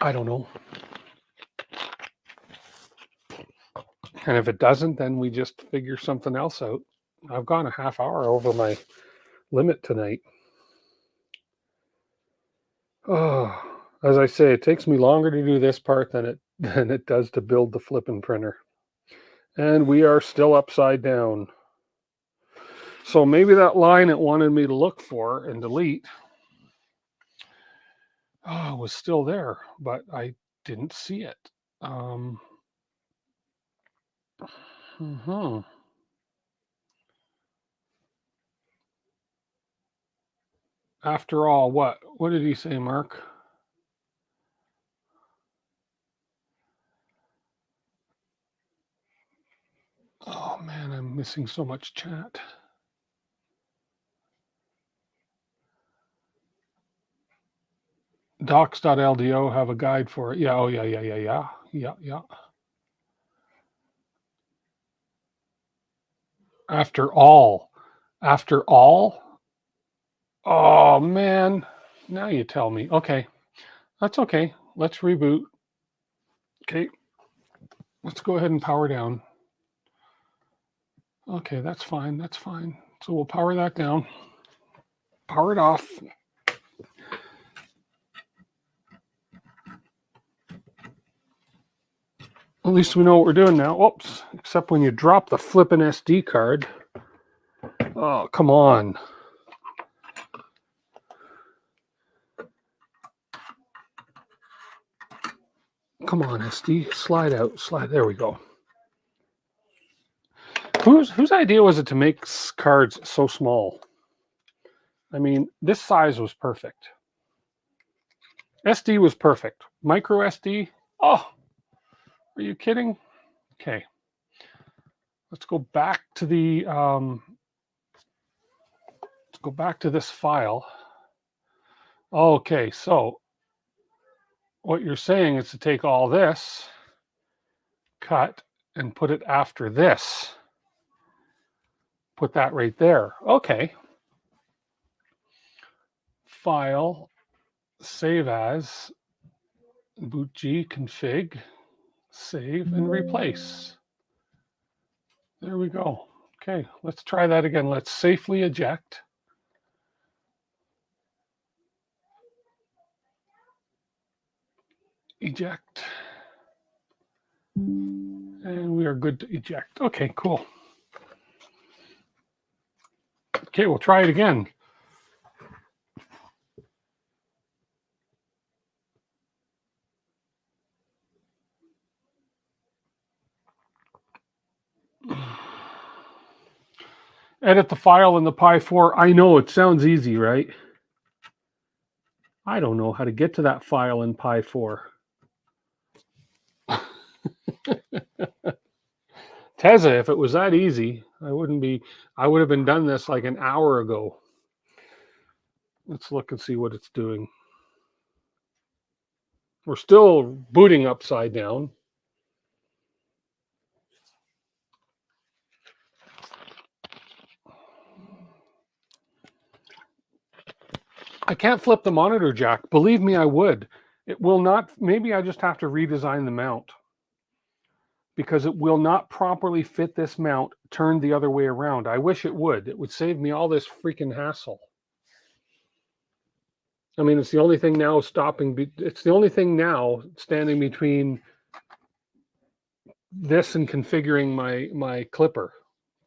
I don't know. And if it doesn't, then we just figure something else out. I've gone a half hour over my limit tonight. Oh, as I say, it takes me longer to do this part than it does to build the flippin' printer. And we are still upside down. So maybe that line it wanted me to look for and delete was still there, but I didn't see it. After all, what? What did he say, Mark? Oh man, I'm missing so much chat. Docs.ldo have a guide for it. Yeah, oh yeah. After all. Oh man, now you tell me. Okay, that's okay. Let's reboot. Okay, let's go ahead and power down. Okay, that's fine. So we'll power that down. Power it off. At least we know what we're doing now. Oops, except when you drop the flippin' SD card. Oh, come on. Come on, SD. Slide out. Slide. There we go. Whose idea was it to make cards so small? I mean, this size was perfect. SD was perfect. Micro SD? Oh, are you kidding? Okay. Let's go back to the let's go back to this file. Okay, so what you're saying is to take all this, cut, and put it after this. Put that right there. Okay. File, save as, boot G, config, save, and replace. There we go. Okay, let's try that again. Let's safely eject. Eject. And we are good to eject. Okay, cool. Okay, we'll try it again. Edit the file in the Pi 4. I know, it sounds easy, right? I don't know how to get to that file in Pi 4. Teza, if it was that easy, I would have been done this like an hour ago. Let's look and see what it's doing. We're still booting upside down. I can't flip the monitor jack. Believe me, I would. It will not. Maybe I just have to redesign the mount because it will not properly fit this mount turned the other way around. I wish it would. It would save me all this freaking hassle. I mean, it's the only thing now stopping. It's the only thing now standing between this and configuring my clipper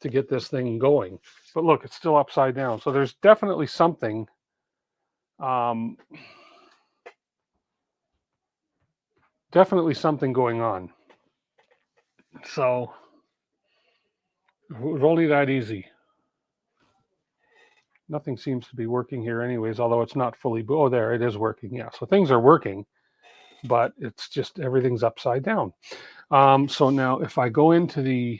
to get this thing going. But look, it's still upside down. So there's definitely something. Definitely something going on. So it was only that easy. Nothing seems to be working here anyways, although it's not fully. Oh, there, it is working. Yeah, so things are working, but it's just everything's upside down. So now if I go into the,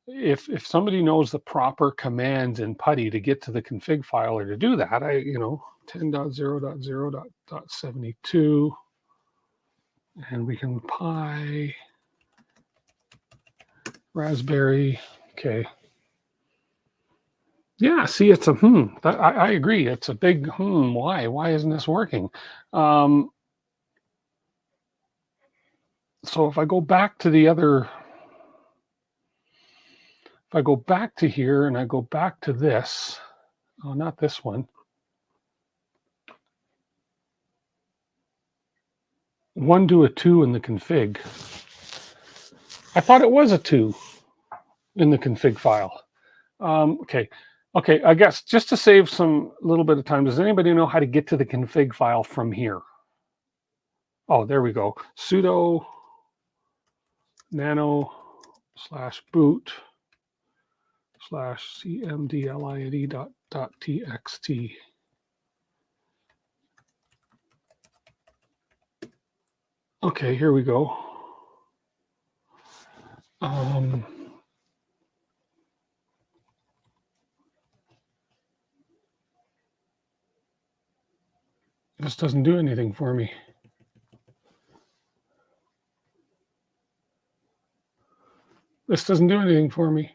if somebody knows the proper commands in PuTTY to get to the config file or to do that, 10.0.0.72, and we can Pi, Raspberry, okay. Yeah, see, it's a I agree. It's a big why? Why isn't this working? So if I go back to the other, if I go back to here and I go back to this, oh, not this one. 1 to a 2 in the config. I thought it was a 2 in the config file. Okay. Okay, I guess just to save some little bit of time, does anybody know how to get to the config file from here? Oh, there we go. Sudo nano /boot /cmdlid.txt. Okay, here we go. This doesn't do anything for me. This doesn't do anything for me.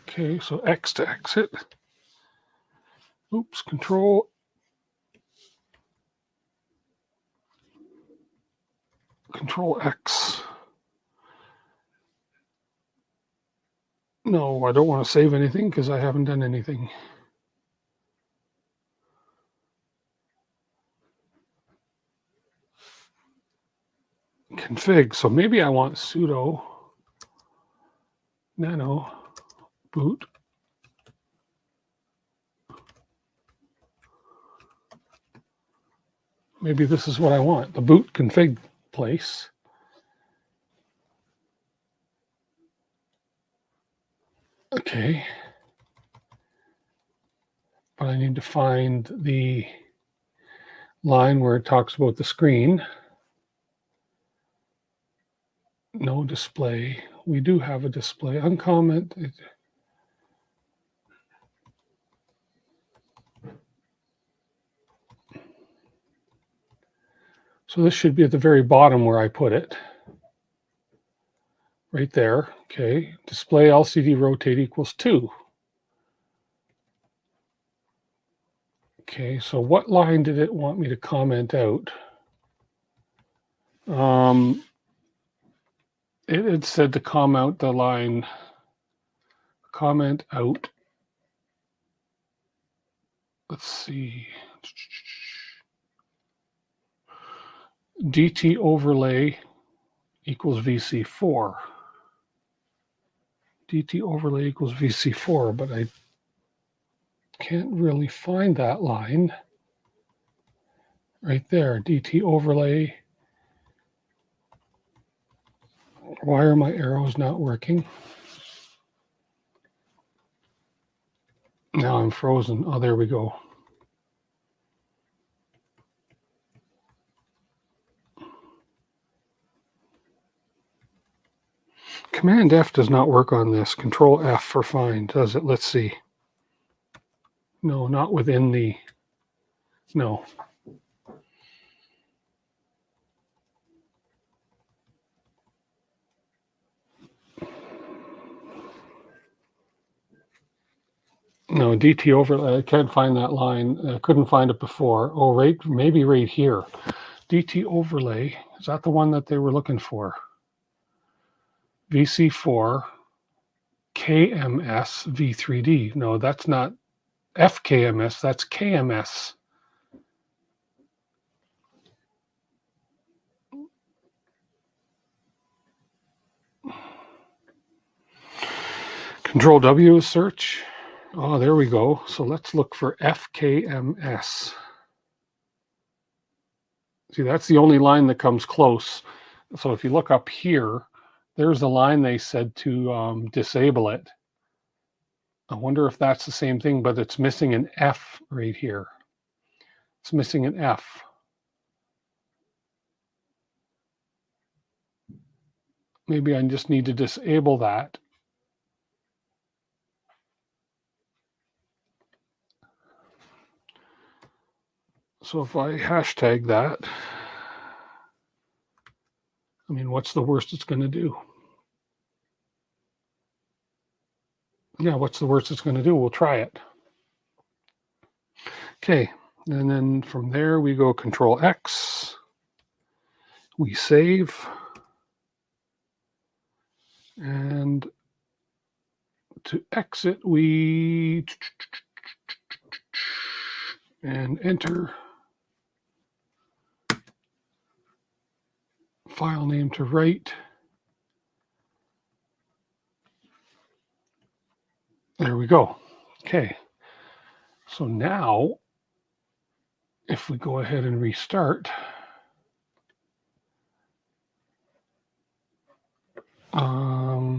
Okay, so X to exit. Oops, Control X. No, I don't want to save anything because I haven't done anything. Config. So maybe I want sudo nano boot maybe this is what I want, the boot config place. Okay. But I need to find the line where it talks about the screen. No display. We do have a display. Uncomment. So this should be at the very bottom where I put it. Right there. Okay. Display LCD rotate equals 2. Okay, so what line did it want me to comment out? It had said to comment the line, comment out. Let's see. DT overlay equals VC4. DT overlay equals VC4, but I can't really find that line. Right there, DT overlay. Why are my arrows not working? Now I'm frozen. Oh, there we go. Command F does not work on this. Control F for find, does it? Let's see. No, not within the, no. No, DT overlay, I can't find that line. I couldn't find it before. Oh, right, maybe right here. DT overlay, is that the one that they were looking for? VC4, KMS, V3D. No, that's not FKMS, that's KMS. Control W is search. Oh, there we go. So let's look for FKMS. See, that's the only line that comes close. So if you look up here, there's the line they said to disable it. I wonder if that's the same thing, but it's missing an F right here. It's missing an F. Maybe I just need to disable that. So if I hashtag that, I mean, what's the worst it's going to do? Yeah, what's the worst it's going to do? We'll try it. Okay, and then from there we go Control X. We save. And to exit, we and enter. File name to write. There we go. Okay. So now, if we go ahead and restart,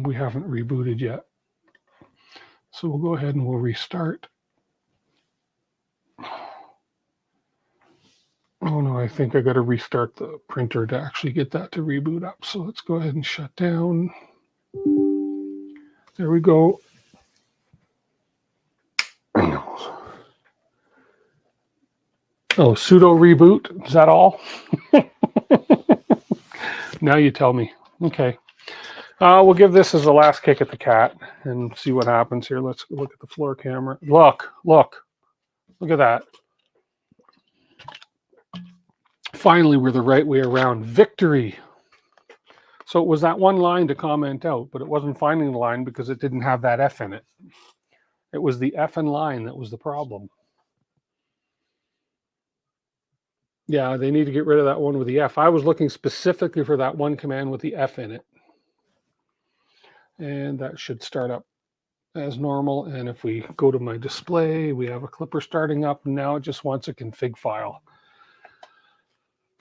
we haven't rebooted yet. So we'll go ahead and we'll restart. Oh no, I think I got to restart the printer to actually get that to reboot up. So let's go ahead and shut down. There we go. Oh, sudo reboot. Is that all? Now you tell me. Okay. We'll give this as the last kick at the cat and see what happens here. Let's look at the floor camera. Look at that. Finally, we're the right way around. Victory. So it was that one line to comment out, but it wasn't finding the line because it didn't have that F in it. It was the F in line that was the problem. Yeah, they need to get rid of that one with the F. I was looking specifically for that one command with the F in it. And that should start up as normal. And if we go to my display, we have a clipper starting up. And now it just wants a config file.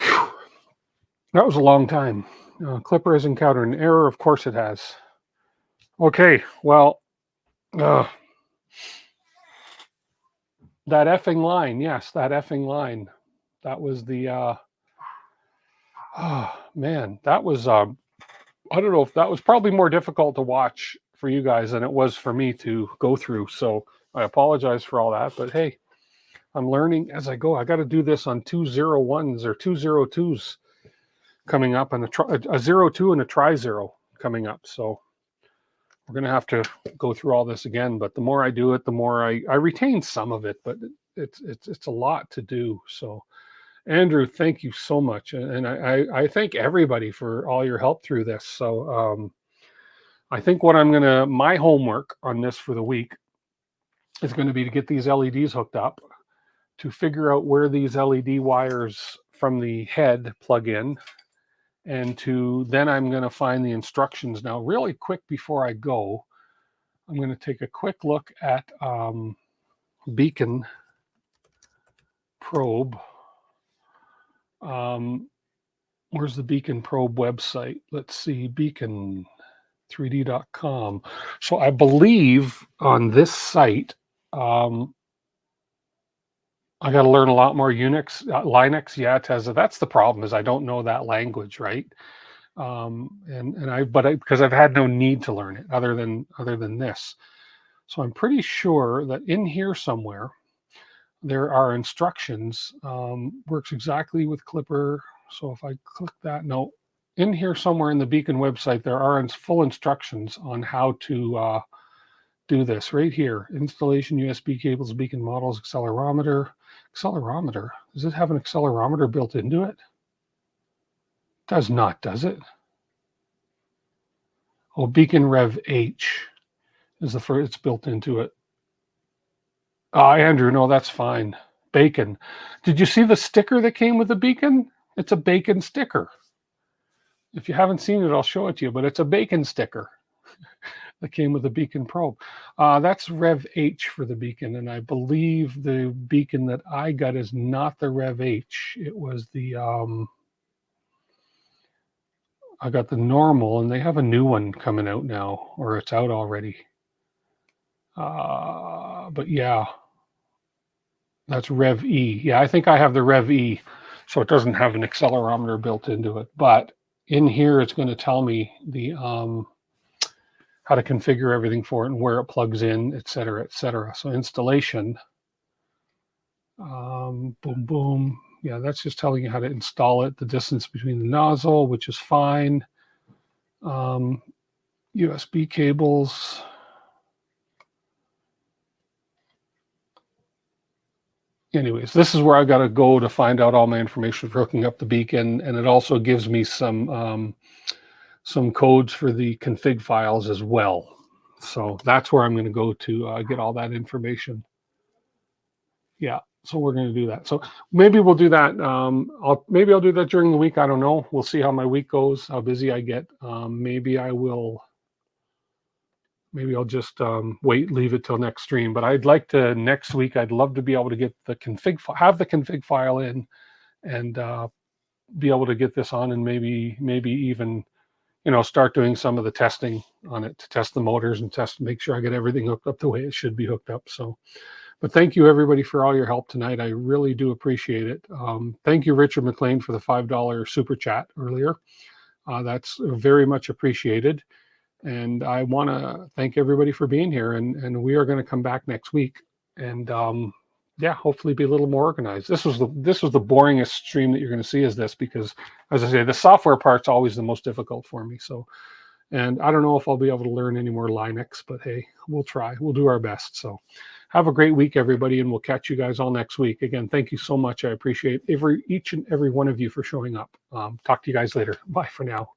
Whew. That was a long time. Clipper has encountered an error. Of course it has. Okay, well, that effing line. Yes, that effing line. That was the, oh, man, that was, I don't know if that was probably more difficult to watch for you guys than it was for me to go through. So I apologize for all that, but hey, I'm learning as I go. I got to do this on 201s or 202s coming up, and a 02 and a tri-0 coming up. So we're going to have to go through all this again, but the more I do it, the more I retain some of it, but it's a lot to do. So Andrew, thank you so much. And I thank everybody for all your help through this. So I think what my homework on this for the week is going to be to get these LEDs hooked up, to figure out where these LED wires from the head plug in, and then I'm going to find the instructions. Now, really quick before I go, I'm going to take a quick look at beacon probe. Where's the beacon probe website? Let's see, beacon3d.com. So I believe on this site, I got to learn a lot more Unix, Linux. Yeah, Tesla. That's the problem, is I don't know that language, right? Because I've had no need to learn it other than this. So I'm pretty sure that in here somewhere there are instructions. Works exactly with Clipper. So if I click that, no, in here somewhere in the Beacon website there are full instructions on how to do this right here. Installation, USB cables, beacon models, accelerometer. Accelerometer. Does it have an accelerometer built into it? Does not, does it? Oh, beacon rev H is the first. It's built into it. Andrew, no, that's fine. Bacon. Did you see the sticker that came with the beacon? It's a bacon sticker. If you haven't seen it, I'll show it to you, but it's a bacon sticker that came with the beacon probe. That's Rev H for the beacon, and I believe the beacon that I got is not the Rev H. It was the, I got the normal, and they have a new one coming out now, or it's out already. But yeah, that's Rev E. Yeah, I think I have the Rev E, so it doesn't have an accelerometer built into it. But in here, it's going to tell me the how to configure everything for it and where it plugs in, et cetera, et cetera. So installation, boom, boom. Yeah, that's just telling you how to install it, the distance between the nozzle, which is fine. USB cables. Anyways, this is where I got to go to find out all my information for hooking up the beacon, and it also gives me some codes for the config files as well. So that's where I'm going to go to get all that information. Yeah, so we're going to do that. So maybe we'll do that. Maybe I'll do that during the week. I don't know. We'll see how my week goes, how busy I get. Maybe I will maybe I'll just leave it till next stream. But I'd like to next week. I'd love to be able to get the have the config file in, and be able to get this on, and maybe even start doing some of the testing on it to test the motors and make sure I get everything hooked up the way it should be hooked up. So, but thank you everybody for all your help tonight. I really do appreciate it. Thank you, Richard McLean, for the $5 super chat earlier. That's very much appreciated. And I want to thank everybody for being here. And we are going to come back next week, and yeah, hopefully be a little more organized. This was the boringest stream that you're going to see, is this, because, as I say, the software part's always the most difficult for me. So, and I don't know if I'll be able to learn any more Linux, but hey, we'll try. We'll do our best. So have a great week, everybody, and we'll catch you guys all next week. Again, thank you so much. I appreciate each and every one of you for showing up. Talk to you guys later. Bye for now.